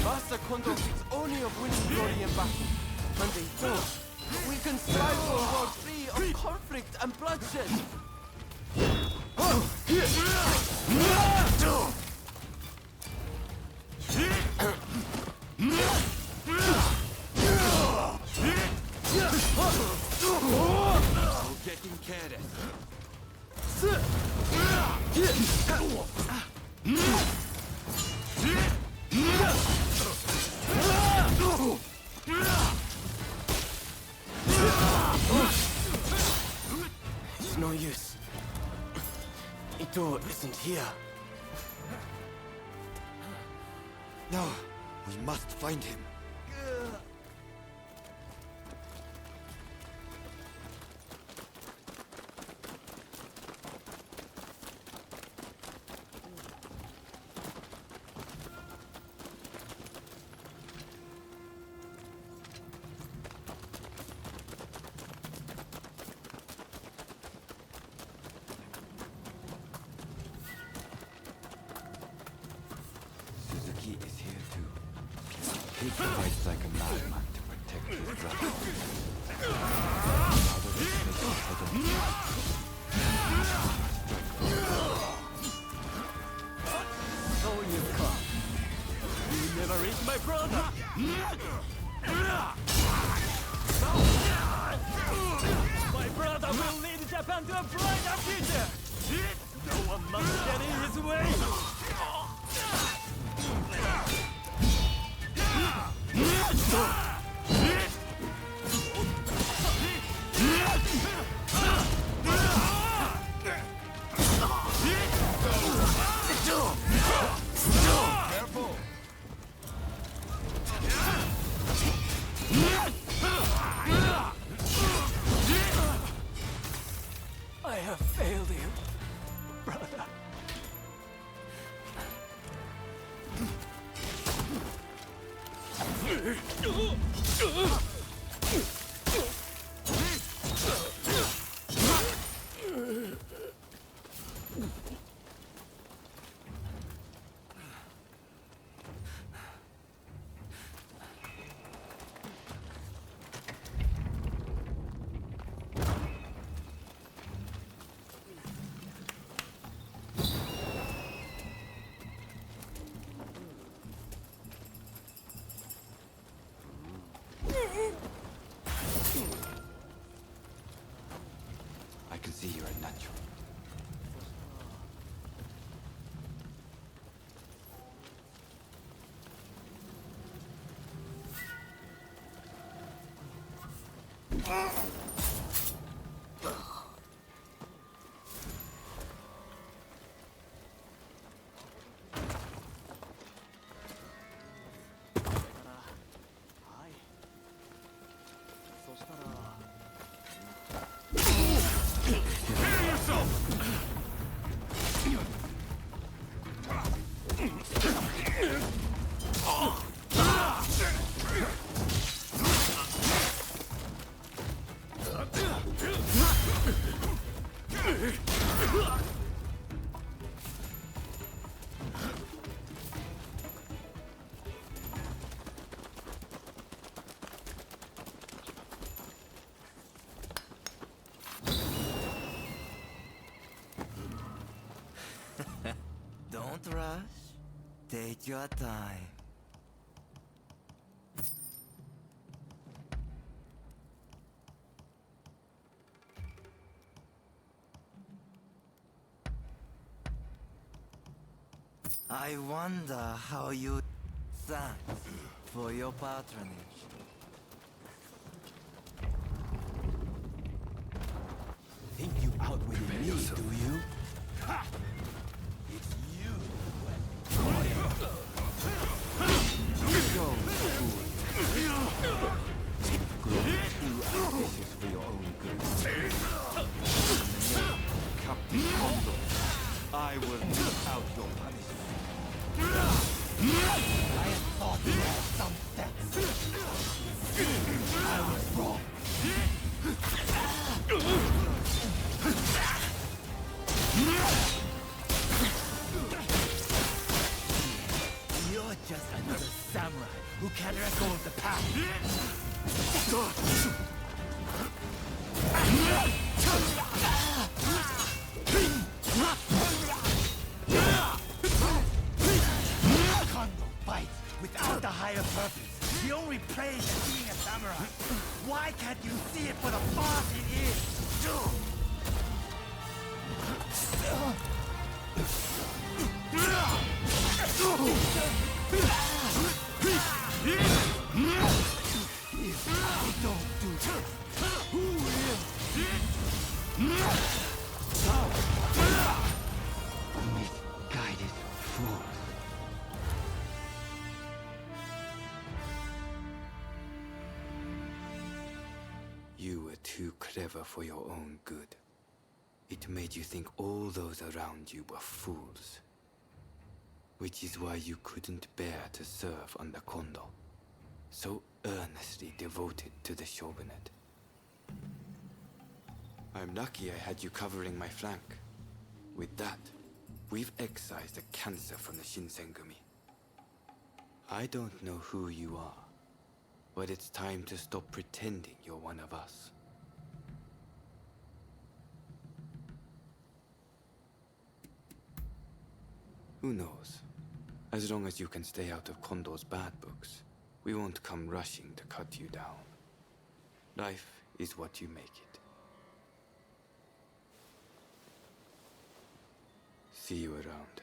Master Kondo thinks only of winning glory in battle. And they don't. We can strive for a world free of conflict and bloodshed. So getting careless. It's no use. Ito isn't here. No, we must find him. Suzuki is here too. He fights like a madman to protect his brother. So you've come. You never reached my brother! My brother will lead Japan to a brighter future! No one must get in his way! Careful! I have failed you, brother. I can see you're a natural. Don't rush. Take your time. I wonder how you... Thanks for your patronage. Think you outwitted me, do you? Ha! It's you who I will mete out your punishment. I had thought you had some sense. I was wrong. You're just another samurai who can't let go of the past. Kondo bites without a higher purpose. He only prays at being a samurai. Why can't you see it for the boss it is? If I don't do this, who will? Misguided fools. You were too clever for your own good. It made you think all those around you were fools. Which is why you couldn't bear to serve under Kondo, so earnestly devoted to the shogunate. I'm lucky I had you covering my flank. With that, we've excised a cancer from the Shinsengumi. I don't know who you are, but it's time to stop pretending you're one of us. Who knows? As long as you can stay out of Kondo's bad books, we won't come rushing to cut you down. Life is what you make it. See you around.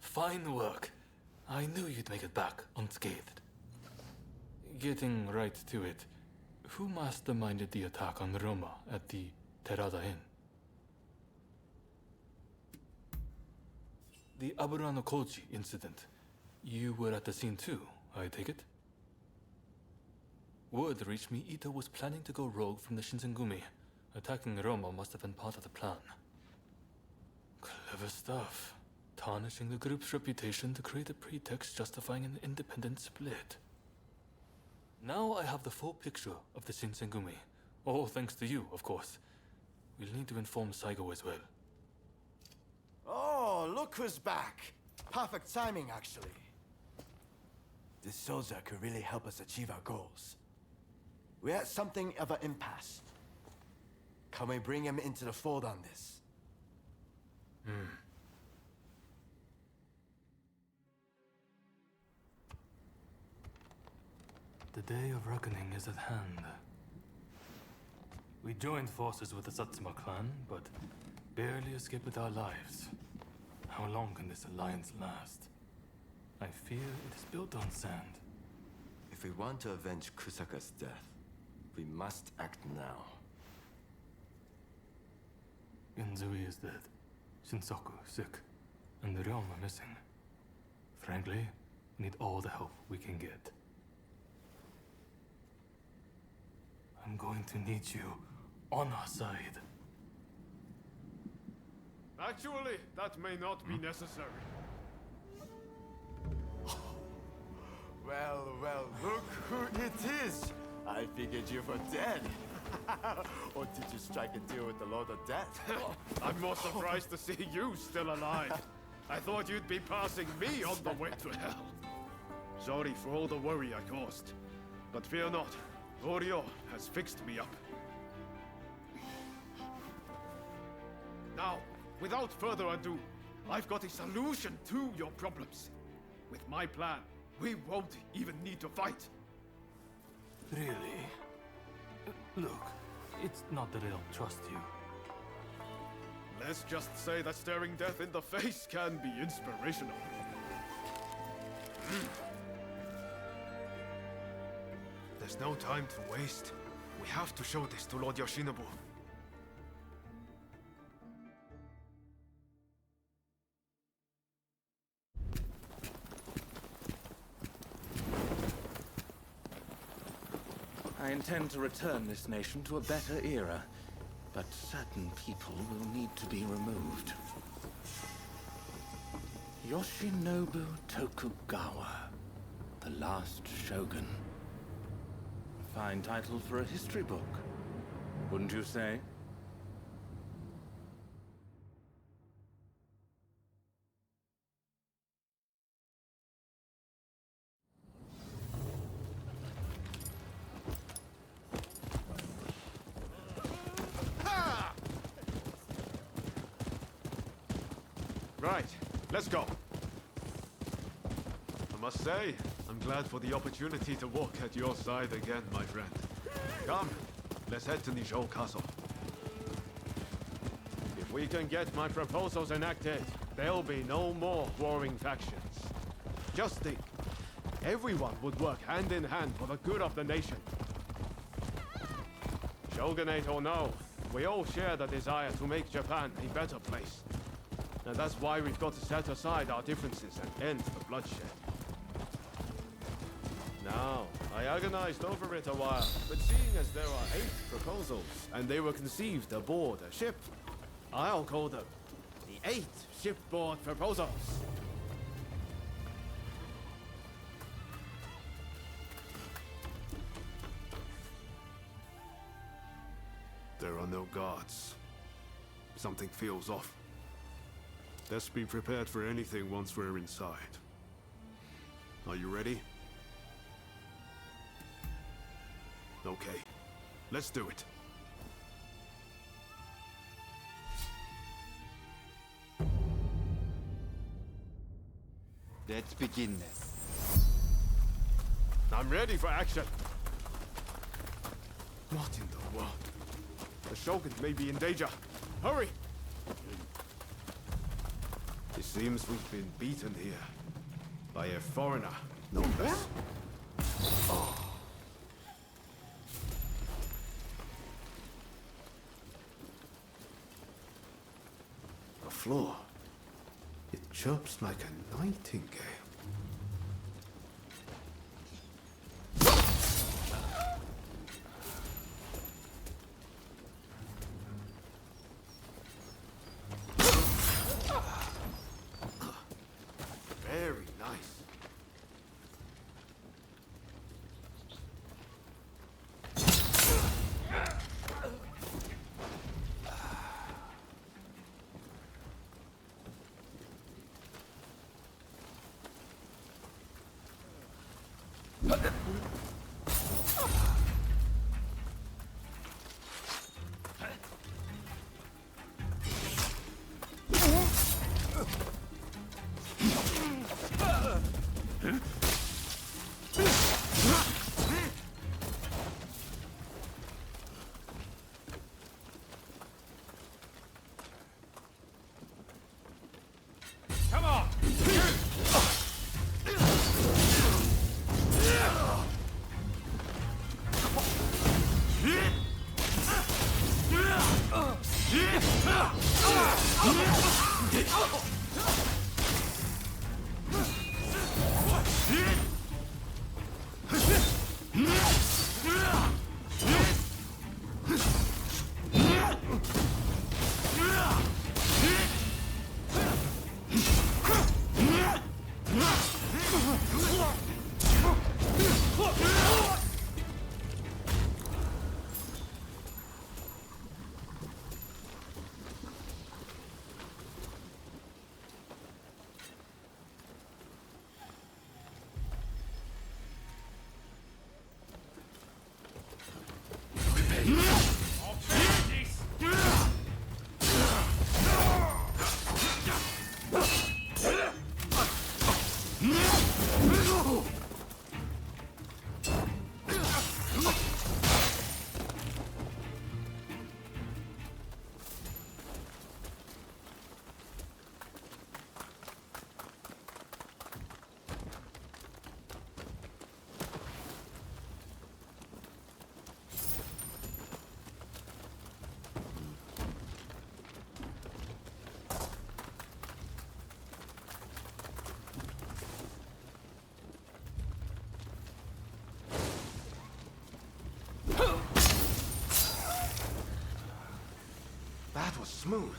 Fine work. I knew you'd make it back unscathed. Getting right to it, who masterminded the attack on Roma at the Terada Inn? The Aburano Kochi incident. You were at the scene too, I take it? Word reached me Ito was planning to go rogue from the Shinsengumi. Attacking Roma must have been part of the plan. Clever stuff. Tarnishing the group's reputation to create a pretext justifying an independent split. Now I have the full picture of the Shinsengumi. All thanks to you, of course. We'll need to inform Saigo as well. Oh, look who's back. Perfect timing, actually. This soldier could really help us achieve our goals. We're at something of an impasse. Can we bring him into the fold on this? The day of reckoning is at hand. We joined forces with the Satsuma clan, but barely escaped with our lives. How long can this alliance last? I fear it is built on sand. If we want to avenge Kusaka's death, we must act now. Genzui is dead, Shinsaku sick, and the realm are missing. Frankly, we need all the help we can get. I'm going to need you on our side. Actually, that may not be necessary. Well, look who it is! I figured you were dead. Or did you strike a deal with the Lord of Death? I'm more surprised to see you still alive. I thought you'd be passing me on the way to hell. Sorry for all the worry I caused. But fear not, Oreo has fixed me up. Now, without further ado, I've got a solution to your problems. With my plan, we won't even need to fight. Really? Look, it's not that I don't trust you. Let's just say that staring death in the face can be inspirational. There's no time to waste. We have to show this to Lord Yoshinobu. I intend to return this nation to a better era, but certain people will need to be removed. Yoshinobu Tokugawa, the last shogun. A fine title for a history book, wouldn't you say? Right, let's go. I must say, I'm glad for the opportunity to walk at your side again, my friend. Come, let's head to Nijou Castle. If we can get my proposals enacted, there'll be no more warring factions. Just think, everyone would work hand in hand for the good of the nation. Shogunate or no, we all share the desire to make Japan a better place. And that's why we've got to set aside our differences and end the bloodshed. Now, I agonized over it a while, but seeing as there are 8 proposals, and they were conceived aboard a ship, I'll call them the 8 shipboard proposals. There are no guards. Something feels off. Let's be prepared for anything once we're inside. Are you ready? Okay, let's do it. Let's begin this. I'm ready for action. What in the world? The Shogun may be in danger. Hurry! It seems we've been beaten here. By a foreigner, no less. Oh. The floor. It chirps like a nightingale. Very nice. Come on! was smooth.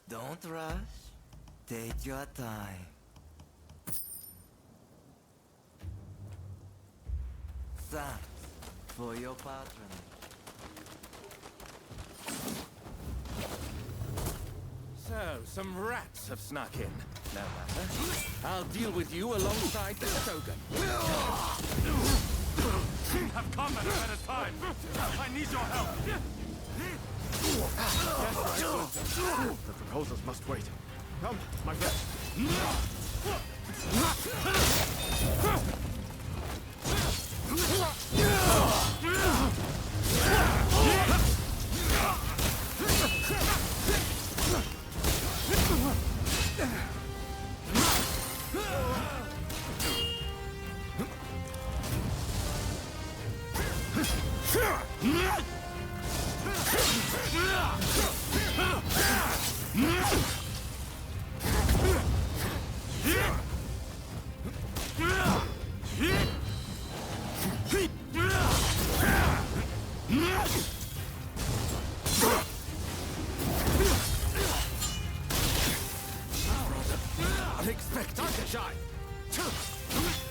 Don't rush. Take your time. Thanks for your patronage. So, some rats have snuck in. No matter. I'll deal with you alongside the Shogun. Have come at a better time. I need your help. That's right. The proposals must wait. Come, my friend. Unexpected to shine.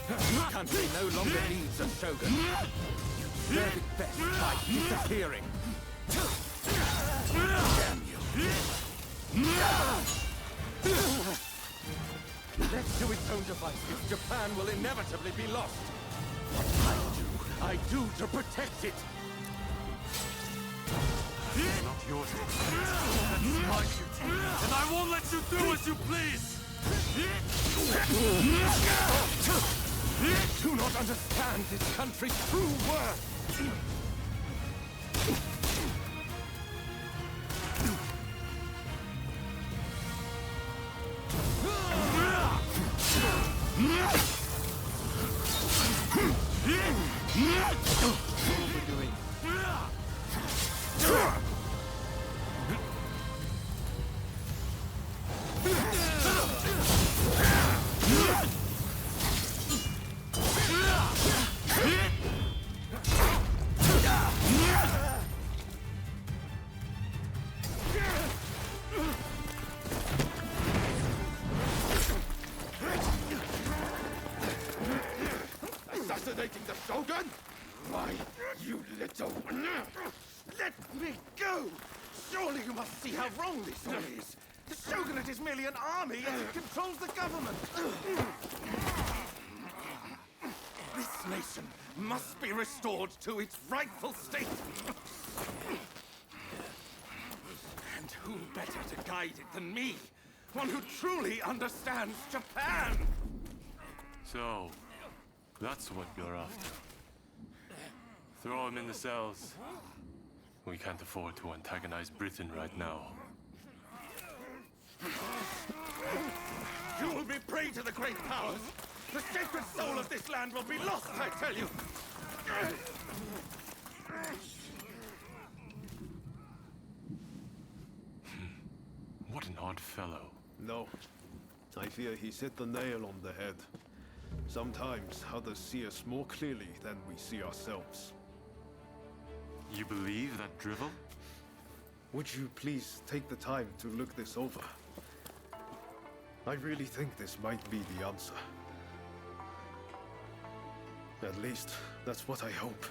The country no longer needs a shogun. You deserve it best by disappearing. Damn you. Left to its own devices, Japan will inevitably be lost. What I do to protect it. It's not yours. That's my duty. And I won't let you do as you please. Do not understand this country's true worth. Assassinating the Shogun? Why, you little... Let me go! Surely you must see how wrong this all is. The Shogunate is merely an army and it controls the government. This nation must be restored to its rightful state. And who better to guide it than me? One who truly understands Japan! So, that's what you're after. Throw him in the cells. We can't afford to antagonize Britain right now. You will be prey to the great powers! The sacred soul of this land will be lost, I tell you! What an odd fellow. No. I fear he's hit the nail on the head. Sometimes others see us more clearly than we see ourselves. You believe that drivel? Would you please take the time to look this over? I really think this might be the answer. At least, that's what I hope.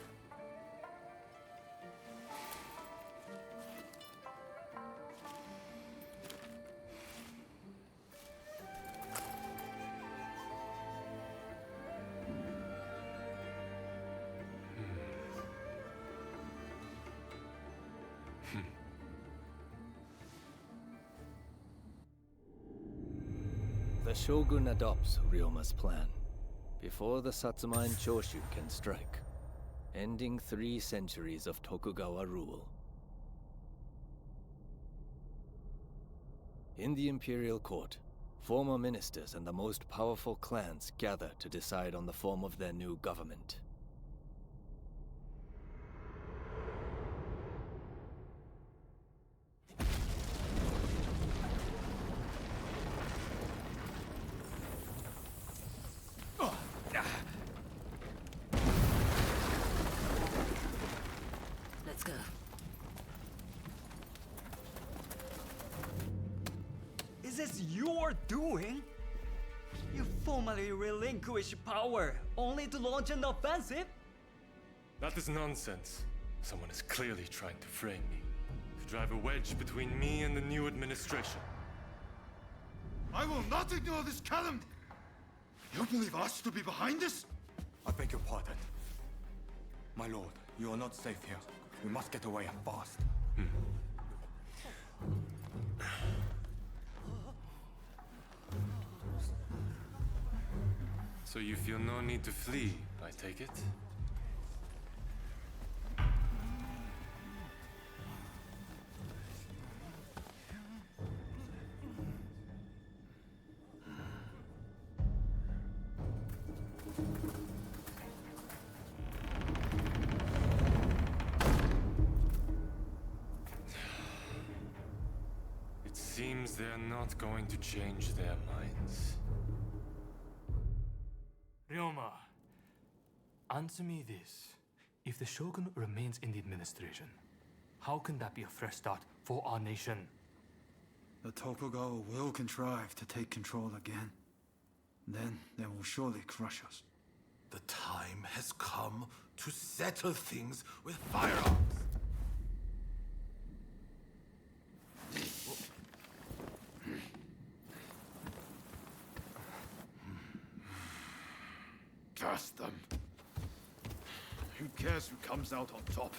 The Shogun adopts Ryoma's plan before the Satsuma and Choshu can strike, ending 3 centuries of Tokugawa rule. In the imperial court, former ministers and the most powerful clans gather to decide on the form of their new government. Let's go. Is this your doing? You formally relinquish power, only to launch an offensive? That is nonsense. Someone is clearly trying to frame me, to drive a wedge between me and the new administration. I will not ignore this calumny! You believe us to be behind this? I beg your pardon. My lord, you are not safe here. We must get away and fast. So you feel no need to flee, I take it? It seems they're not going to change their minds. Ryoma, answer me this. If the Shogun remains in the administration, how can that be a fresh start for our nation? The Tokugawa will contrive to take control again. Then they will surely crush us. The time has come to settle things with firearms. Curse them. Who cares who comes out on top?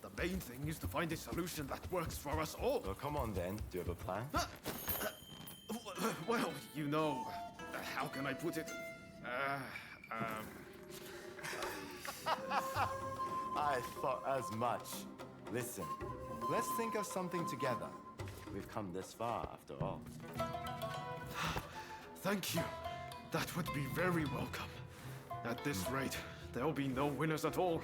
The main thing is to find a solution that works for us all. Well, come on then. Do you have a plan? Well, you know, how can I put it? I thought as much. Listen, let's think of something together. We've come this far, after all. Thank you. That would be very welcome. At this rate, there'll be no winners at all.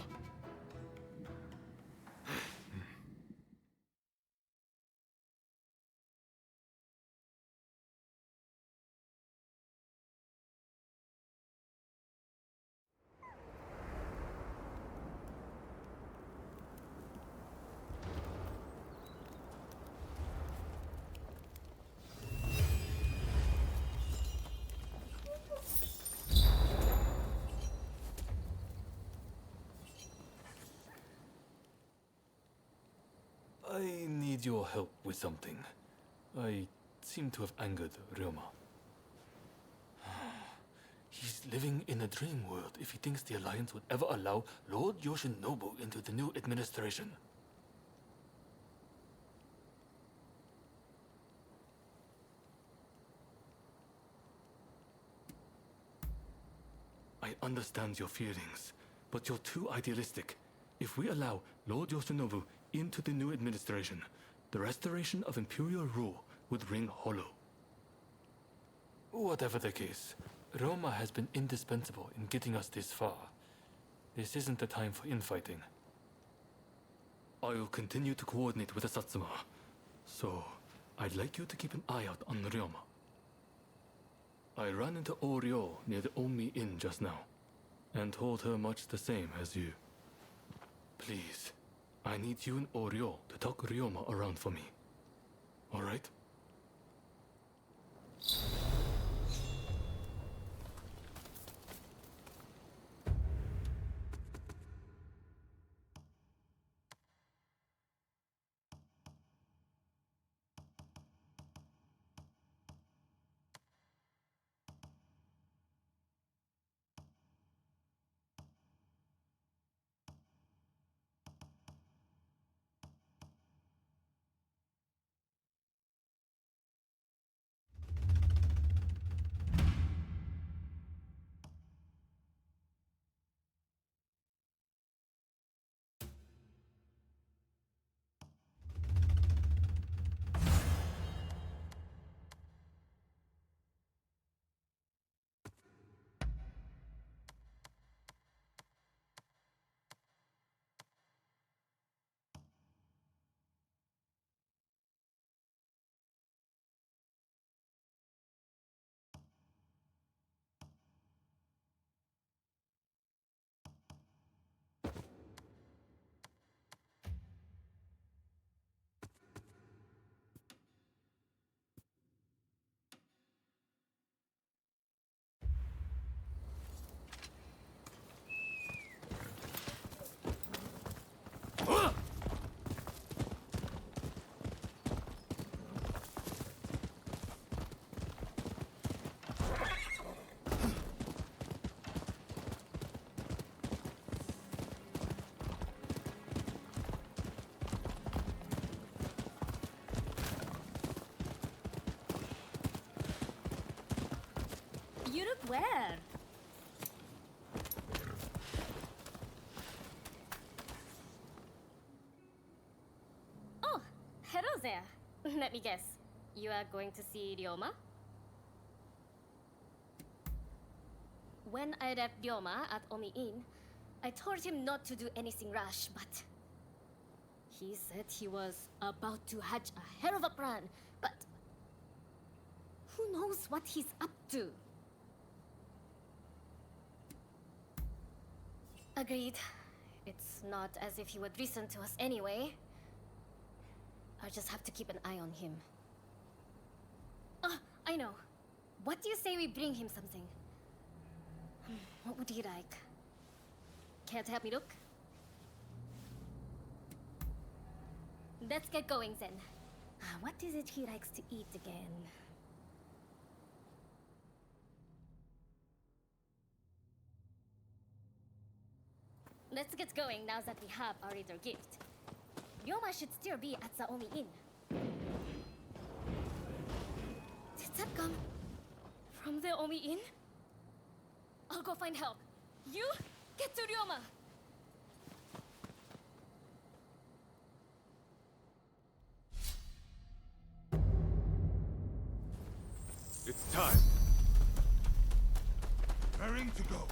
I need your help with something. I seem to have angered Ryoma. He's living in a dream world if he thinks the Alliance would ever allow Lord Yoshinobu into the new administration. I understand your feelings, but you're too idealistic. If we allow Lord Yoshinobu into the new administration, the restoration of imperial rule would ring hollow. Whatever the case, Roma has been indispensable in getting us this far. This isn't the time for infighting. I will continue to coordinate with the Satsuma, so I'd like you to keep an eye out on Ryoma. I ran into Oryo near the Omi Inn just now, and told her much the same as you. Please, I need you and Oryo to talk Ryoma around for me. Alright? You look well. Oh, hello there. Let me guess. You are going to see Ryoma? When I left Ryoma at Omi Inn, I told him not to do anything rash, but he said he was about to hatch a hell of a plan, but who knows what he's up to? Agreed. It's not as if he would listen to us anyway. I'll just have to keep an eye on him. Ah, I know. What do you say we bring him something? What would he like? Care to help me look? Let's get going then. What is it he likes to eat again? Let's get going now that we have our little gift. Ryoma should still be at the Omi Inn. Did that come from the Omi Inn? I'll go find help. You get to Ryoma. It's time. Raring to go.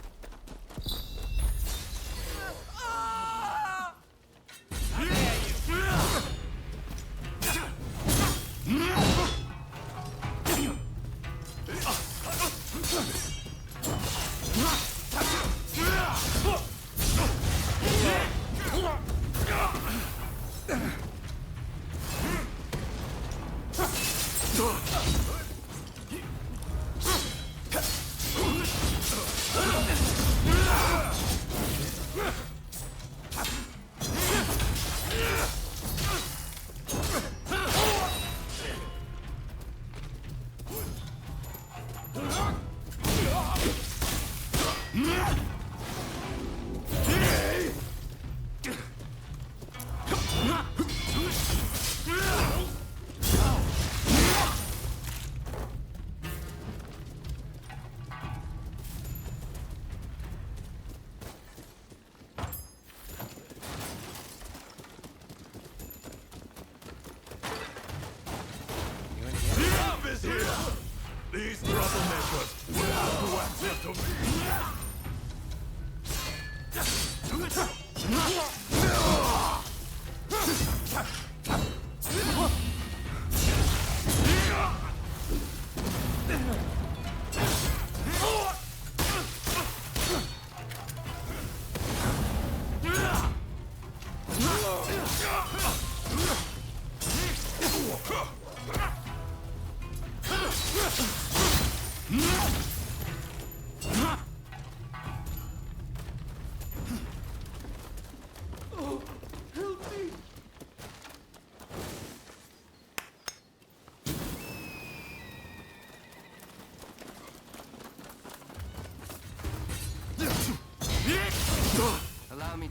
These troublemakers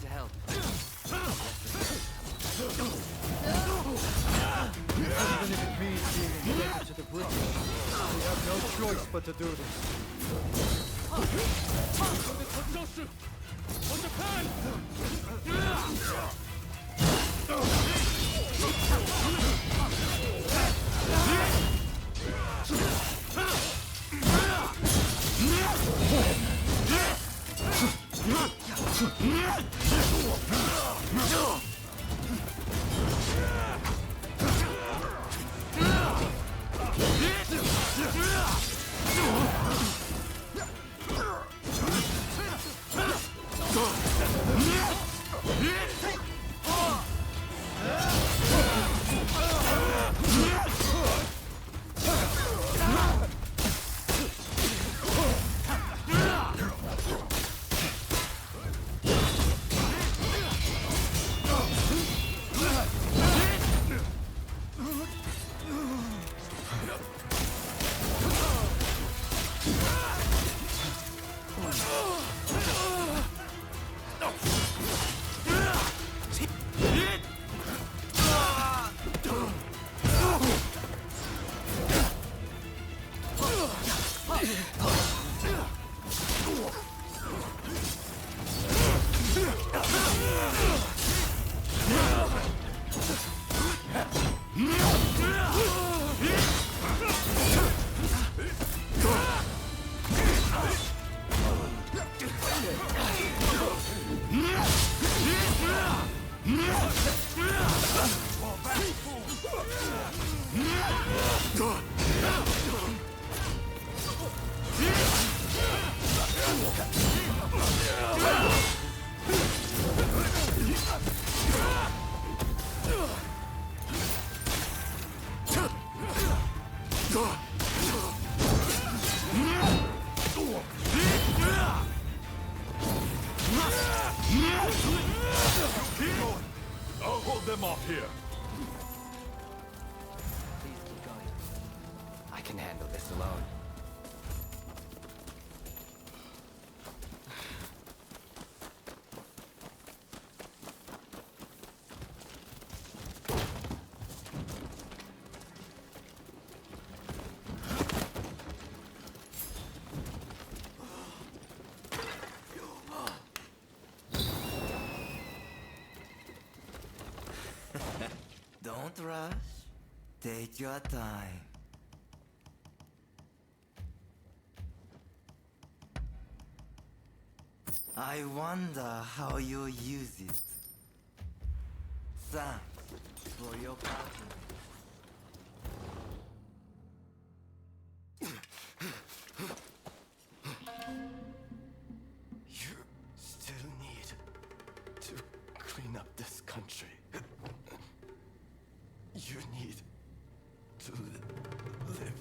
to help. Even if it means being indebted to the British, we have no choice but to do this. On Japan! I'll hold them off here. Please keep going. I can handle this alone. Don't rush. Take your time. I wonder how you'll use it. Thanks for your partner. You still need to clean up this country. You need to live.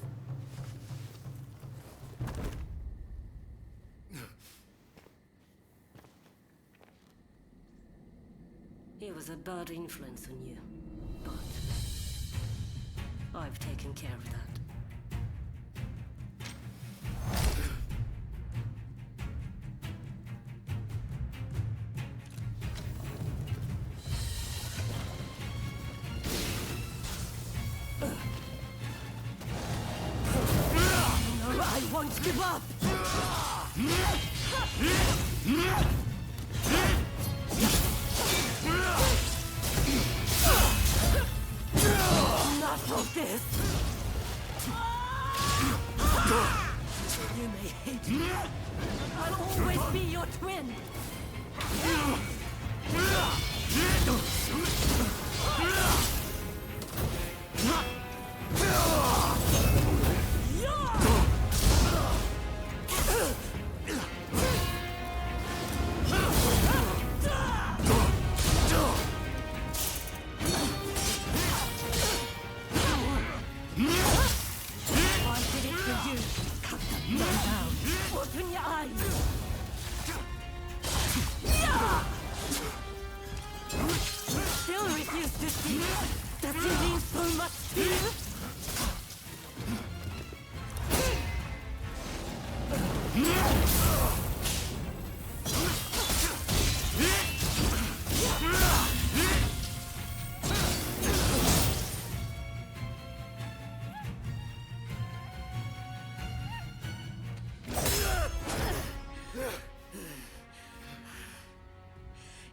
He was a bad influence on you, but I've taken care of that. I won't give up! Not of this! You may hate me. I'll always be your twin! Open your eyes! Still refuse to see? Does it mean so much to you?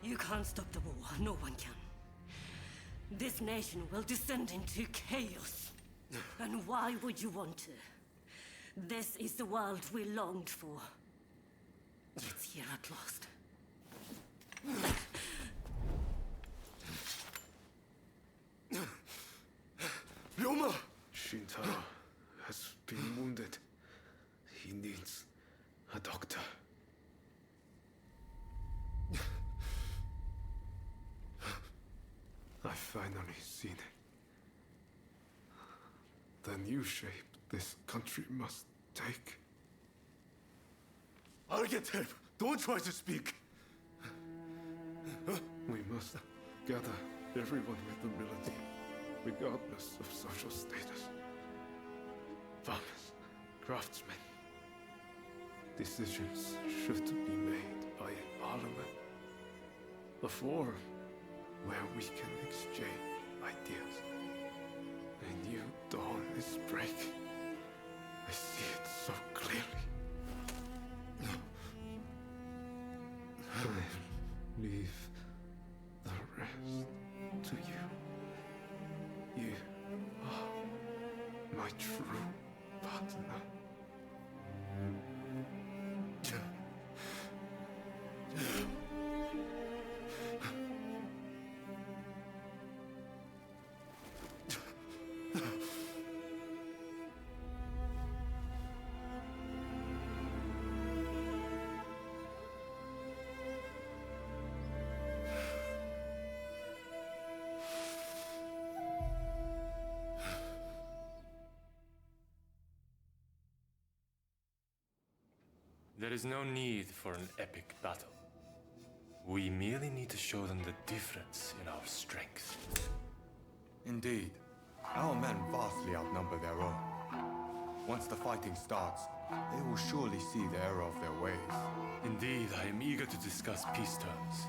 You can't stop the war. No one can. This nation will descend into chaos. And why would you want to? This is the world we longed for. It's here at last. Ryoma! Shintaro has been wounded. He needs a doctor. I've finally seen it. The new shape this country must take. I'll get help. Don't try to speak. We must gather everyone with ability, regardless of social status. Farmers, craftsmen. Decisions should be made by a parliament. A forum where we can exchange ideas. A new dawn is breaking. I see it so clearly. I leave the rest to you. You are my true partner. There is no need for an epic battle. We merely need to show them the difference in our strength. Indeed. Our men vastly outnumber their own. Once the fighting starts, they will surely see the error of their ways. Indeed, I am eager to discuss peace terms.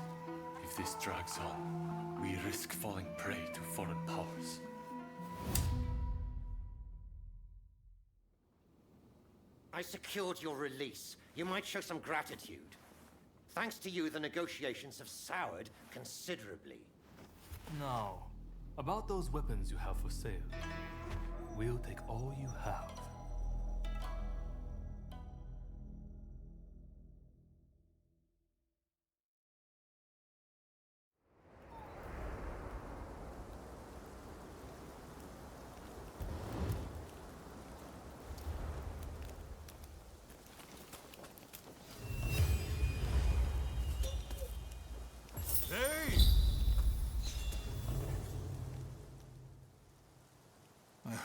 If this drags on, we risk falling prey to foreign powers. I secured your release. You might show some gratitude. Thanks to you, the negotiations have soured considerably. Now, about those weapons you have for sale. We'll take all you have.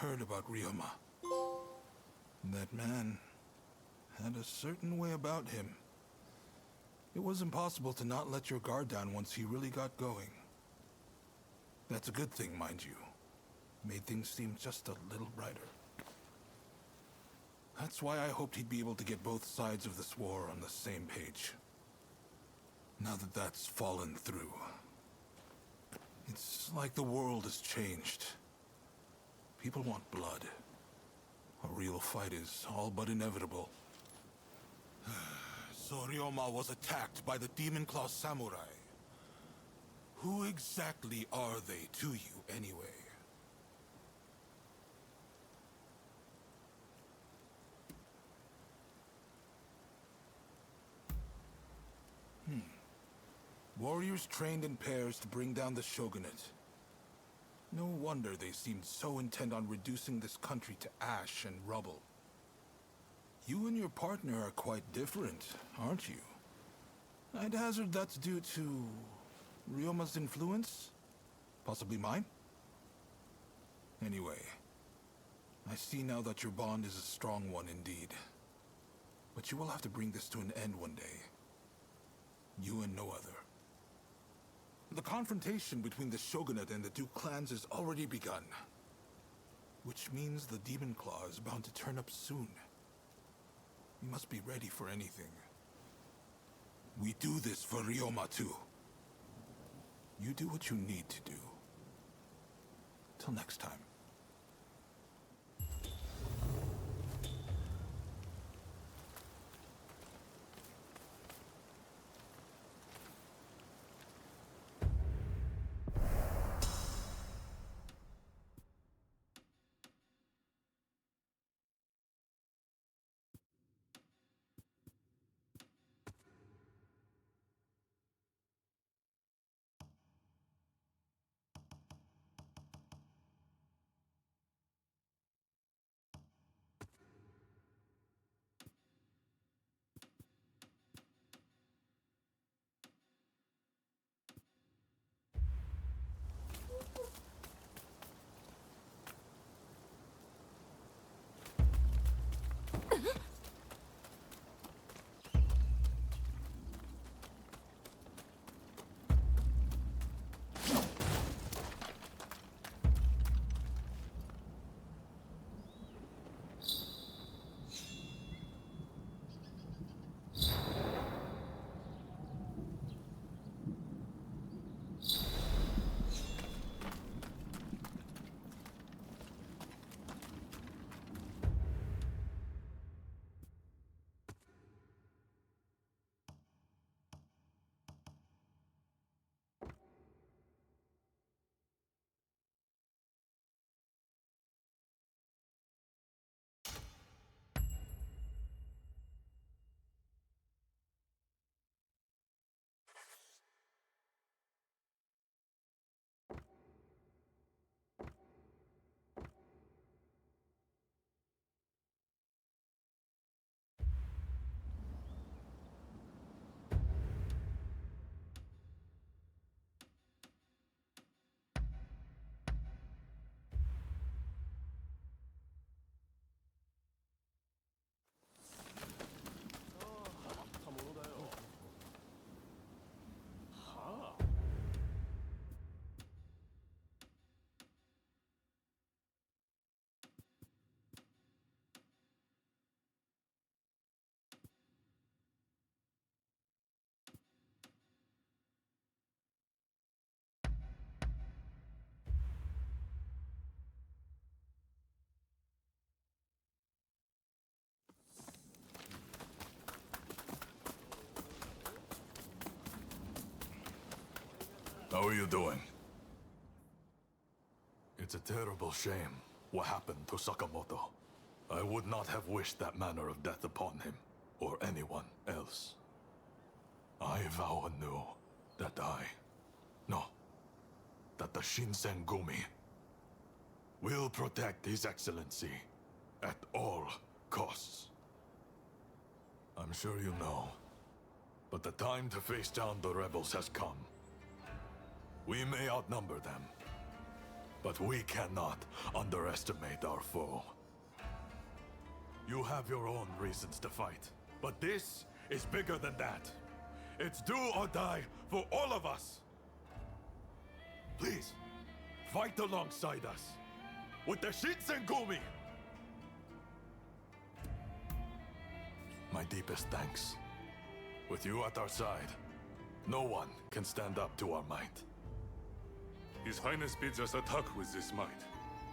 Heard about Ryoma. That man had a certain way about him. It was impossible to not let your guard down once he really got going. That's a good thing, mind you. Made things seem just a little brighter. That's why I hoped he'd be able to get both sides of this war on the same page. Now that that's fallen through, it's like the world has changed. People want blood. A real fight is all but inevitable. So Ryoma was attacked by the Demon Claw Samurai. Who exactly are they to you, anyway? Warriors trained in pairs to bring down the shogunate. No wonder they seemed so intent on reducing this country to ash and rubble. You and your partner are quite different, aren't you? I'd hazard that's due to Ryoma's influence? Possibly mine? Anyway, I see now that your bond is a strong one indeed. But you will have to bring this to an end one day. You and no other. The confrontation between the Shogunate and the two clans has already begun. Which means the Demon Claw is bound to turn up soon. You must be ready for anything. We do this for Ryoma too. You do what you need to do. Till next time. How are you doing? It's a terrible shame what happened to Sakamoto. I would not have wished that manner of death upon him, or anyone else. I vow anew that that the Shinsengumi will protect His Excellency at all costs. I'm sure you know, but the time to face down the rebels has come. We may outnumber them, but we cannot underestimate our foe. You have your own reasons to fight, but this is bigger than that. It's do or die for all of us. Please, fight alongside us with the Shinsengumi! My deepest thanks. With you at our side, no one can stand up to our might. His Highness bids us attack with this might,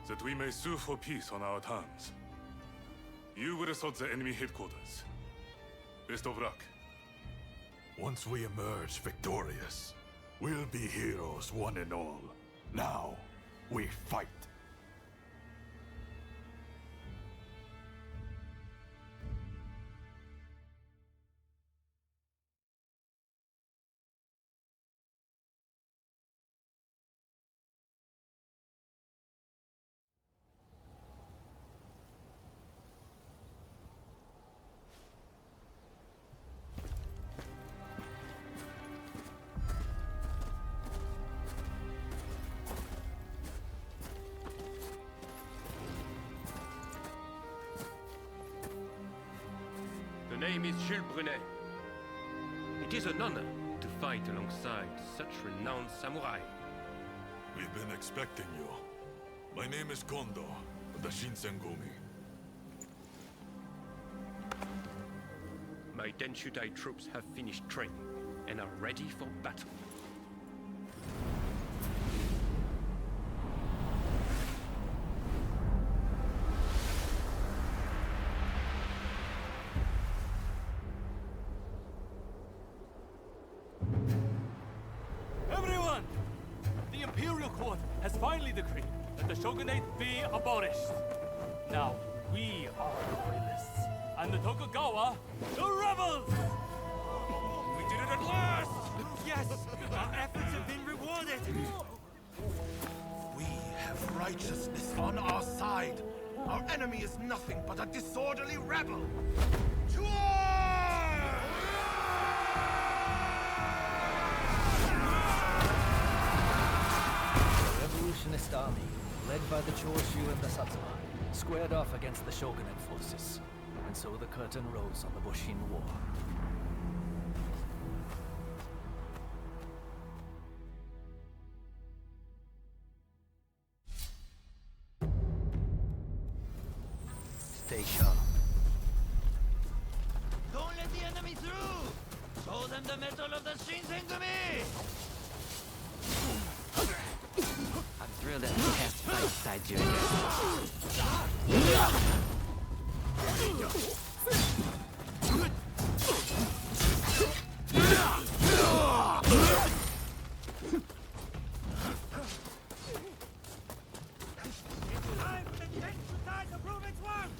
that we may sue for peace on our terms. You will assault the enemy headquarters. Best of luck. Once we emerge victorious, we'll be heroes one and all. Now, we fight. The name is Jules Brunet. It is an honor to fight alongside such renowned samurai. We've been expecting you. My name is Kondo, of the Shinsengumi. My Denshudai troops have finished training and are ready for battle. Everyone! The Imperial Court has finally decreed that the Shogunate be abolished. Now, we are the loyalists, and the Tokugawa, the rebels! We did it at last! Yes! Our efforts have been rewarded! We have righteousness on our side. Our enemy is nothing but a disorderly rebel. To The revolutionist army, led by the Choshu and the Satsuma, squared off against the Shogunate forces, and so the curtain rose on the Boshin War. Stay sharp. Don't let the enemy through! Show them the metal of the Shinsengumi! I'm thrilled that I cast fight beside you It's time for the Denshudai to prove its worth!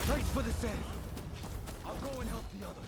Brace for the save. I'll go and help the others.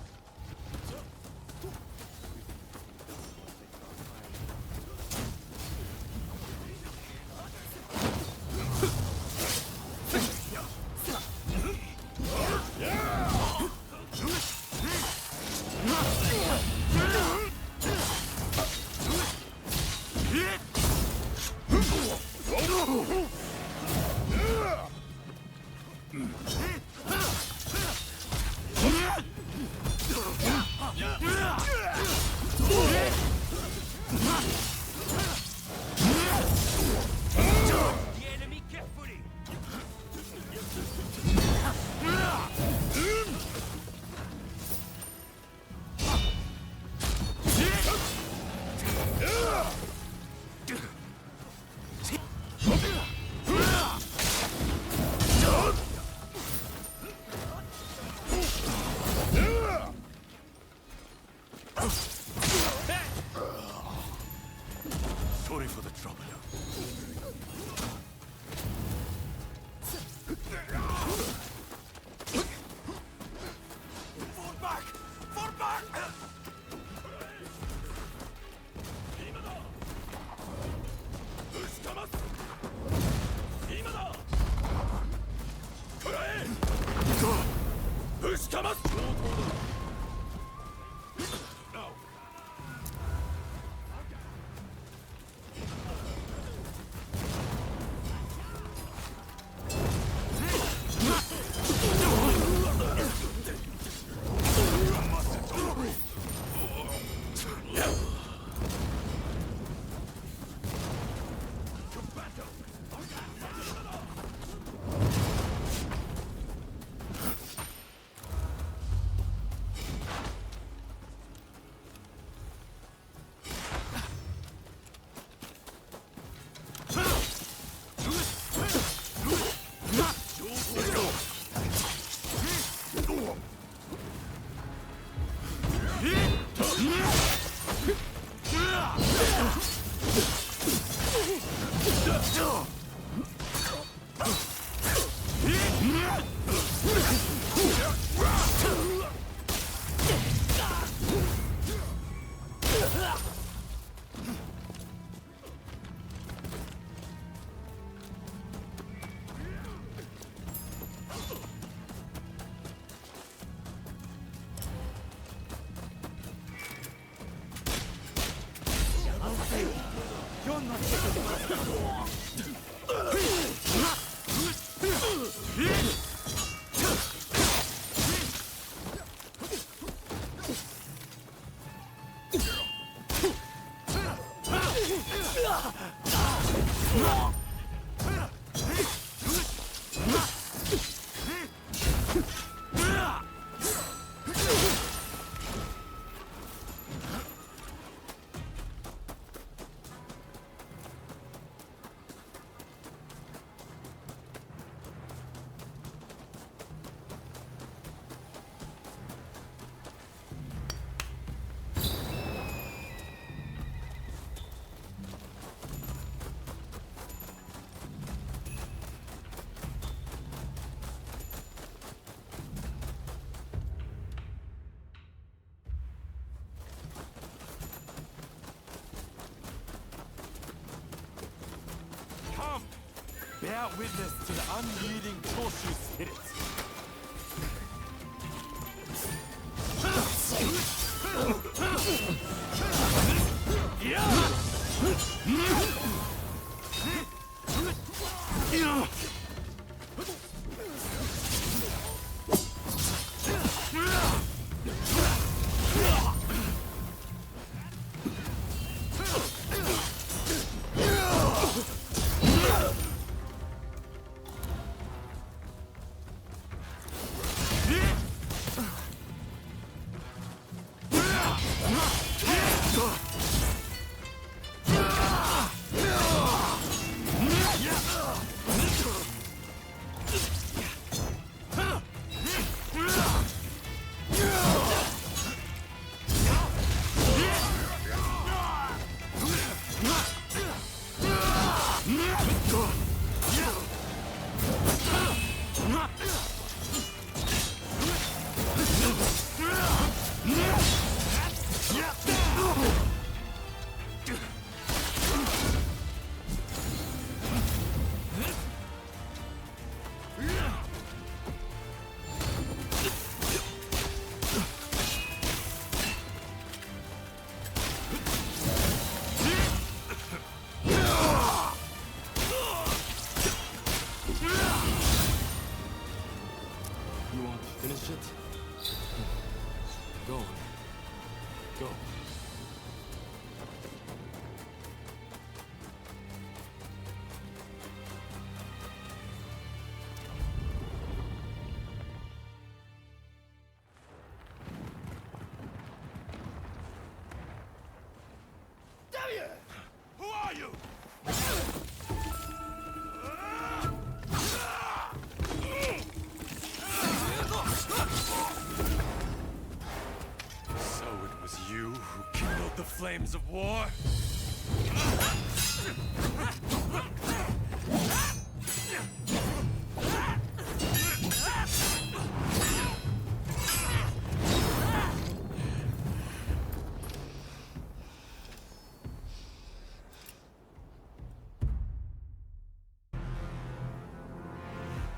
Sorry for the trouble. Fall back! Fall back! Bear witness to the unyielding Koshu spirit. Who are you? So it was you who kindled the flames of war?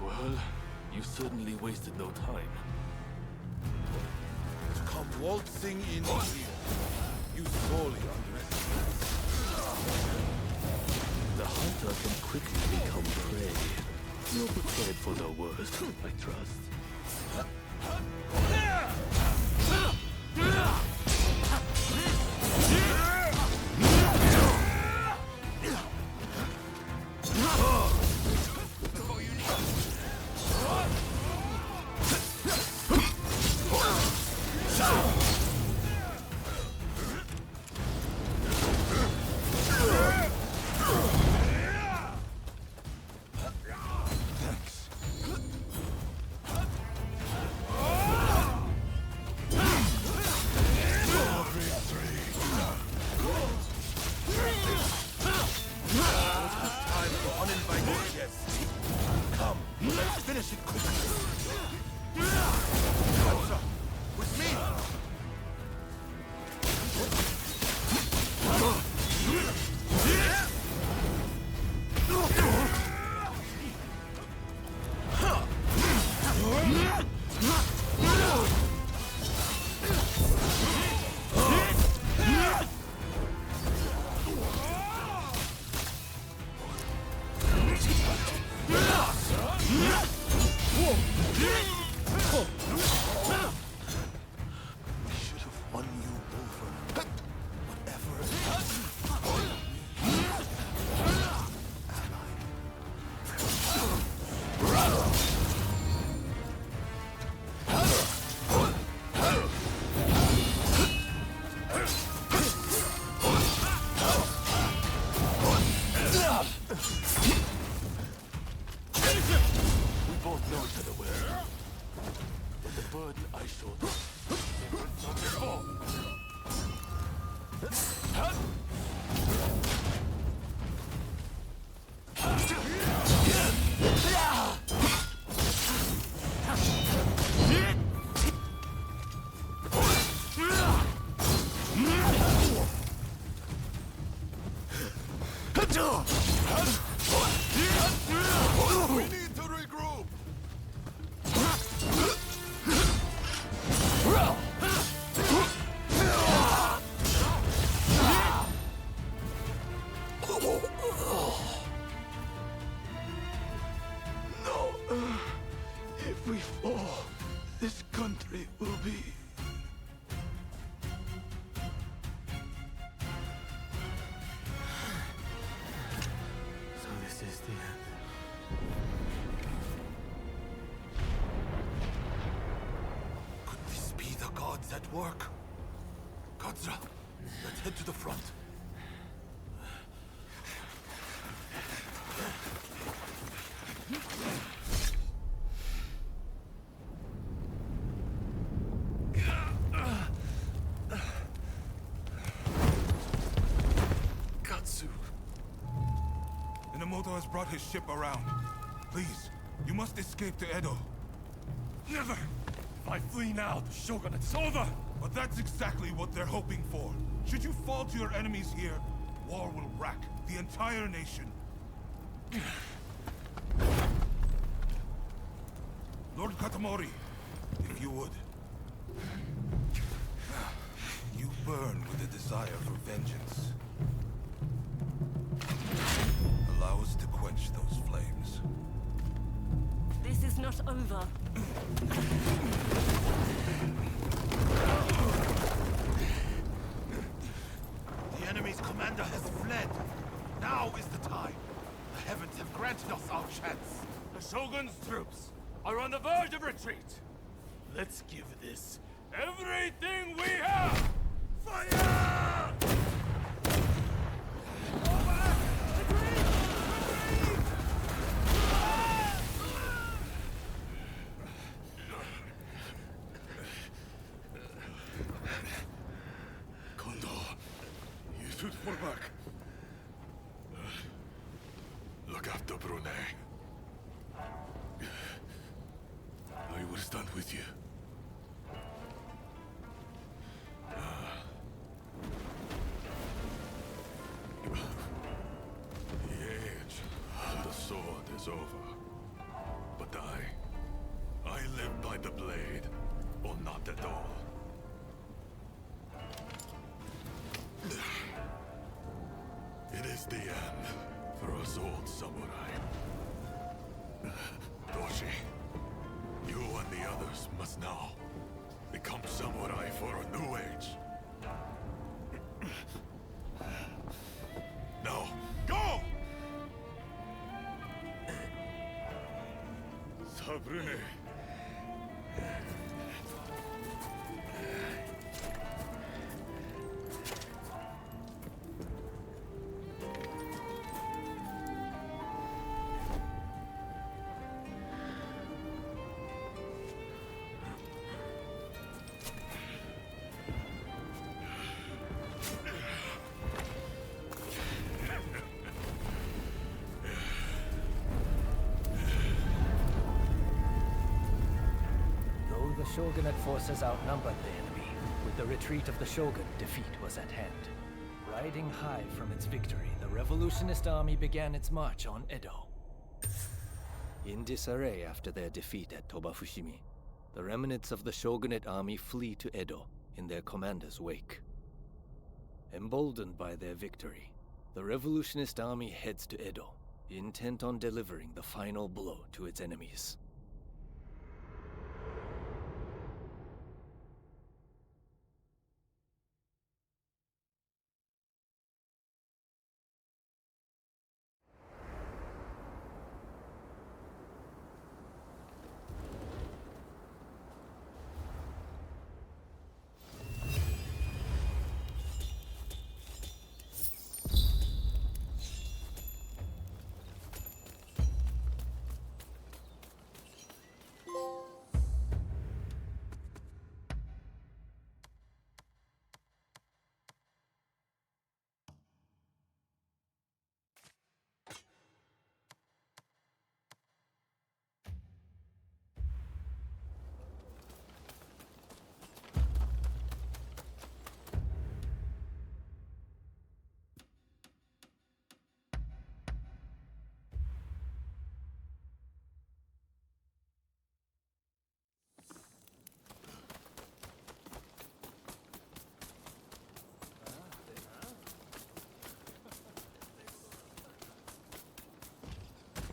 Well, you certainly wasted no time. To come waltzing in here, you sorely underestimate. The hunter can quickly become prey. You're prepared for the worst, I trust. We need to regroup! No. If we fall, this country will be... So this is the end. Could this be the gods at work? Katsura, the Head to the front. Katsu. Inamoto has brought his ship around. Please, you must escape to Edo. Never! If I flee now, the Shogunate's over! But that's exactly what they're hoping for. Should you fall to your enemies here, war will rack the entire nation. Lord Katamori, if you would. You burn with a desire for vengeance. Allow us to quench those flames. This is not over. The enemy's commander has fled. Now is the time. The heavens have granted us our chance. The Shogun's troops are on the verge of retreat. Let's give this everything we have! Fire! Kondo, you should fall back. Look after Brune. I will stand with you. The age of the sword is over. But I live by the blade, or not at all. It is the end for us old samurai. Doshi, you and the others must now become samurai for a new age. Now, go! Sabrune. The Shogunate forces outnumbered the enemy. With the retreat of the Shogun, defeat was at hand. Riding high from its victory, the revolutionist army began its march on Edo. In disarray after their defeat at Tobafushimi, the remnants of the Shogunate army flee to Edo in their commander's wake. Emboldened by their victory, the revolutionist army heads to Edo, intent on delivering the final blow to its enemies.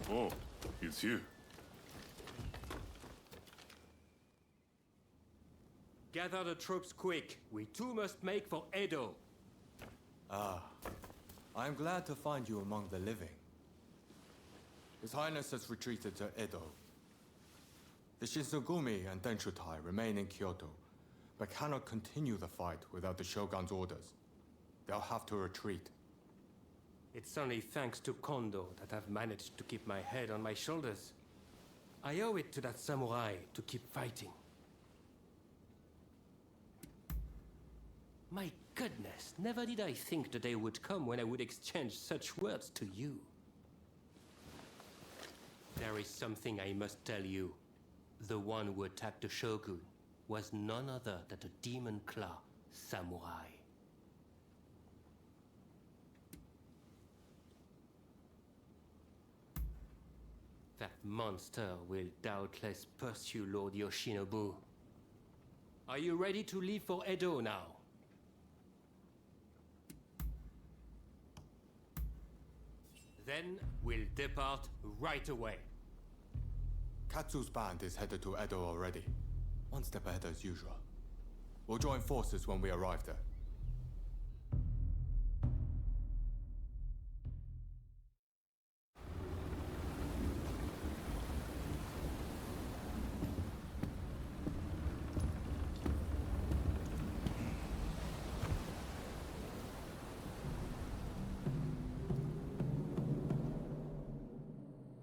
Oh, it's you. Gather the troops quick. We too must make for Edo. Ah, I'm glad to find you among the living. His Highness has retreated to Edo. The Shinsengumi and Denshutai remain in Kyoto, but cannot continue the fight without the Shogun's orders. they'll have to retreat. It's only thanks to Kondo that I've managed to keep my head on my shoulders. I owe it to that samurai to keep fighting. My goodness, never did I think the day would come when I would exchange such words to you. There is something I must tell you. The one who attacked the Shogun was none other than the Demon Claw samurai. That monster will doubtless pursue Lord Yoshinobu. Are you ready to leave for Edo now? Then we'll depart right away. Katsu's band is headed to Edo already. One step ahead as usual. We'll join forces when we arrive there.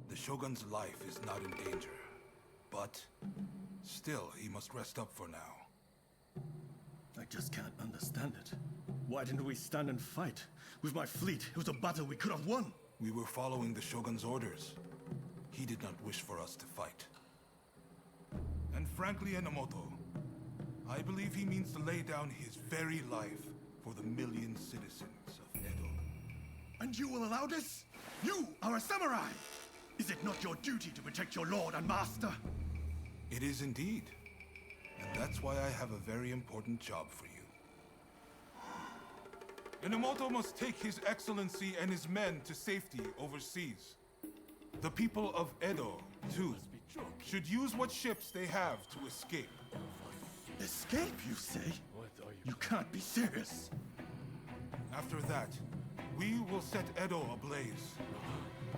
The Shogun's life is not in danger, but still, he must rest up for now. I just can't understand it. Why didn't we stand and fight? With my fleet, it was a battle we could have won. We were following the Shogun's orders. He did not wish for us to fight. And frankly, Enomoto, I believe he means to lay down his very life for the million citizens of Edo. And you will allow this? You are a samurai! Is it not your duty to protect your lord and master? It is indeed. And that's why I have a very important job for you. Enomoto must take His Excellency and his men to safety overseas. The people of Edo, too, should use what ships they have to escape. Escape, you say? You can't be serious. After that, we will set Edo ablaze.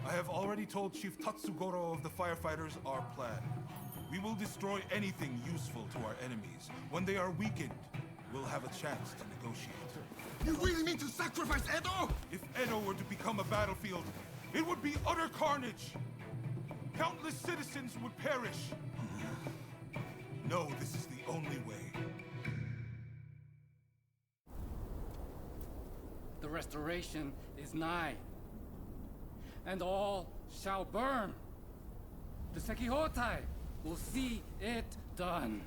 I have already told Chief Tatsugoro of the firefighters our plan. We will destroy anything useful to our enemies. When they are weakened, we'll have a chance to negotiate. You really mean to sacrifice Edo? If Edo were to become a battlefield, it would be utter carnage. Countless citizens would perish. No, this is the only way. The restoration is nigh, and all shall burn. The Sekihotai will see it done.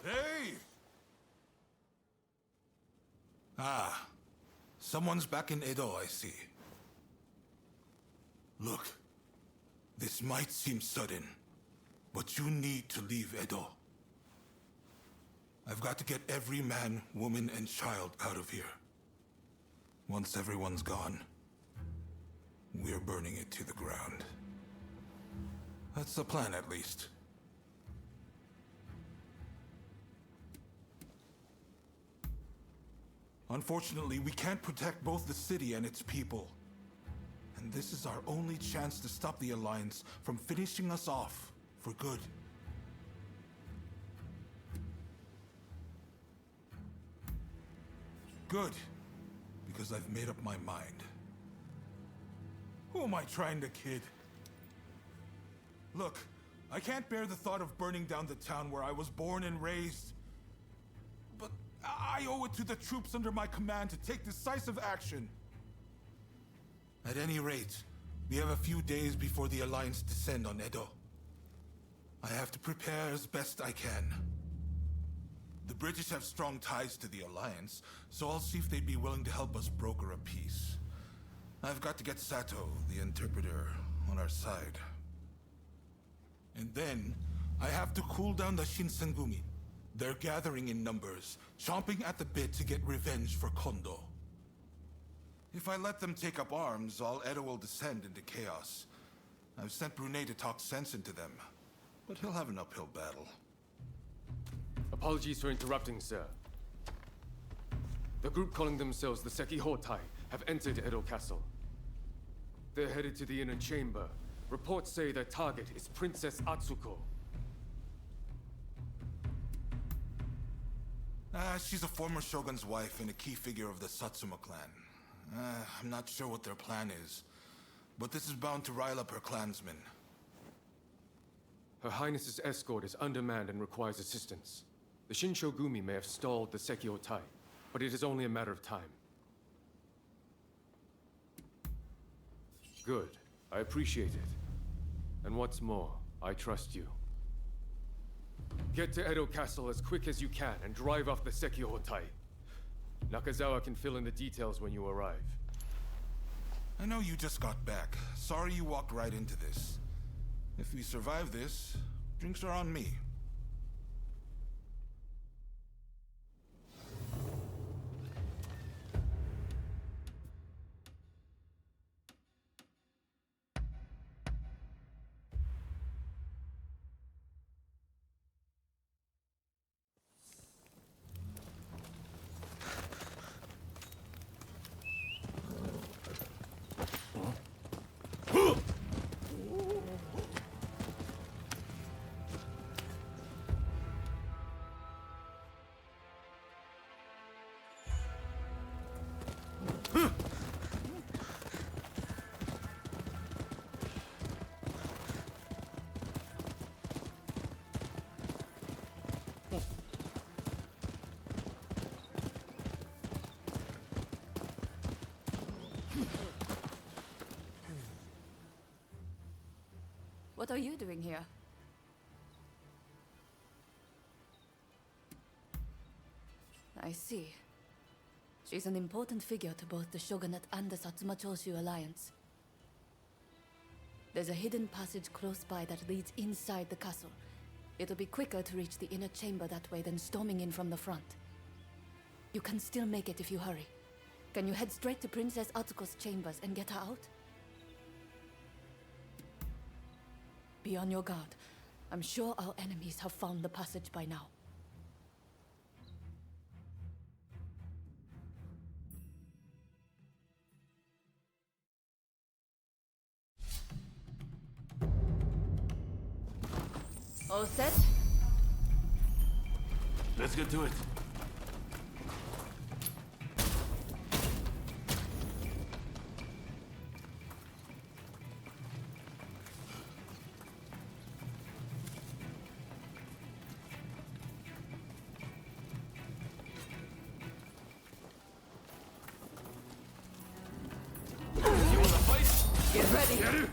Hey! Ah, someone's back in Edo, I see. Look, this might seem sudden, but you need to leave Edo. I've got to get every man, woman, and child out of here. Once everyone's gone, we're burning it to the ground. That's the plan, at least. Unfortunately, we can't protect both the city and its people. And this is our only chance to stop the Alliance from finishing us off for good. Good, because I've made up my mind. Who am I trying to kid? Look, I can't bear the thought of burning down the town where I was born and raised. But I owe it to the troops under my command to take decisive action. At any rate, we have a few days before the Alliance descend on Edo. I have to prepare as best I can. The British have strong ties to the Alliance, so I'll see if they'd be willing to help us broker a peace. I've got to get Sato, the interpreter, on our side. And then, I have to cool down the Shinsengumi. They're gathering in numbers, chomping at the bit to get revenge for Kondo. If I let them take up arms, all Edo will descend into chaos. I've sent Brunei to talk sense into them, but he'll have an uphill battle. Apologies for interrupting, sir. The group calling themselves the Sekihotai have entered Edo Castle. They're headed to the inner chamber. Reports say their target is Princess Atsuko. She's a former shogun's wife and a key figure of the Satsuma clan. I'm not sure what their plan is, but this is bound to rile up her clansmen. Her Highness's escort is undermanned and requires assistance. The Shinshogumi may have stalled the Sekihotai, but it is only a matter of time. Good. I appreciate it. And what's more, I trust you. Get to Edo Castle as quick as you can and drive off the Sekihotai. Nakazawa can fill in the details when you arrive. I know you just got back. Sorry you walked right into this. If we survive this, drinks are on me. What are you doing here? I see. She's an important figure to both the Shogunate and the Satsuma Choshu alliance. There's a hidden passage close by that leads inside the castle. It'll be quicker to reach the inner chamber that way than storming in from the front. You can still make it if you hurry. Can you head straight to Princess Atsuko's chambers and get her out? Be on your guard. I'm sure our enemies have found the passage by now. All set? Let's get to it. Get ready!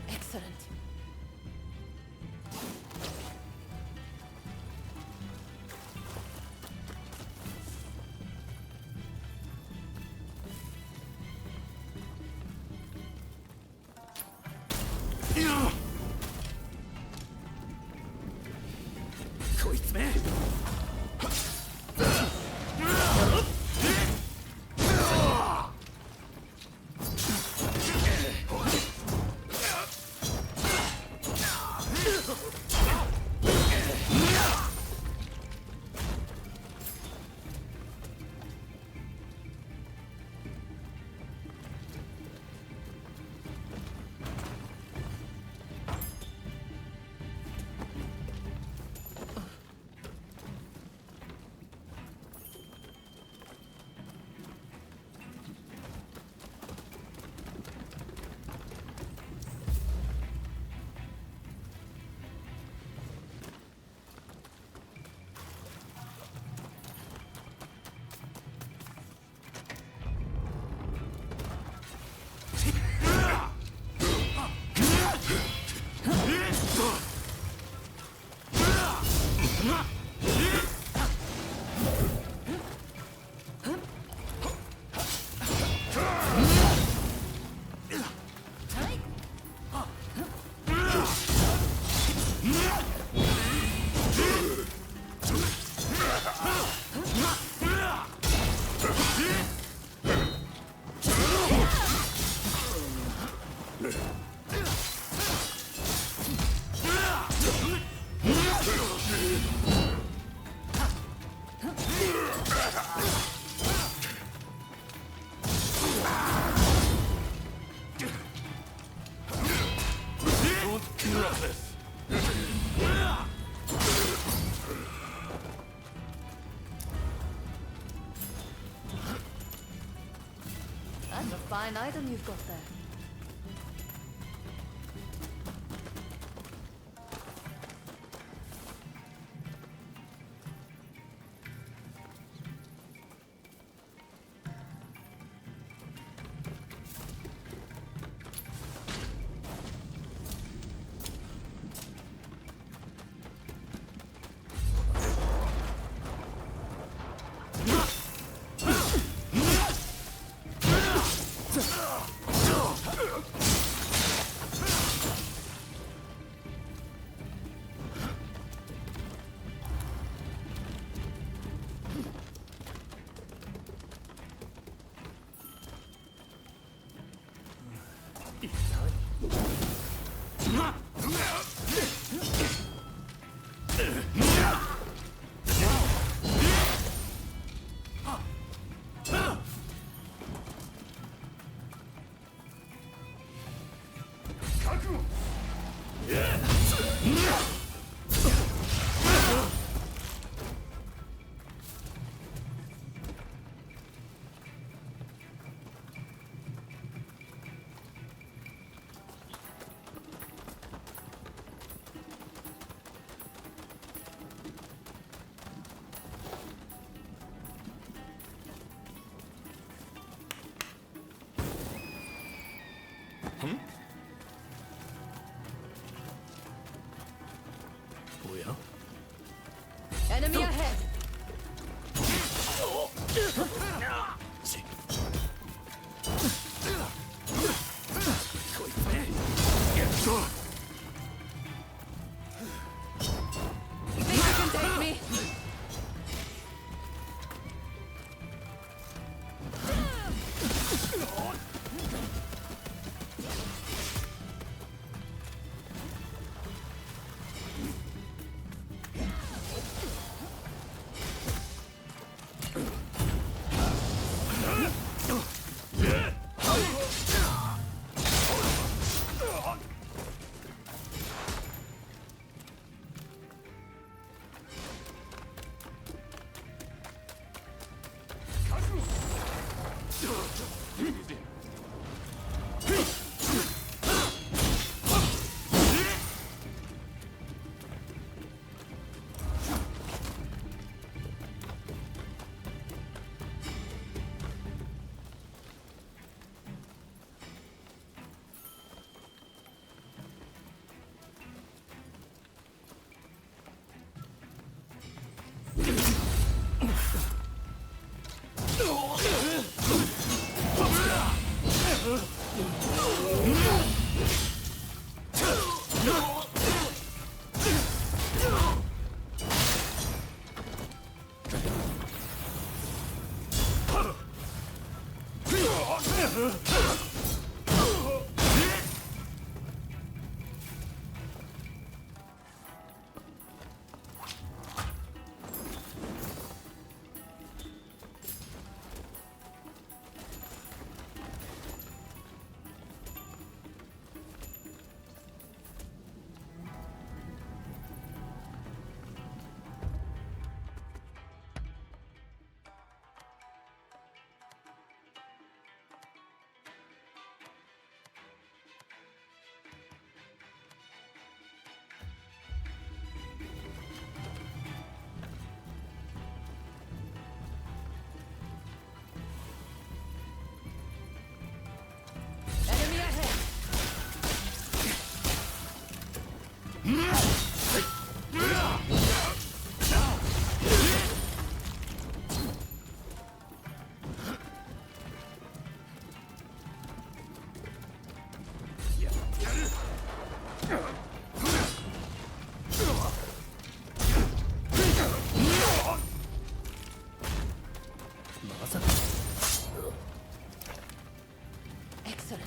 Excellent. a fine item you've got there. Enemy ahead! Think you can take me? Enemy ahead! Excellent.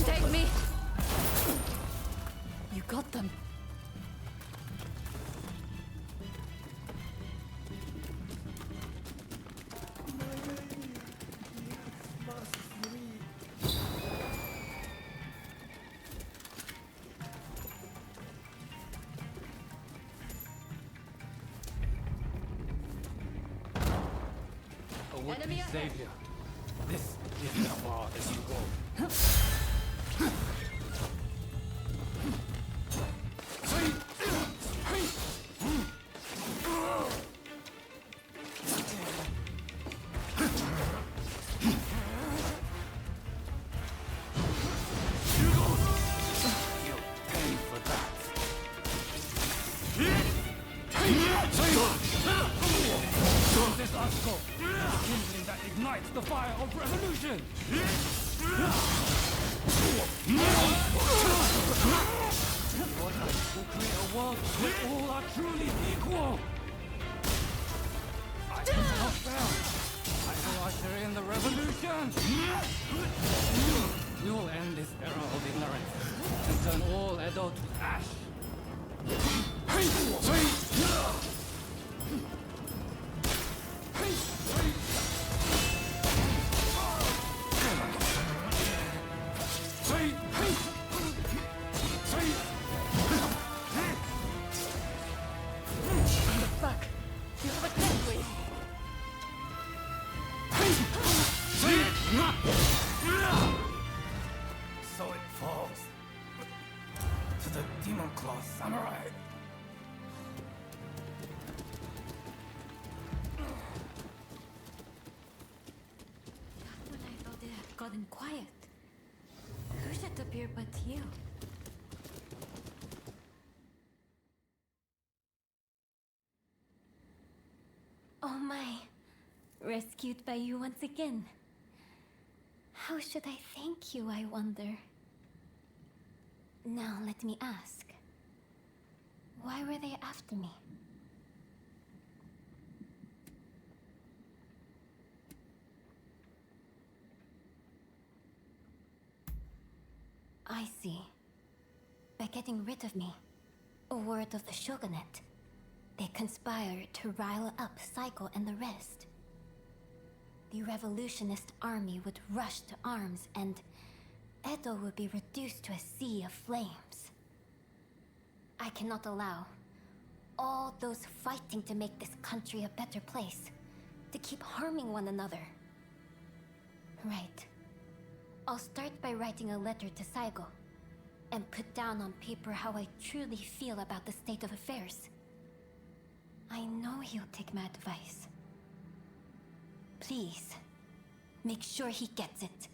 Take me! You got them. A would-be savior. This is as far as you go. Ignites the fire of revolution! What will create a world where all are truly equal! I cannot fail! I will usher in the revolution! We will end this era of ignorance and turn all Edo to ash! So it falls to the Demon Claw Samurai. and quiet. Who should appear but you? Oh my. Rescued by you once again. How should I thank you, I wonder? Now let me ask. Why were they after me? I see. By getting rid of me, a word of the shogunate, they conspired to rile up Saiko and the rest. The revolutionist army would rush to arms and Edo would be reduced to a sea of flames. I cannot allow all those fighting to make this country a better place to keep harming one another. Right. I'll start by writing a letter to Saigo and put down on paper how I truly feel about the state of affairs. I know he'll take my advice. Please, make sure he gets it.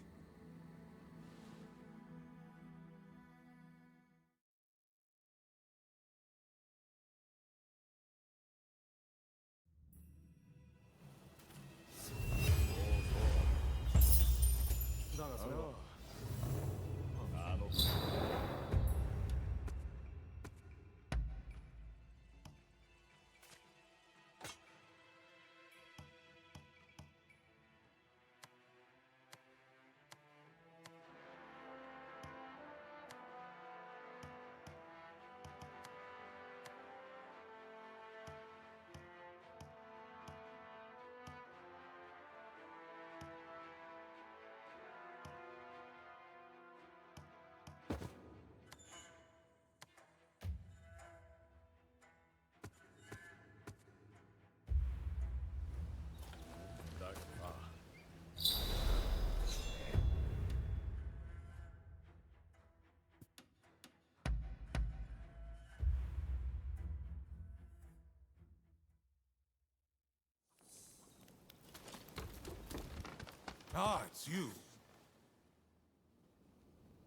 Ah, it's you.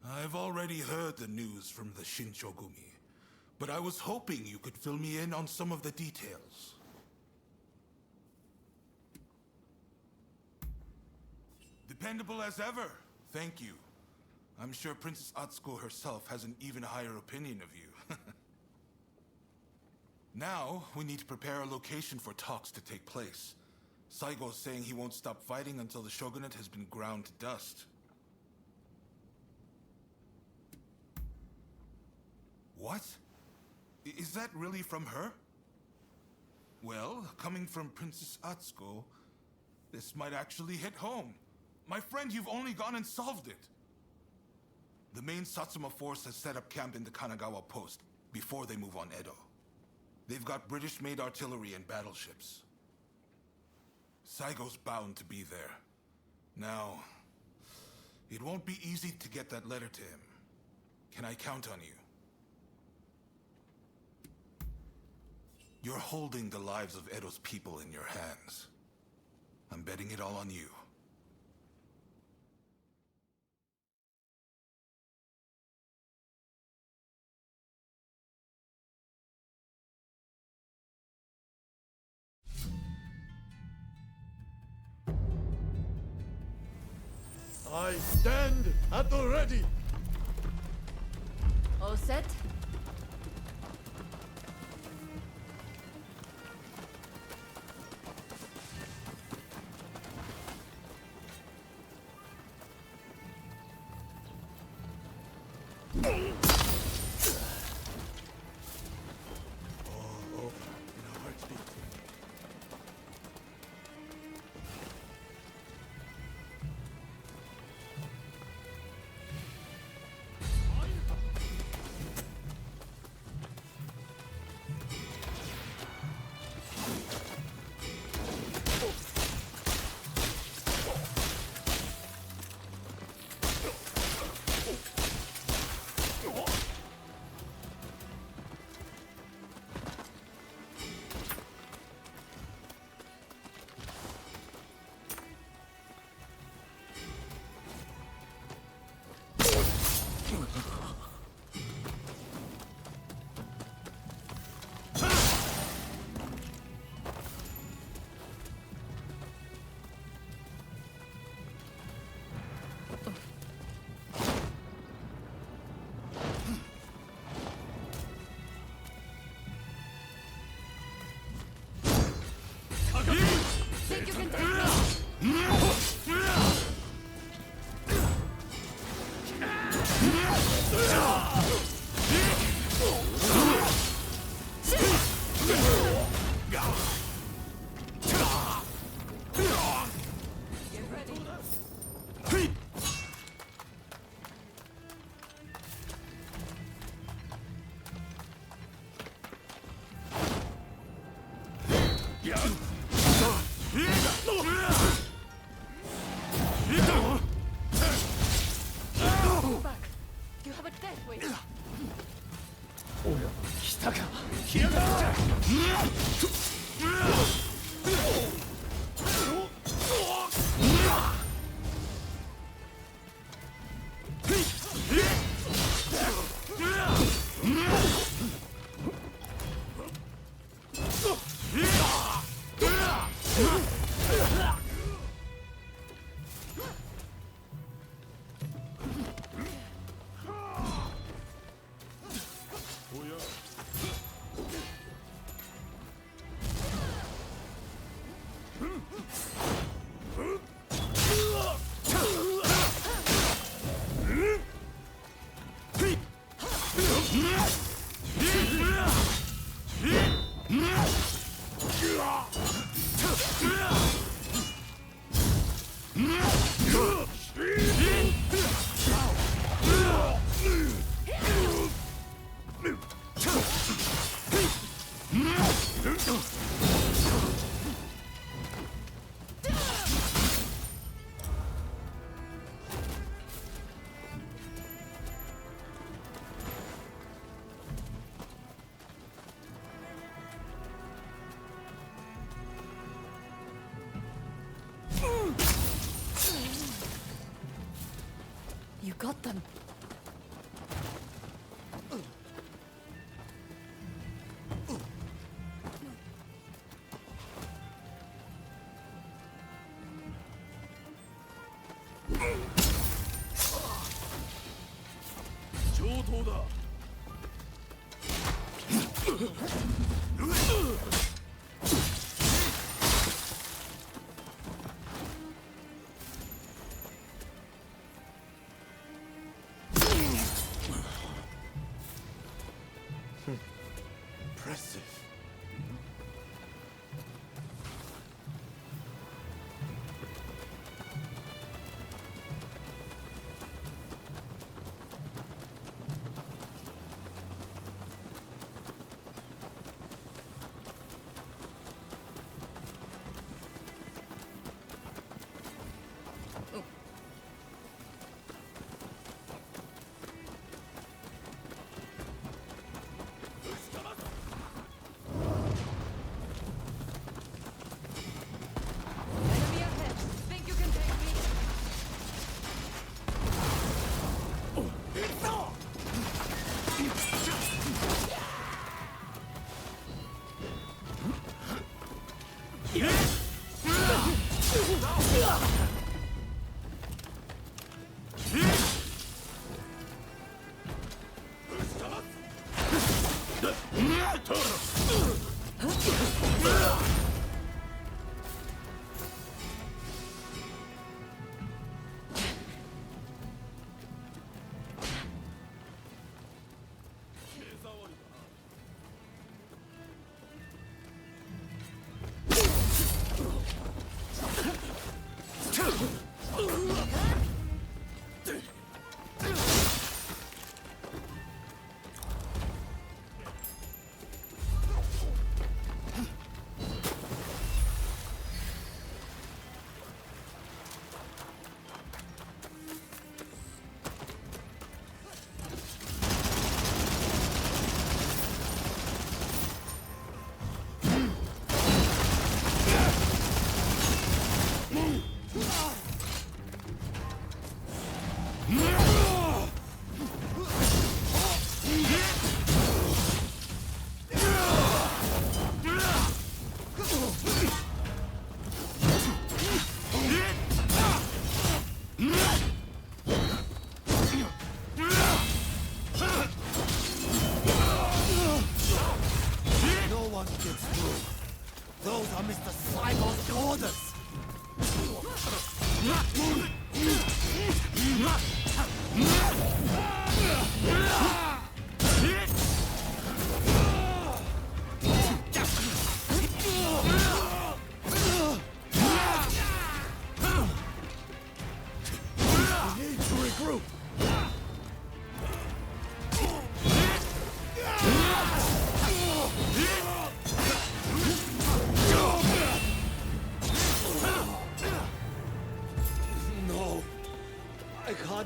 I've already heard the news from the Shinshogumi, but I was hoping you could fill me in on some of the details. Dependable as ever. Thank you. I'm sure Princess Atsuko herself has an even higher opinion of you. Now, we need to prepare a location for talks to take place. Saigo's saying he won't stop fighting until the shogunate has been ground to dust. What? Is that really from her? Well, coming from Princess Atsuko, this might actually hit home. My friend, you've only gone and solved it. The main Satsuma force has set up camp in the Kanagawa post before they move on Edo. They've got British-made artillery and battleships. Saigo's bound to be there. Now, it won't be easy to get that letter to him. Can I count on you? You're holding the lives of Edo's people in your hands. I'm betting it all on you. I stand at the ready! All set? You got them. Impressive.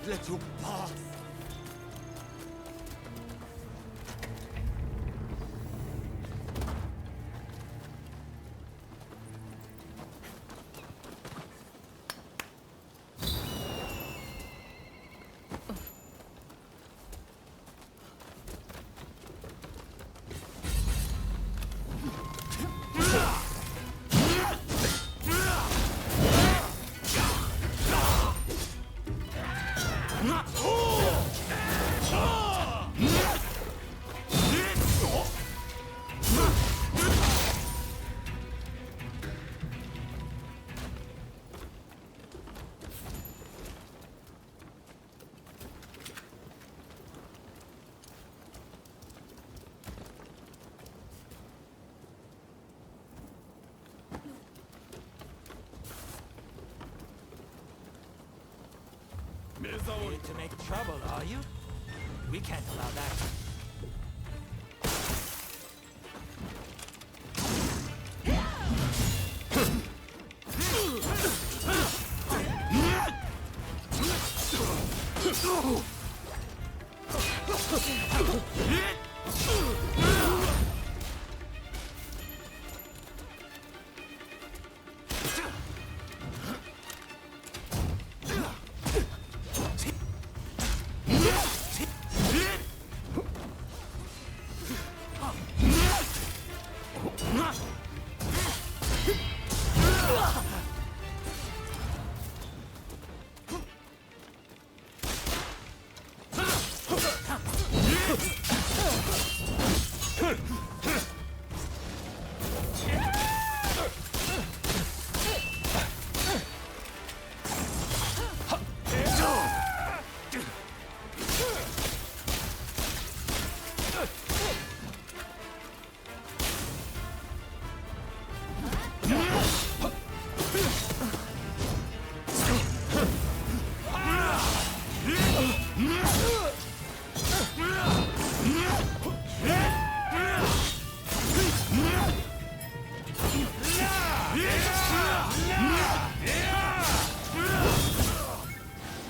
Let you pass. zone! Here to make trouble, are you? We can't allow that.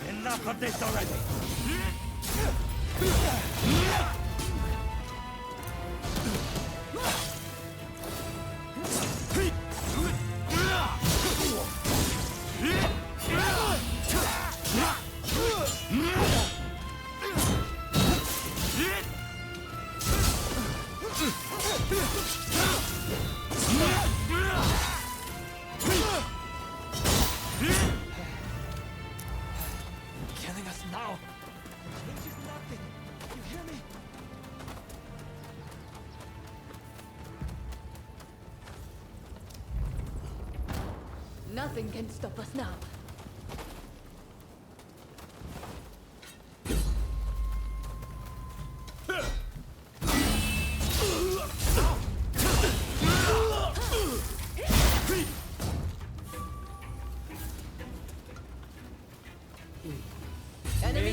Enough of this already! Killing us now changes nothing. You hear me? Nothing can stop us now. Enemy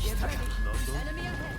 Get ready. Enemy ahead.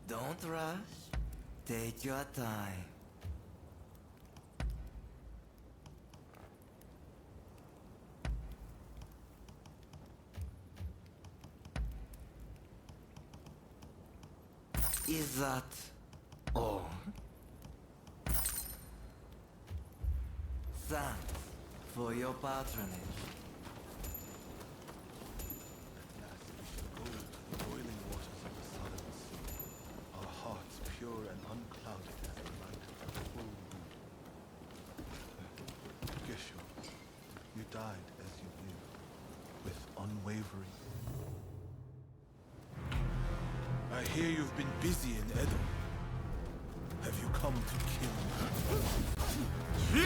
Don't rush. Take your time. Is that all? Thanks for your patronage. Go to the boiling waters of the southern sea, our hearts pure and unclouded as the light of the full moon. Gesho, you died as you lived, with unwavering. I hear you've been busy in Edo. Have you come to kill me?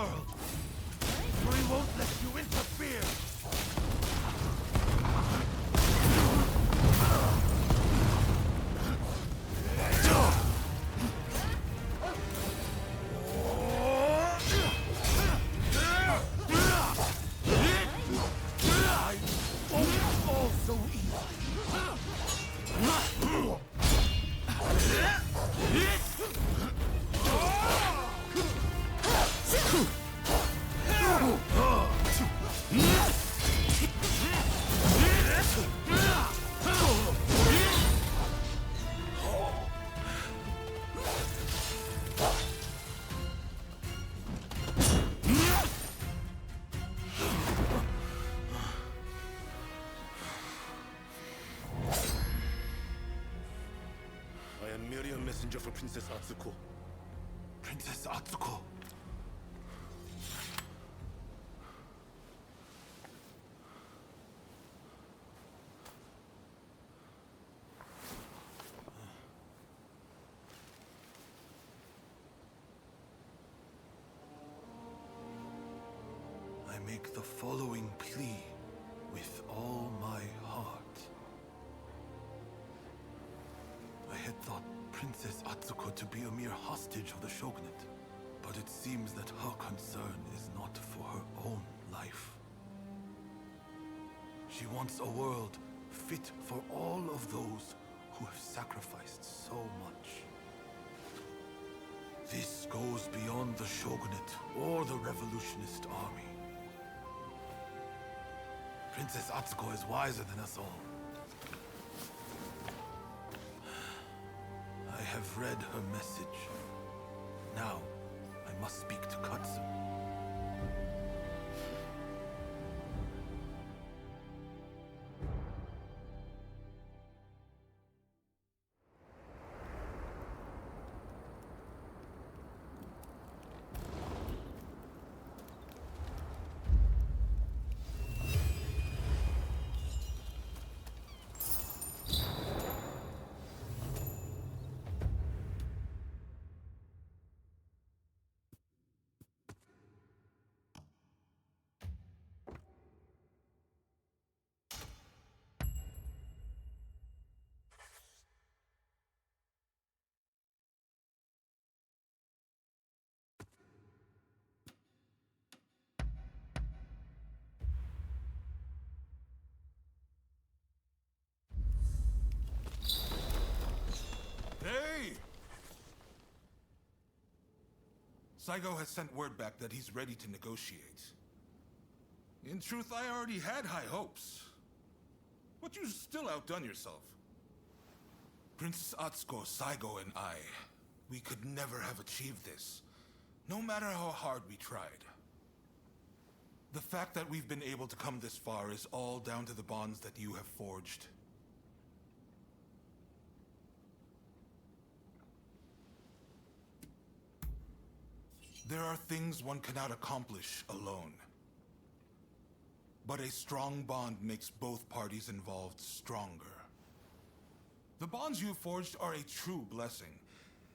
world. For he won't let you interfere. I won't fall so I am merely a messenger for Princess Atsuko. Princess Atsuko. I make the following plea with all my heart. I had thought Princess Atsuko to be a mere hostage of the shogunate, but it seems that her concern is not for her own life. She wants a world fit for all of those who have sacrificed so much. This goes beyond the shogunate or the revolutionist army. Princess Atsuko is wiser than us all. I have read her message. Now, I must speak to Katsu. Hey! Saigo has sent word back that he's ready to negotiate. In truth, I already had high hopes. But you still outdone yourself. Princess Atsuko, Saigo, and I, we could never have achieved this, no matter how hard we tried. The fact that we've been able to come this far is all down to the bonds that you have forged. There are things one cannot accomplish alone. But a strong bond makes both parties involved stronger. The bonds you forged are a true blessing,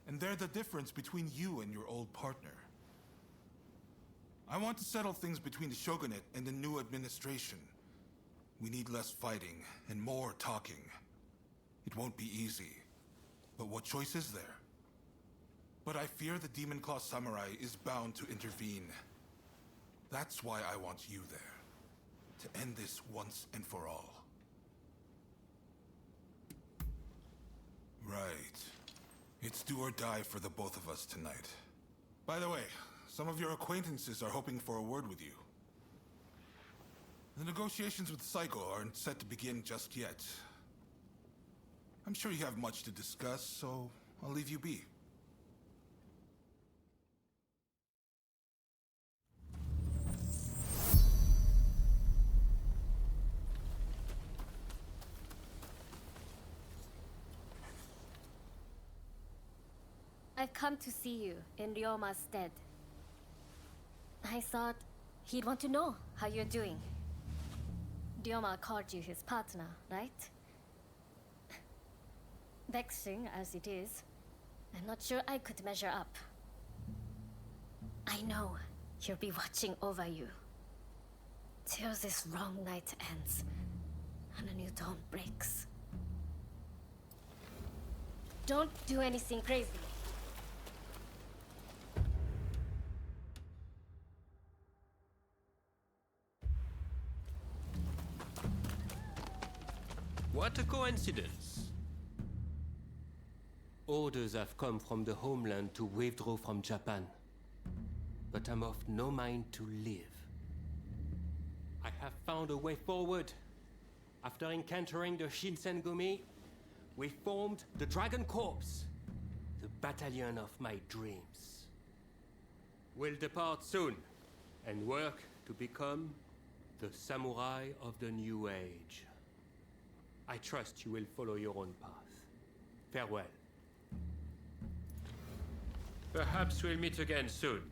and they're the difference between you and your old partner. I want to settle things between the shogunate and the new administration. We need less fighting and more talking. It won't be easy, but what choice is there? But I fear the Demon Claw Samurai is bound to intervene. That's why I want you there, to end this once and for all. Right. It's do or die for the both of us tonight. By the way, some of your acquaintances are hoping for a word with you. The negotiations with Saigo aren't set to begin just yet. I'm sure you have much to discuss, so I'll leave you be. I've come to see you in Ryoma's stead. I thought he'd want to know how you're doing. Ryoma called you his partner, right? Vexing as it is, I'm not sure I could measure up. I know He'll be watching over you till this wrong night ends and a new dawn breaks. Don't do anything crazy. What a coincidence. Orders have come from the homeland to withdraw from Japan. But I'm of no mind to live. I have found a way forward. After encountering the Shinsengumi, we formed the Dragon Corps, the battalion of my dreams. We'll depart soon and work to become the samurai of the new age. I trust you will follow your own path. Farewell. Perhaps we'll meet again soon.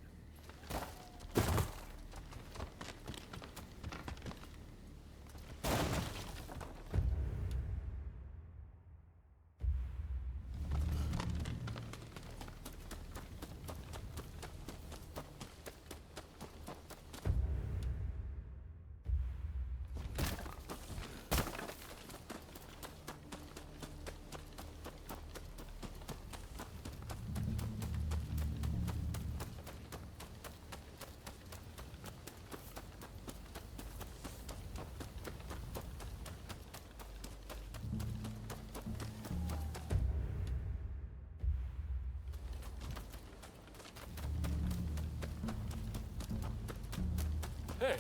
Hey!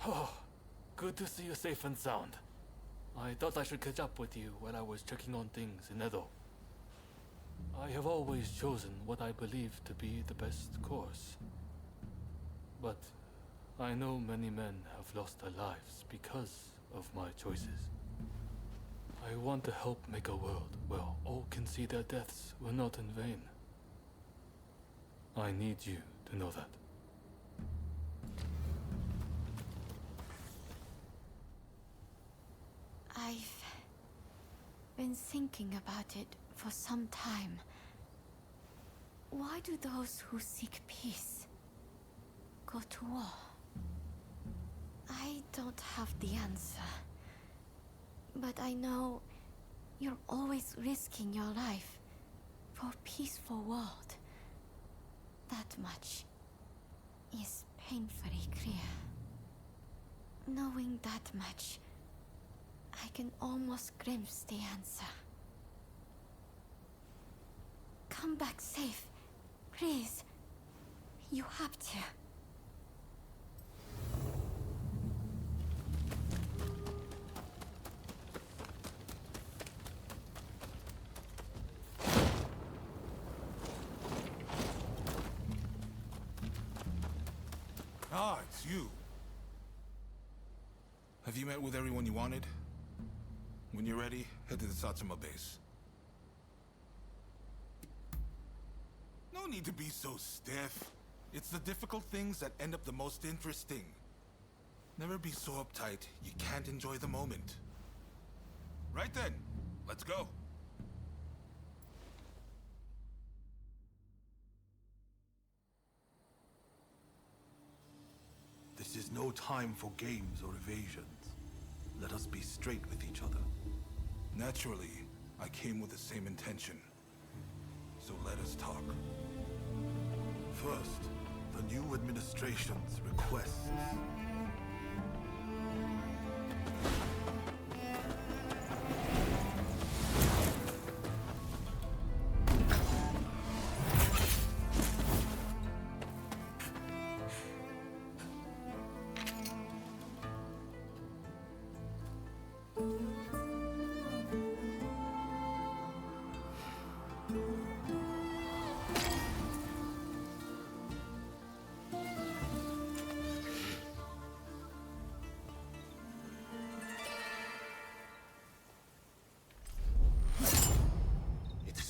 Oh, good to see you safe and sound. I thought I should catch up with you while I was checking on things in Edo. I have always chosen what I believe to be the best course. But I know many men have lost their lives because of my choices. I want to help make a world where all can see their deaths were not in vain. I need you to know that. I've been thinking about it for some time. Why do those who seek peace go to war? I don't have the answer. But I know you're always risking your life for a peaceful world. That much is painfully clear. Knowing that much, I can almost glimpse the answer. Come back safe, please. You have to. Ah, it's you. Have you met with everyone you wanted? When you're ready, head to the Satsuma base. No need to be so stiff. It's the difficult things that end up the most interesting. Never be so uptight you can't enjoy the moment. Right then, let's go. This is no time for games or evasions. Let us be straight with each other. Naturally, I came with the same intention. So let us talk. First, the new administration's requests.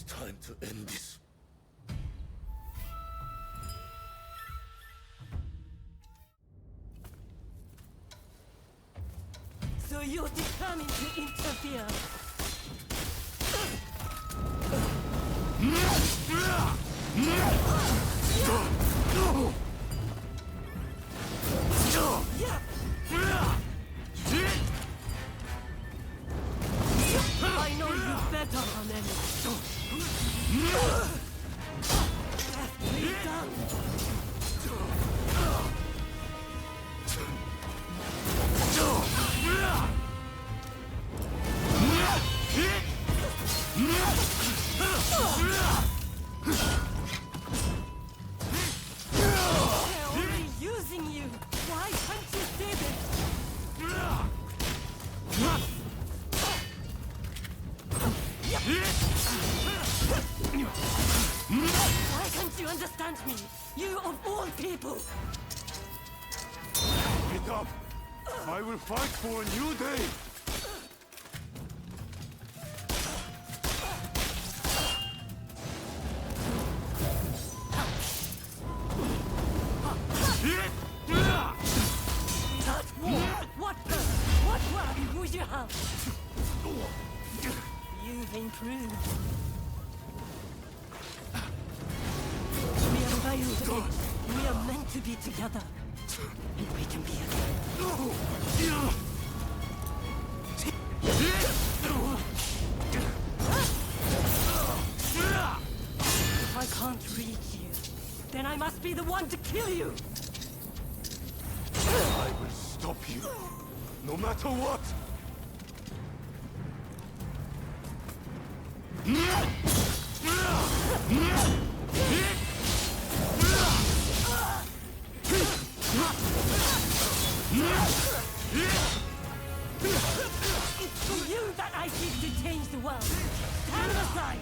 Time to end this. So you're determined to interfere? I know you better, Ronin. Left me down. They're only using you. Why can't you see this? Why can't you understand me? You of all people! Get up! I will fight for a new day! That war! What good? What work would you have? You've improved. We are failed again. We are meant to be together. And we can be again. If I can't reach you, then I must be the one to kill you! I will stop you, no matter what! It's for you that I seek to change the world! Stand aside!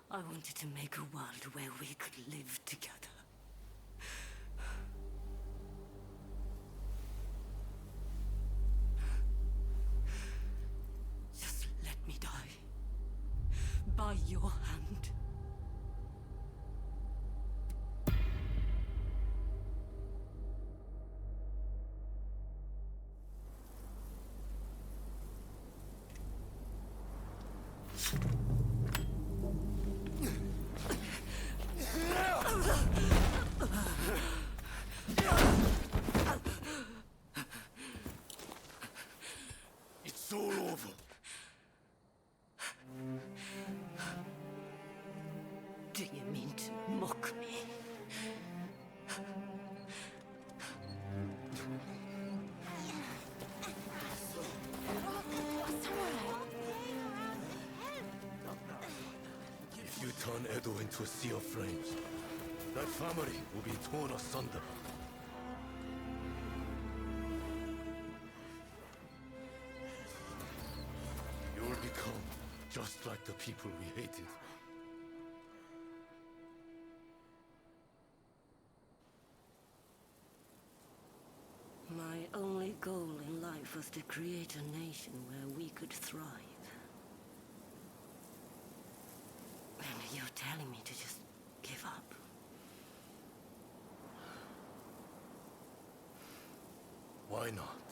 I wanted to make a world where we could live together. Just let me die. By your hand. It's all over. Do you mean to mock me? If you turn Edo into a sea of flames, that family will be torn asunder. You will become just like the people we hated. My only goal in life was to create a nation where we could thrive. And you're telling me to just give up? Why not?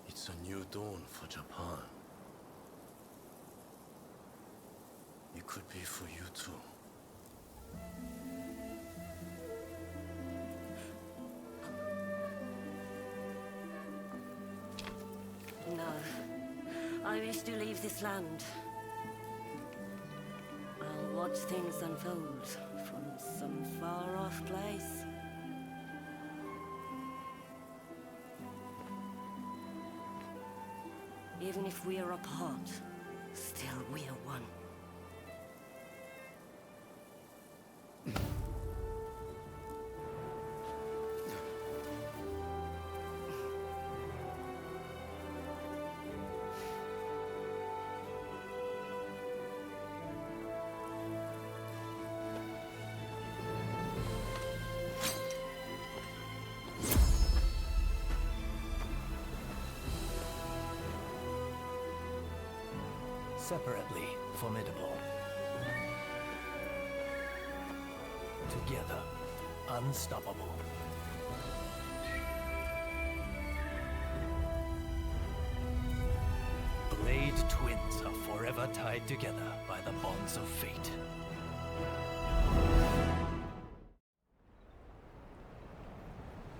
It's a new dawn for Japan. It could be for you too. No. I wish to leave this land. I'll watch things unfold from some far-off place. Even if we are apart, still we are one. Separately formidable. Together, unstoppable. Blade twins are forever tied together by the bonds of fate.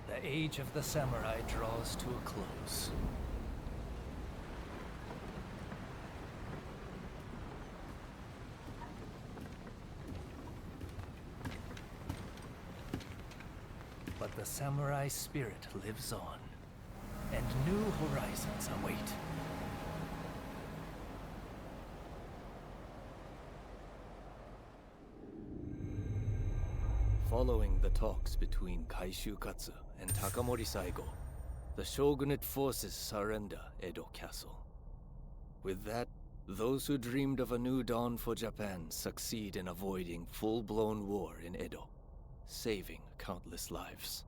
The age of the samurai draws to a close. But the samurai spirit lives on, and new horizons await. Following the talks between Kaishukatsu and Takamori Saigo, the shogunate forces surrender Edo Castle. With that, those who dreamed of a new dawn for Japan succeed in avoiding full-blown war in Edo, saving countless lives.